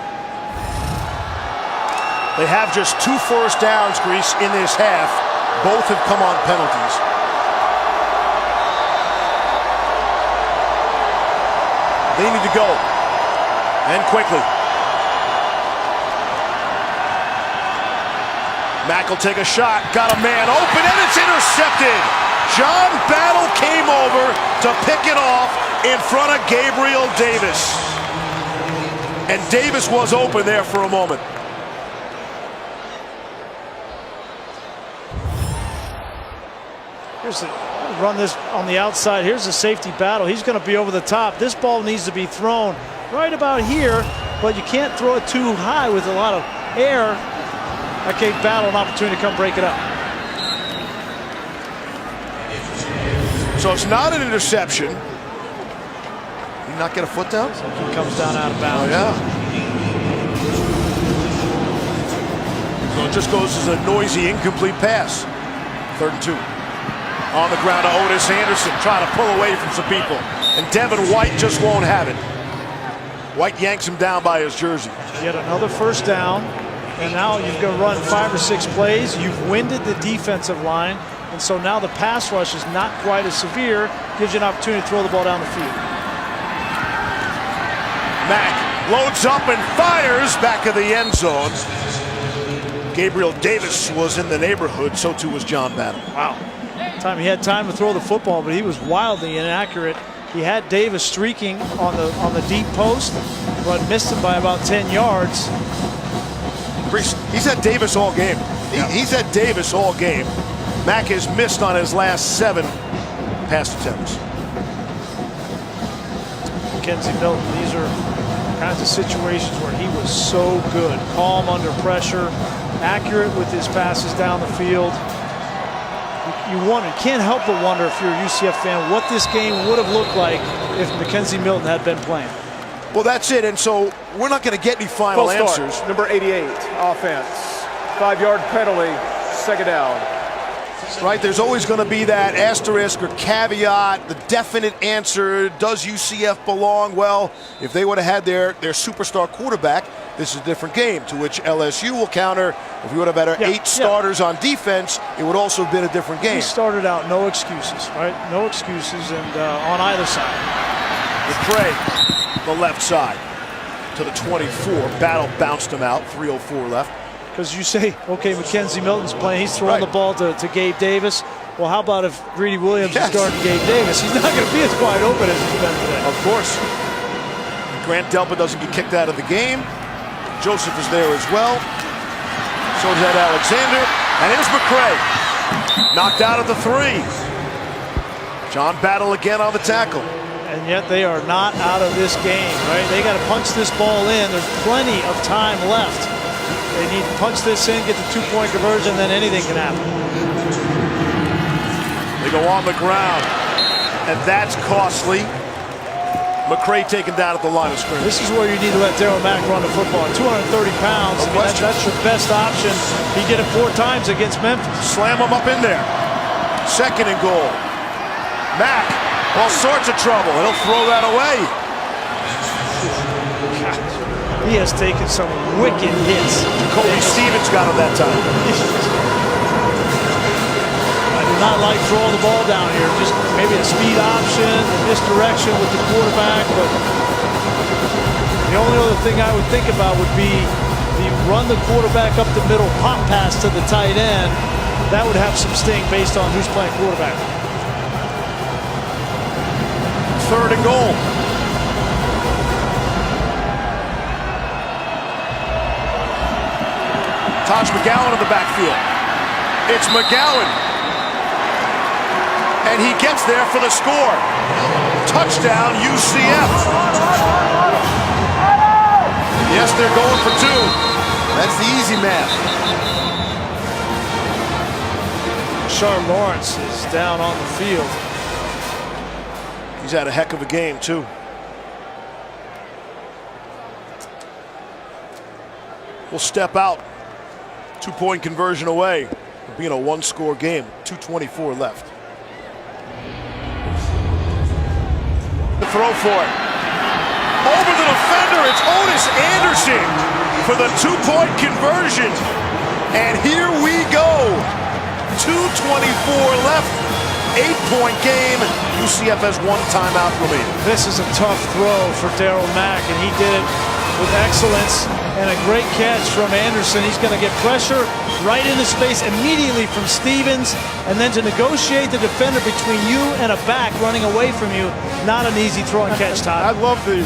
They have just 2 first downs, Grease, in this half. Both have come on penalties. They need to go, and quickly. Mack will take a shot, got a man open, and it's intercepted. John Battle came over to pick it off in front of Gabriel Davis. And Davis was open there for a moment. Here's the run this on the outside. Here's the safety battle. He's going to be over the top. This ball needs to be thrown right about here, but you can't throw it too high with a lot of air. That gave Battle an opportunity to come break it up. So it's not an interception. Did he not get a foot down? So he comes down out of bounds. Oh, yeah. So it just goes as a noisy, incomplete pass. 3rd and 2. On the ground to Otis Anderson, trying to pull away from some people. And Devin White just won't have it. White yanks him down by his jersey. Yet another first down. And now you've got to run 5 or 6 plays. You've winded the defensive line. And so now the pass rush is not quite as severe. Gives you an opportunity to throw the ball down the field. Mack loads up and fires back of the end zone. Gabriel Davis was in the neighborhood. So too was John Battle. Wow. He had time to throw the football, but he was wildly inaccurate. He had Davis streaking on the deep post, but missed him by about 10 yards. He's had Davis all game. He's had Davis all game. Mack has missed on his last 7 pass attempts. Mackenzie Milton, these are kinds of situations where he was so good. Calm under pressure, accurate with his passes down the field. You can't help but wonder if you're a UCF fan what this game would have looked like if Mackenzie Milton had been playing. Well, that's it, and so we're not going to get any final answers. Number 88, offense. 5-yard penalty, 2nd down. Right, there's always going to be that asterisk or caveat, the definite answer, does UCF belong? Well, if they would have had their superstar quarterback, this is a different game, to which LSU will counter. If we would have had our 8 starters on defense, it would also have been a different game. We started out no excuses, right? No excuses, and on either side. McCray, the left side, to the 24. Battle bounced him out, 3:04 left. Because you say, okay, Mackenzie Milton's playing, he's throwing the ball to Gabe Davis. Well, how about if Greedy Williams is guarding Gabe Davis? He's not going to be as wide open as he's been today. Of course. Grant Delpa doesn't get kicked out of the game. Joseph is there as well. So is that Alexander. And here's McCray. Knocked out at the 3. John Battle again on the tackle. And yet they are not out of this game, right? They got to punch this ball in. There's plenty of time left. They need to punch this in, get the 2-point conversion, then anything can happen. They go on the ground, and that's costly. McCray taken down at the line of scrimmage. This is where you need to let Darryl Mack run the football. 230 pounds, that's your best option. He did it 4 times against Memphis. Slam him up in there. 2nd and goal. Mack, all sorts of trouble. He'll throw that away. He has taken some wicked hits. Kobe Stevens got him that time. I do not like throwing the ball down here. Just maybe a speed option, misdirection with the quarterback. But the only other thing I would think about would be the run the quarterback up the middle, pop pass to the tight end. That would have some sting based on who's playing quarterback. 3rd and goal. Taj McGowan in the backfield. It's McGowan. And he gets there for the score. Touchdown, UCF. Yes, they're going for 2. That's the easy math. Sean Lawrence is down on the field. He's had a heck of a game, too. We'll step out. 2-point conversion away, being a 1-score game. 2:24 left. The throw for it. Over the defender, it's Otis Anderson for the 2-point conversion. And here we go. 2:24 left. 8-point game. UCF has 1 timeout remaining. This is a tough throw for Darryl Mack, and he did it with excellence. And a great catch from Anderson. He's going to get pressure right into space immediately from Stevens. And then to negotiate the defender between you and a back running away from you, not an easy throw and catch, Todd. I love the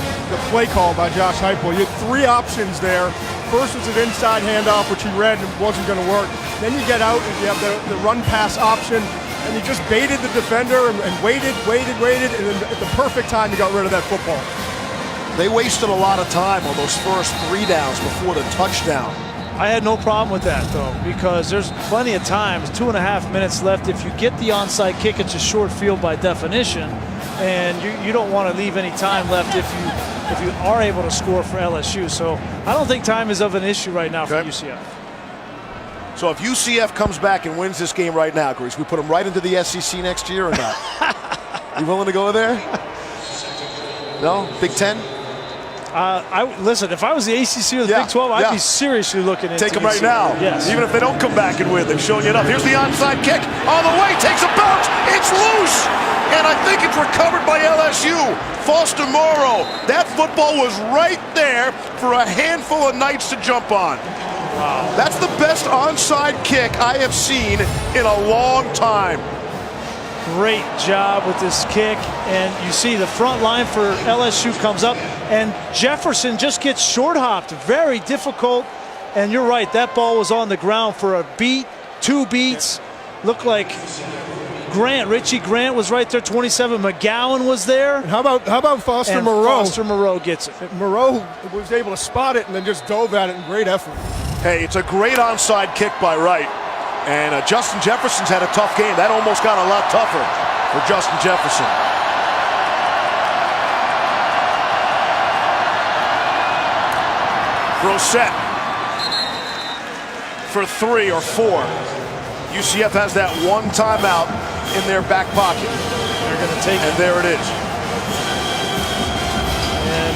play call by Josh Heupel. You had 3 options there. First was an inside handoff, which he read and wasn't going to work. Then you get out and you have the run pass option. And he just baited the defender and waited. And then at the perfect time, he got rid of that football. They wasted a lot of time on those first 3 downs before the touchdown. I had no problem with that, though, because there's plenty of times, 2.5 minutes left. If you get the onside kick, it's a short field by definition, and you don't want to leave any time left if you are able to score for LSU. So I don't think time is of an issue right now for UCF. So if UCF comes back and wins this game right now, Grease, we put them right into the SEC next year or not? You willing to go there? No? Big Ten? Listen, if I was the ACC or the Big 12, I'd be seriously looking into Take them right now. Yes. Even if they don't come back and win, they've shown you enough. Here's the onside kick. On the way, takes a bounce. It's loose. And I think it's recovered by LSU. Foster Morrow. That football was right there for a handful of knights to jump on. Wow. That's the best onside kick I have seen in a long time. Great job with this kick, and you see the front line for LSU comes up, and Jefferson just gets short hopped. Very difficult, and you're right, that ball was on the ground for a beat, 2 beats. Looked like Richie Grant was right there, 27. McGowan was there. And how about Foster Moreau? Foster Moreau gets it. Moreau was able to spot it and then just dove at it in great effort. Hey, it's a great onside kick by Wright. And Justin Jefferson's had a tough game. That almost got a lot tougher for Justin Jefferson. Brosette for 3 or 4. UCF has that one timeout in their back pocket. They're going to take it. And there it is. And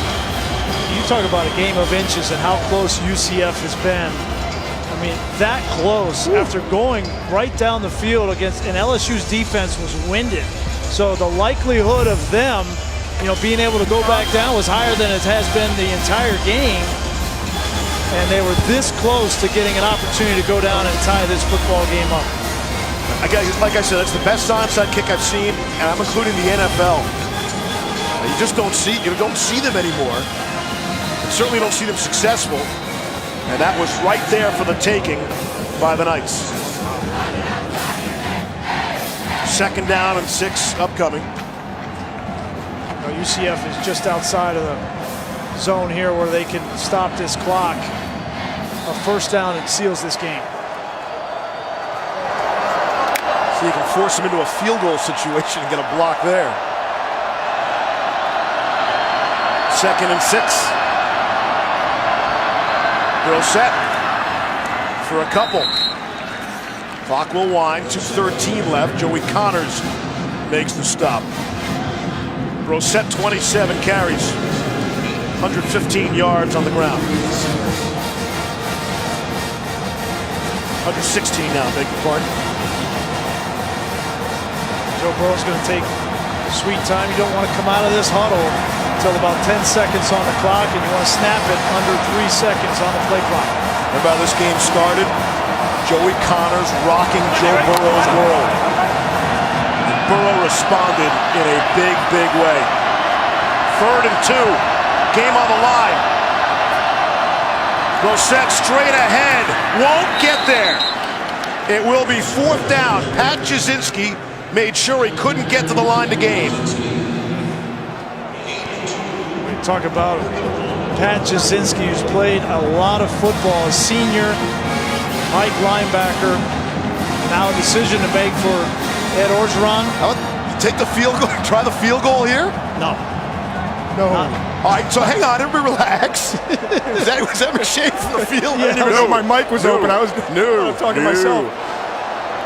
you talk about a game of inches and how close UCF has been. I mean, that close after going right down the field against, and LSU's defense was winded. So the likelihood of them, being able to go back down was higher than it has been the entire game. And they were this close to getting an opportunity to go down and tie this football game up. Like I said, that's the best onside kick I've seen, and I'm including the NFL. You just don't see them anymore. And certainly don't see them successful. And that was right there for the taking by the Knights. 2nd down and 6 upcoming. UCF is just outside of the zone here where they can stop this clock. A 1st down and seals this game. So you can force them into a field goal situation and get a block there. 2nd and 6. Brosette for a couple. Clock will wind. 2:13 left. Joey Connors makes the stop. Brosette 27 carries. 115 yards on the ground. 116 now, beg your pardon. Joe Burrow's going to take sweet time. You don't want to come out of this huddle until about 10 seconds on the clock, and you want to snap it under 3 seconds on the play clock. Remember how this game started? Joey Connors rocking Joe Burrow's world. And Burrow responded in a big, big way. 3rd and 2. Game on the line. Brosette straight ahead. Won't get there. It will be 4th down. Pat Jasinski made sure he couldn't get to the line to gain. Talk about Pat Jasinski, who's played a lot of football, a senior, Mike linebacker. Now a decision to make for Ed Orgeron. Take the field goal, try the field goal here? No. All right, so hang on, everybody relax. Was that McShay from the field? I didn't even know my mic was open. I was talking to myself.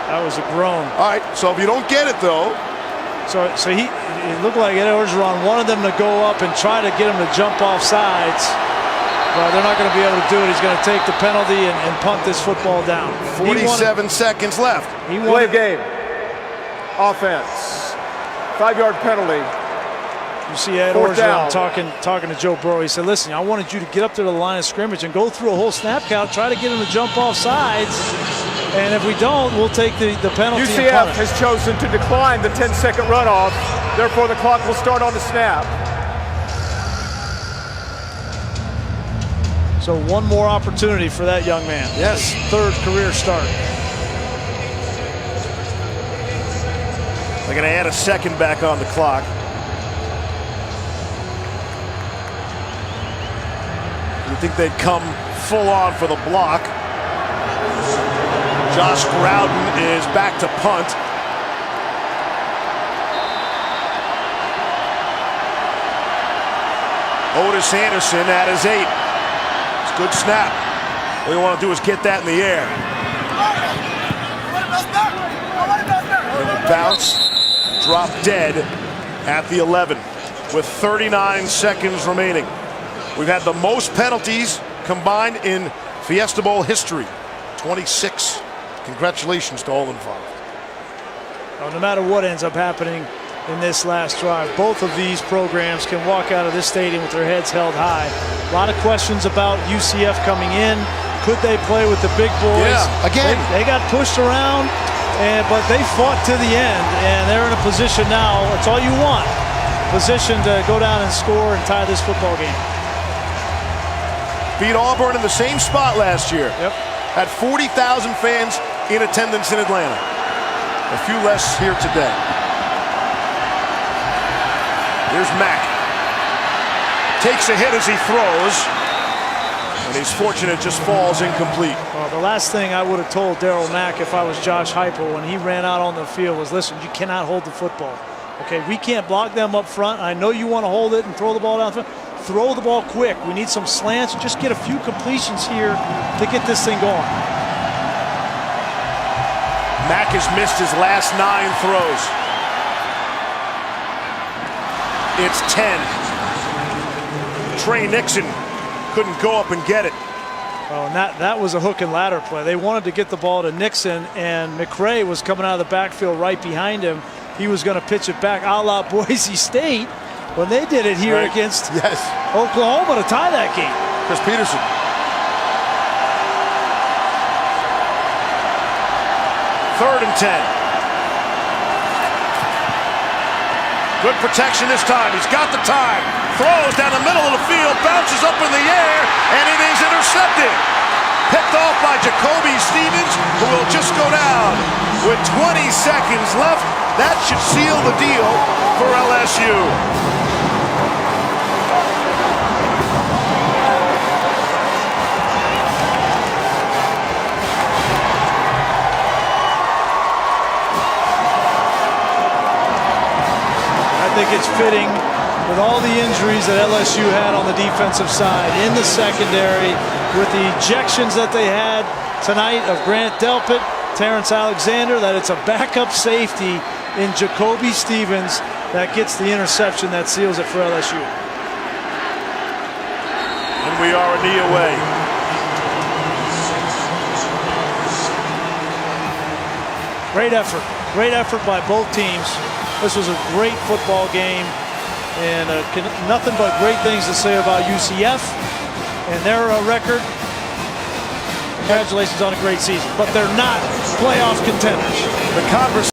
That was a groan. All right, so if you don't get it though. So it looked like Ed Orgeron wanted them to go up and try to get him to jump off sides. Well, they're not going to be able to do it. He's going to take the penalty and punt this football down. 47 seconds left. Play of game. Offense. 5-yard penalty. You see Ed Orgeron talking to Joe Burrow. He said, listen, I wanted you to get up to the line of scrimmage and go through a whole snap count, try to get him to jump off sides. And if we don't, we'll take the penalty. UCF has chosen to decline the 10-second runoff. Therefore, the clock will start on the snap. So one more opportunity for that young man. Yes. 3rd career start. They're going to add a 2nd back on the clock. You'd think they'd come full on for the block. Josh Groudon is back to punt. Otis Anderson at his 8. It's a good snap. All you want to do is get that in the air. And the bounce, drop dead at the 11 with 39 seconds remaining. We've had the most penalties combined in Fiesta Bowl history, 26. Congratulations to all involved. Well, no matter what ends up happening in this last drive, both of these programs can walk out of this stadium with their heads held high. A lot of questions about UCF coming in. Could they play with the big boys? Yeah, again. They got pushed around, but they fought to the end, and they're in a position now, that's all you want, position to go down and score and tie this football game. Beat Auburn in the same spot last year. Yep. Had 40,000 fans in attendance in Atlanta. A few less here today. Here's Mack. Takes a hit as he throws. And he's fortunate, just falls incomplete. Well, the last thing I would have told Darryl Mack if I was Josh Heupel when he ran out on the field was, listen, you cannot hold the football. Okay, we can't block them up front. I know you want to hold it and throw the ball down front. Throw the ball quick. We need some slants. Just get a few completions here to get this thing going. Mack has missed his last 9 throws. It's 10. Trey Nixon couldn't go up and get it. Well, and that was a hook and ladder play. They wanted to get the ball to Nixon, and McRae was coming out of the backfield right behind him. He was going to pitch it back a la Boise State when they did it here against Oklahoma to tie that game. Chris Peterson. Third and 10. Good protection this time. He's got the time. Throws down the middle of the field, bounces up in the air, and it is intercepted. Picked off by Jacoby Stevens, who will just go down with 20 seconds left. That should seal the deal for LSU. I think it's fitting with all the injuries that LSU had on the defensive side in the secondary, with the ejections that they had tonight of Grant Delpit, Terrence Alexander, that it's a backup safety in Jacoby Stevens that gets the interception that seals it for LSU. And we are a knee away. Great effort by both teams. This was a great football game, and nothing but great things to say about UCF and their record. Congratulations on a great season, but they're not playoff contenders. The conversation